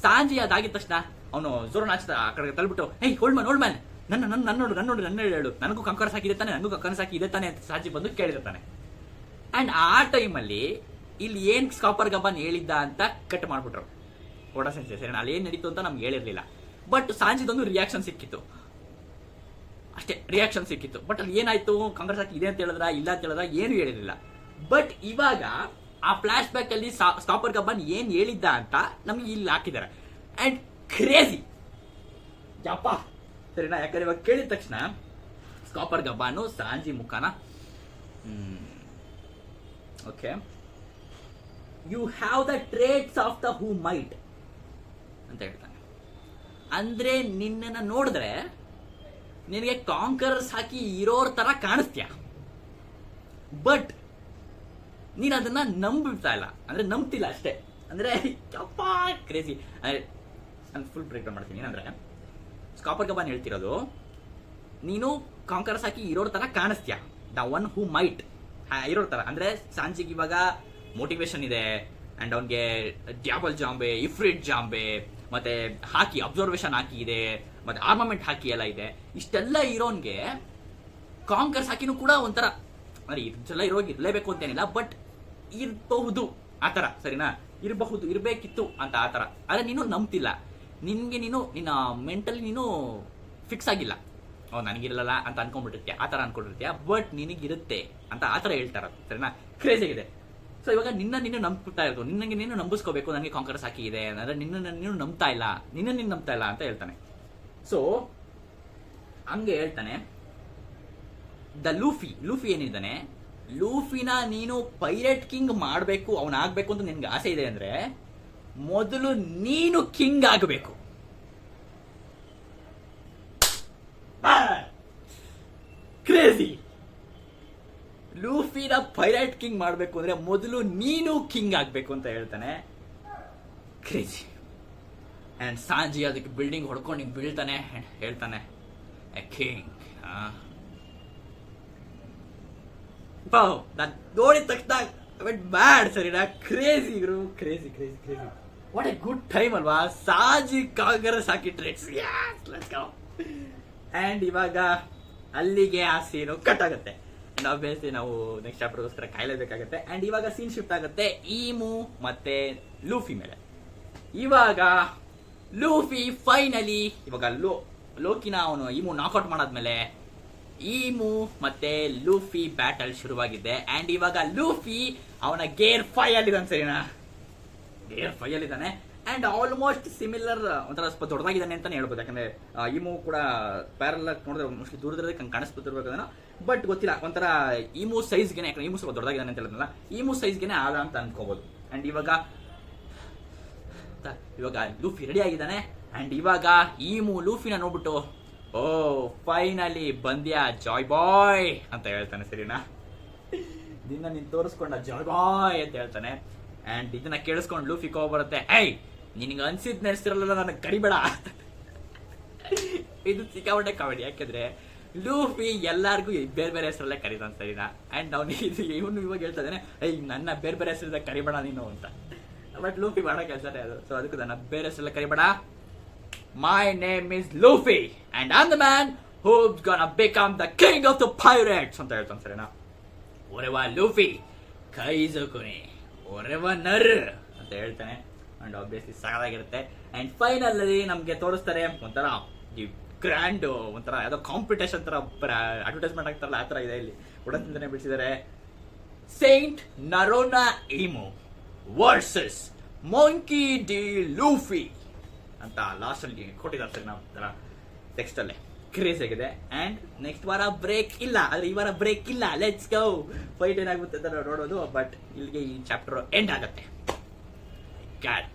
ಸಾಂಜಿ ಅದಾಗಿದ ತಕ್ಷಣ ಅವನು ಝೋರೋನ ಆ ಕಡೆ ತಳ್ಬಿಟ್ಟು, ಹೇ ಹೋಲ್ಡ್ ಮ್ಯಾನ್ ನನ್ನ ಹೇಳು, ನನಗೂ ಕಂಕರ್ಸ್ ಹಾಕಿದೆ ತಾನೆ, ನನಗೂ ಕಂಕರ್ಸ್ ಹಾಕಿ ಇದೆ ತಾನೆ ಅಂತ ಸಾಂಜಿ ಬಂದು ಕೇಳಿರ್ತಾನೆ. ಅಂಡ್ ಆ ಟೈಮಲ್ಲಿ ಇಲ್ಲಿ ಏನ್ ಸ್ಕಾಪರ್ ಗಬಾನ್ ಹೇಳಿದ್ದ ಅಂತ ಕಟ್ ಮಾಡ್ಬಿಟ್ರು ಓಡಾ ಸೆನ್ಸೆ ಸರಿ. ಅಲ್ಲಿ ಏನ್ ನಡೀತು ಅಂತ ನಮ್ಗೆ ಹೇಳಿರ್ಲಿಲ್ಲ. ಬಟ್ ಸಾಂಜಿದೊಂದು ರಿಯಾಕ್ಷನ್ ಸಿಕ್ಕಿತ್ತು ಅಷ್ಟೇ, ರಿಯಾಕ್ಷನ್ ಸಿಕ್ಕಿತ್ತು. ಬಟ್ ಅಲ್ಲಿ ಏನಾಯ್ತು, ಕಾಂಗ್ರೆಸ್ ಹಾಕಿ ಇದೆ ಅಂತ ಹೇಳಿದ್ರ ಇಲ್ಲ ಅಂತ ಹೇಳಿದ್ರ ಏನು ಹೇಳಿರ್ಲಿಲ್ಲ. ಬಟ್ ಇವಾಗ ಆ ಫ್ಲಾಶ್ ಬ್ಯಾಕ್ ಅಲ್ಲಿ ಸ್ಕಾಪರ್ ಗಬಾನ್ ಏನ್ ಹೇಳಿದ್ದ ಅಂತ ನಮ್ಗೆ ಇಲ್ಲಿ ಹಾಕಿದ್ದಾರೆ. ಅಂಡ್ ಕ್ರೇಜಿ ಯಪ್ಪ ಸರಿನಾ. ಯಾಕಂದ್ರೆ ಇವಾಗ ಕೇಳಿದ ತಕ್ಷಣ ಸ್ಕಾಪರ್ ಗಬಾನು ಸಾಂಜಿ ಮುಖಾನ okay, you have the traits of the who might ಅಂತ ಹೇಳ್ತಾನೆ. ಅಂದ್ರೆ ನಿನ್ನನ್ನು ನೋಡಿದ್ರೆ ನಿನಗೆ ಕಾಂಕರ್ಸ್ ಹಾಕಿ ಇರೋರ್ ತರ ಕಾಣಿಸ್ತೀಯ, ಬಟ್ ನೀನ್ ಅದನ್ನ ನಂಬಿಡ್ತಾ ಇಲ್ಲ, ಅಂದ್ರೆ ನಂಬ್ತಿಲ್ಲ ಅಷ್ಟೇ. ಅಂದ್ರೆ ಕ್ರೇಜಿ. ನಾನು ಫುಲ್ ಬ್ರೇಕ್ ಡೌನ್ ಮಾಡ್ತೀನಿ. ಅಂದ್ರೆ ಸ್ಕಾಪರ್ ಗಬಾನ್ ಹೇಳ್ತಿರೋದು, ನೀನು ಕಾಂಕರ್ಸ್ ಹಾಕಿ ಇರೋರ್ ತರ ಕಾಣಿಸ್ತೀಯ, ದ ಒನ್ ಹೂ ಮೈಟ್ ಇರೋರ್ ತರ. ಅಂದ್ರೆ ಸಾಂಜಿಗೆ ಇವಾಗ ಮೋಟಿವೇಶನ್ ಇದೆ, ಅಂಡ್ ಅವನ್ಗೆ ಡ್ಯಾಬಲ್ ಜಾಂಬೆ, ಇಫ್ರಿಟ್ ಜಾಂಬೆ, ಮತ್ತೆ ಹಾಕಿ ಅಬ್ಸರ್ವೇಷನ್ ಹಾಕಿ ಇದೆ, ಮತ್ತೆ ಆರ್ಮಮೆಂಟ್ ಹಾಕಿ ಎಲ್ಲ ಇದೆ. ಇಷ್ಟೆಲ್ಲ ಇರೋನ್ಗೆ ಕಾಂಕರ್ಸ್ ಹಾಕಿನೂ ಕೂಡ ಒಂಥರ ಅಂದ್ರೆ ಇದೆಲ್ಲ ಇರಲೇಬೇಕು ಅಂತೇನಿಲ್ಲ, ಬಟ್ ಇರಬಹುದು ಆತರ ಸರಿನಾ, ಇರಬೇಕಿತ್ತು ಅಂತ ಆತರ. ಆದ್ರೆ ನೀನು ನಂಬ್ತಿಲ್ಲ, ನೀನು ನಿನ್ನ ಮೆಂಟಲಿ ನೀನು ಫಿಕ್ಸ್ ಆಗಿಲ್ಲ, ನನಗಿರಲ್ಲ ಅಂತ ಅನ್ಕೊಂಡ್ಬಿಟ್ಟಿರ್ತೀಯ, ಆತರ ಅನ್ಕೊಂಡಿರ್ತೀಯ. ಬಟ್ ನಿನಗಿರುತ್ತೆ ಅಂತ ಆತರ ಹೇಳ್ತಾರ ಸರಿನಾ. ಕ್ರೇಜ್ ಆಗಿದೆ. ಸೊ ಇವಾಗ ನೀನು ನಂಬ್ತಾ ಇರೋದು, ನೀನು ನಂಬಿಸ್ಕೋಬೇಕು, ನನಗೆ ಕಾಂಕರ್ಸ್ ಹಾಕಿ ಇದೆ ಅಂದ್ರೆ ನೀನು ನಂಬ್ತಾ ಇಲ್ಲ, ನೀನು ನಂಬ್ತಾ ಇಲ್ಲ ಅಂತ ಹೇಳ್ತಾನೆ. ಸೊ ಹಂಗೆ ಹೇಳ್ತಾನೆ. ದ ಲೂಫಿ ಏನಿದ್ದಾನೆ, ಲೂಫಿನ ನೀನು ಪೈರೇಟ್ ಕಿಂಗ್ ಮಾಡಬೇಕು, ಅವನಾಗಬೇಕು ಅಂತ ನಿನ್ಗೆ ಆಸೆ ಇದೆ ಅಂದ್ರೆ ಮೊದಲು ನೀನು ಕಿಂಗ್ ಆಗಬೇಕು. ಕ್ರೇಜಿ. ಲೂಫಿನ ಪೈರೇಟ್ ಕಿಂಗ್ ಮಾಡಬೇಕು ಅಂದ್ರೆ ಮೊದಲು ನೀನು ಕಿಂಗ್ ಆಗಬೇಕು ಅಂತ ಹೇಳ್ತಾನೆ. ಕ್ರೇಜಿ. ಅಂಡ್ ಸಾಂಜಿ ಅದಕ್ಕೆ ಬಿಲ್ಡಿಂಗ್ ಹೊಡ್ಕೊಂಡು ಹಿಂಗ್ ಬೀಳ್ತಾನೆ, ಹೇಳ್ತಾನೆ ಎ ಕಿಂಗ್. ನಾನು ನೋಡಿದ ತಕ್ಷಣ ಬ್ಯಾಡ್ ಸರಿನಾ. Crazy Guru, crazy. What A good time ಅಲ್ವಾ. ಸಾಂಜಿ ಕಾಂಗ್ರೆಸ್ ಹಾಕಿ ಟ್ರೇಡ್ಸ್. ಅಂಡ್ ಇವಾಗ ಅಲ್ಲಿಗೆ ಆ ಸೀನು ಕಟ್ ಆಗುತ್ತೆ. ಅಂಡ್ ಆಬ್ವಿಯಸ್ಲಿ ನಾವು ನೆಕ್ಸ್ಟ್ ಚಾಪ್ಟರ್ಗೋಸ್ಕರ ಕಾಯಲೇಬೇಕಾಗುತ್ತೆ. ಅಂಡ್ ಇವಾಗ ಸೀನ್ ಶಿಫ್ಟ್ ಆಗುತ್ತೆ ಈಮು ಮತ್ತೆ ಲೂಫಿ ಮೇಲೆ. ಇವಾಗ ಲೂಫಿ ಫೈನಲಿ ಇವಾಗ ಲೋಕಿನ ಅವನು ಈಮು ನಾಕ್ಔಟ್ ಮಾಡಾದ್ಮೇಲೆ ಈಮು ಮತ್ತೆ ಲೂಫಿ ಬ್ಯಾಟಲ್ ಶುರುವಾಗಿದೆ. ಅಂಡ್ ಇವಾಗ ಲೂಫಿ ಅವನ ಗೇರ್ 5 ಅಲ್ಲಿದ್ದಾನೆ ಸರಿನಾ, ಗೇರ್ 5 ಅಲ್ಲಿದ್ದಾನೆ. ಅಂಡ್ ಆಲ್ಮೋಸ್ಟ್ ಸಿಮಿಲರ್, ಒಂಥರ ಸ್ವಲ್ಪ ದೊಡ್ಡದಾಗಿದ್ದಾನೆ ಅಂತಾನೆ ಹೇಳ್ಬೋದು. ಯಾಕಂದ್ರೆ ಈಮು ಕೂಡ ಪ್ಯಾರಲ್ ನೋಡಿದ್ರೆ ಮೋಸ್ಟ್ಲಿ ದೂರದಲ್ಲಿ ಕಾಣಿಸ್ತಿರ್ಬೇಕೇನೋ, ಬಟ್ ಗೊತ್ತಿಲ್ಲ, ಒಂಥರ ಈಮು ಸೈಜ್ಗೆನೆ, ಯಾಕಂದ್ರೆ ಈಮು ಸ್ವಲ್ಪ ದೊಡ್ಡದಾಗಿದ್ದಾನೆ ಅಂತ ಹೇಳಿದ್ನಲ್ಲ, ಈಮು ಸೈಜ್ಗೆನೆ ಆದ ಅಂತ ಅನ್ಕೋಬಹುದು. ಅಂಡ್ ಇವಾಗ ಲೂಫಿ ರೆಡಿ ಆಗಿದ್ದಾನೆ. ಅಂಡ್ ಇವಾಗ ಈಮು ಲೂಫಿನ ನೋಡ್ಬಿಟ್ಟು, ಓ ಫೈನಲಿ ಬಂದ್ಯಾ ಜಾಯ್ ಬಾಯ್ ಅಂತ ಹೇಳ್ತಾನೆ ಸರಿನಾ. ದಿನ ನೀನ್ ತೋರಿಸ್ಕೊಂಡ ಜಾಯ್ ಬಾಯ್ ಅಂತ ಹೇಳ್ತಾನೆ. ಅಂಡ್ ಇದನ್ನ ಕೇಳಿಸ್ಕೊಂಡು ಲೂಫಿ ಕೋಪ ಬರುತ್ತೆ, ಏಯ್ ನಿನ್ಗೆ ಅನ್ಸಿದ್ ನೆನೆಸ್ತಿರಲ್ಲ ನನಗೆ ಕರಿಬೇಡ. ಇದು ಸಿಕ್ಕಾಪಟ್ಟೆ ಕಾಮಿಡಿ. ಯಾಕಂದ್ರೆ ಲೂಫಿ ಎಲ್ಲಾರ್ಗು ಬೇರೆ ಬೇರೆ ಹೆಸರಲ್ಲೇ ಕರೀತಾನೆ ಸರಿನಾ. ಅಂಡ್ ಇವನು ಇವಾಗ ಹೇಳ್ತಾ ಇದ್ದಾನೆ, ಏಯ್ ನನ್ನ ಬೇರೆ ಬೇರೆ ಹೆಸರಿಂದ ಕರಿಬೇಡ ನೀನು ಅಂತ. ಬಟ್ ಲೂಫಿ ಮಾಡೋ ಕೆಲಸನೇ ಅದು. ಸೊ ಅದಕ್ಕೂ ನನ್ನ ಬೇರೆ ಹೆಸರಲ್ಲ ಕರಿಬೇಡ. My name is Luffy and I'm the man who's gonna become the king of the pirates ಅಂತ ಹೇಳ್ತಾನೆ ಸರಿನಾ. ಒರೆವಾ ಲೂಫಿ ಕೈಜುಕುನಿ ಒರೆವಾ ನರ್ ಅಂತ ಹೇಳ್ತಾನೆ. ಅಂಡ್ ಆಬ್ವಿಯಸ್ಲಿ ಸಗದಾಗಿರುತ್ತೆ. ಅಂಡ್ ಫೈನಲ್ ಅಲ್ಲಿ ನಮ್ಗೆ ತೋರಿಸ್ತಾರೆ ಒಂಥರ ಗ್ರ್ಯಾಂಡ್, ಒಂಥರ ಯಾವ್ದೋ ಕಾಂಪಿಟೇಷನ್ ತರ ಅಡ್ವರ್ಟೈಸ್ಮೆಂಟ್ ಆಗ್ತಾರಲ್ಲ ಆ ತರ ಇದೆ. ಇಲ್ಲಿ ಉಡಂತಾನೆ ಬಿಡಿಸಿದ್ದಾರೆ, Saint Nerona Imu versus Monkey D Luffy ಅಂತ ಲಾಸ್ಟ್ ಅಲ್ಲಿ ಕೊಟ್ಟಿದ್ದಾರೆ ಸರಿ ನಾವು ತರ ಟೆಕ್ಸ್ಟ್ ಅಲ್ಲೇ. ಕ್ರೇಜ್ ಆಗಿದೆ. ಅಂಡ್ ನೆಕ್ಸ್ಟ್ ವಾರ ಬ್ರೇಕ್ ಇಲ್ಲ, ಆದ್ರೆ ಈ ವಾರ ಬ್ರೇಕ್ ಇಲ್ಲ. ಲೆಟ್ಸ್ ಗೋ, ಫೈಟ್ ಏನಾಗುತ್ತೆ ಅಂತ ನೋಡೋದು. ಬಟ್ ಇಲ್ಲಿಗೆ ಈ ಚಾಪ್ಟರ್ ಎಂಡ್ ಆಗುತ್ತೆ. ಗಾಡ್,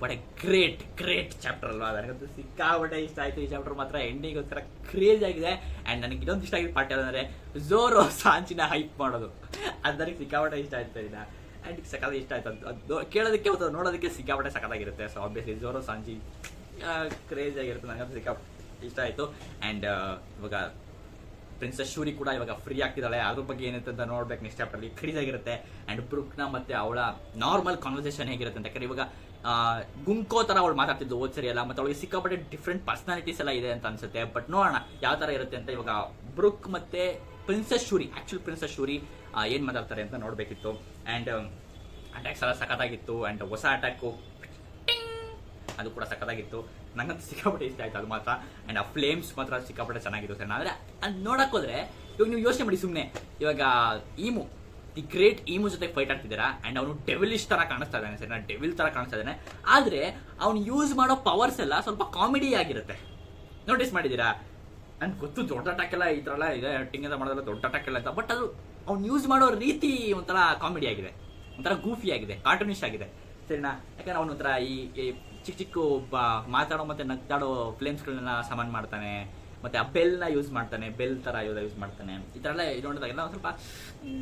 ಬಟ್ ಗ್ರೇಟ್ ಚಾಪ್ಟರ್ ಅಲ್ವಾ, ನನಗಂತೂ ಸಿಕ್ಕಾಪಟ್ಟೆ ಇಷ್ಟ ಆಯ್ತು ಈ ಚಾಪ್ಟರ್ ಮಾತ್ರ. ಎಂಡಿಗೋಸ್ಕರ ಕ್ರೇಜ್ ಆಗಿದೆ. ಅಂಡ್ ನನಗೆ ಇನ್ನೊಂದು ಇಷ್ಟ ಆಗಿದ್ದ ಪಾರ್ಟ್ ಯಾವ್ದಂದ್ರೆ ಝೋರೋ ಸಾಂಚಿನ ಹೈಪ್ ಮಾಡೋದು, ಅದು ನನಗೆ ಸಿಕ್ಕಾಪಟ್ಟೆ ಇಷ್ಟ ಆಯ್ತು ಇದನ್ನ. ಅಂಡ್ ಸಖತ್ ಇಷ್ಟ ಆಯ್ತು ಅದು ಕೇಳೋದಕ್ಕೆ ಮತ್ತು ನೋಡೋದಕ್ಕೆ ಸಿಕ್ಕಾಪಟ್ಟೆ ಸಖತ್ತಾಗಿರುತ್ತೆ. ಸೊ ಆಬ್ವಿಯಸ್ಲಿ ಝೋರೋ ಸಾಂಚಿ ಕ್ರೇಜ್ ಆಗಿರುತ್ತೆ, ನನಗಂತೂ ಸಿಕ್ಕಾಪಟ್ಟೆ ಇಷ್ಟ ಆಯ್ತು. ಅಂಡ್ ಇವಾಗ ಪ್ರಿನ್ಸೆಸ್ ಶೂರಿ ಕೂಡ ಇವಾಗ ಫ್ರೀ ಆಗ್ತಿದ್ದಾಳೆ, ಅದ್ರ ಬಗ್ಗೆ ಏನಿರುತ್ತೆ ಅಂತ ನೋಡ್ಬೇಕು ನೆಕ್ಸ್ಟ್ ಚಾಪ್ಟರ್ ಅಲ್ಲಿ. ಕ್ರೇಜ್ ಆಗಿರುತ್ತೆ. ಅಂಡ್ ಬ್ರೂಕ್ನ ಮತ್ತೆ ಅವಳ ನಾರ್ಮಲ್ ಕಾನ್ವರ್ಸೇಷನ್ ಹೇಗಿರುತ್ತೆ ಅಂತ, ಯಾಕಂದ್ರೆ ಇವಾಗ ಗುಂಕೋ ತರ ಅವಳು ಮಾತಾಡ್ತಿದ್ದು ಓದ್ ಸರಿ ಅಲ್ಲ, ಮತ್ತೆ ಅವಳಿಗೆ ಸಿಕ್ಕಾಪಟ್ಟೆ ಡಿಫ್ರೆಂಟ್ ಪರ್ಸನಾಲಿಟೀಸ್ ಎಲ್ಲ ಇದೆ ಅಂತ ಅನ್ಸುತ್ತೆ. ಬಟ್ ನೋಡೋಣ ಯಾವ ತರ ಇರುತ್ತೆ ಅಂತ. ಇವಾಗ ಬ್ರೂಕ್ ಮತ್ತೆ ಪ್ರಿನ್ಸೆಸ್ ಶೂರಿ, ಆಕ್ಚುಲಿ ಪ್ರಿನ್ಸೆಸ್ ಶೂರಿ ಏನ್ ಮಾತಾಡ್ತಾರೆ ಅಂತ ನೋಡ್ಬೇಕಿತ್ತು. ಅಂಡ್ ಅಟ್ಯಾಕ್ಸ್ ಎಲ್ಲ ಸಖತ್ತಾಗಿತ್ತು. ಅಂಡ್ ಹೊಸ ಅಟ್ಯಾಕು ಅದು ಕೂಡ ಸಖತ್ತಾಗಿತ್ತು, ನಂಗಂತೂ ಸಿಕ್ಕಾಪಟ್ಟೆ ಇಷ್ಟ ಆಯ್ತು ಅದು ಮಾತ್ರ. ಅಂಡ್ ಆ ಫ್ಲೇಮ್ಸ್ ಮಾತ್ರ ಸಿಕ್ಕಾಪಟ್ಟೆ ಚೆನ್ನಾಗಿತ್ತು ಸರ್. ಆದ್ರೆ ಅದು ನೋಡಕ್ ಹೋದ್ರೆ ಇವಾಗ ನೀವು ಯೋಚನೆ ಮಾಡಿ ಸುಮ್ಮನೆ, ಇವಾಗ ಈಮು ದಿ ಗ್ರೇಟ್ ಈಮು ಜೊತೆ ಫೈಟ್ ಆಗ್ತಿದ್ದೀರಾ. ಅಂಡ್ ಅವನು ಡೆವಿಲಿಶ್ ತರ ಕಾಣಿಸ್ತಾ ಇದ್ದಾನೆ ಸರ್, ನಾನು ಡೆವಿಲ್ ತರ ಕಾಣಿಸ್ತಾ ಇದ್ದಾನೆ. ಆದ್ರೆ ಅವ್ನು ಯೂಸ್ ಮಾಡೋ ಪವರ್ಸ್ ಎಲ್ಲ ಸ್ವಲ್ಪ ಕಾಮಿಡಿ ಆಗಿರುತ್ತೆ, ನೋಟಿಸ್ ಮಾಡಿದೀರಾ? ನನ್ಗೆ ಗೊತ್ತು ದೊಡ್ಡ ಅಟ್ಯಾಕ್ ಎಲ್ಲ ಈ ತರ ಎಲ್ಲ ಇದೆ, ಟಿಂಗ್ ಎಲ್ಲ ಮಾಡೋದಲ್ಲ ದೊಡ್ಡ ಅಟ್ಯಾಕ್ ಎಲ್ಲ ಅಂತ. ಬಟ್ ಅದು ಅವ್ನು ಯೂಸ್ ಮಾಡೋ ರೀತಿ ಒಂಥರ ಕಾಮಿಡಿ ಆಗಿದೆ, ಒಂಥರ ಗೂಫಿ ಆಗಿದೆ, ಕಾರ್ಟೂನಿಶ್ ಆಗಿದೆ ಸರಿನಾ. ಯಾಕಂದ್ರೆ ಅವನು ಒಂಥರ ಈ ಚಿಕ್ಕ ಮಾತಾಡೋ ಮತ್ತೆ ನಗ್ತಾಡೋ ಫ್ಲೇಮ್ಸ್ಗಳನ್ನೆಲ್ಲ ಸಮಾನ ಮಾಡ್ತಾನೆ, ಮತ್ತೆ ಆ ಬೆಲ್ನ ಯೂಸ್ ಮಾಡ್ತಾನೆ, ಬೆಲ್ ತರ ಯೂಸ್ ಮಾಡ್ತಾನೆ. ಈ ತರ ಎಲ್ಲ ನೋಡಿದಾಗೆಲ್ಲ ಒಂದು ಸ್ವಲ್ಪ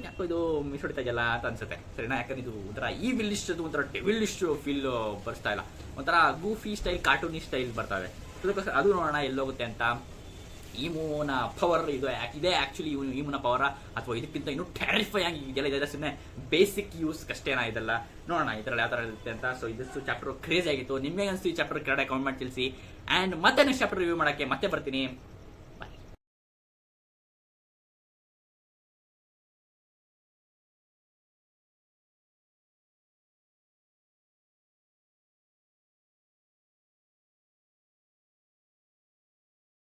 ಯಾಕೋ ಇದು ಮಿಸ್ ಹೊಡಿತಾ ಇದೆಯಲ್ಲ ಅಂತ ಅನ್ಸುತ್ತೆ ಸರಿನಾ. ಯಾಕಂದ್ರೆ ಇದು ಒಂಥರ ಈ ವಿಲ್ಲಿಸ್ಟ್ ಒಂಥರ ಡೆವಿಲಿಸ್ಟ್ ಫೀಲ್ ಬರ್ಸ್ತಾ ಇಲ್ಲ, ಒಂಥರ ಗೂಫಿ ಸ್ಟೈಲ್ ಕಾರ್ಟೂನಿ ಸ್ಟೈಲ್ ಬರ್ತಾ ಇದೆ. ಅದಕ್ಕೋಸ್ಕರ ಅದು ನೋಡೋಣ ಎಲ್ಲೋಗುತ್ತೆ ಅಂತ. ಈಮೂನ ಪವರ್ ಇದೆ ಆಕ್ಚುಲಿ ಈಮೂನ ಪವರ್, ಅಥವಾ ಇದಕ್ಕಿಂತ ಇನ್ನೂ ಟೆರಿಫೈ ಆಗಿ ಇದೆಲ್ಲ ಇದೆ, ಸುಮ್ಮನೆ ಬೇಸಿಕ್ ಯೂಸ್ ಅಷ್ಟೇನಾ ಇದೆಲ್ಲ. ನೋಡೋಣ ಈ ತರ ಯಾವ ತರ ಇರುತ್ತೆ ಅಂತ. ಸೊ ಇದಿಷ್ಟು ಚಾಪ್ಟರ್ ಕ್ರೇಜ್ ಆಗಿತ್ತು. ನಿಮಗೆ ಅನಿಸ್ತು ಈ ಚಾಪ್ಟರ್ ಕೆಳಗಡೆ ಕಾಮೆಂಟ್ ಮಾಡಿ ತಿಳಿಸಿ. ಅಂಡ್ ಮತ್ತೆ ನೆಕ್ಸ್ಟ್ ಚಾಪ್ಟರ್ ರಿವ್ಯೂ ಮಾಡಕ್ಕೆ ಮತ್ತೆ ಬರ್ತೀನಿ.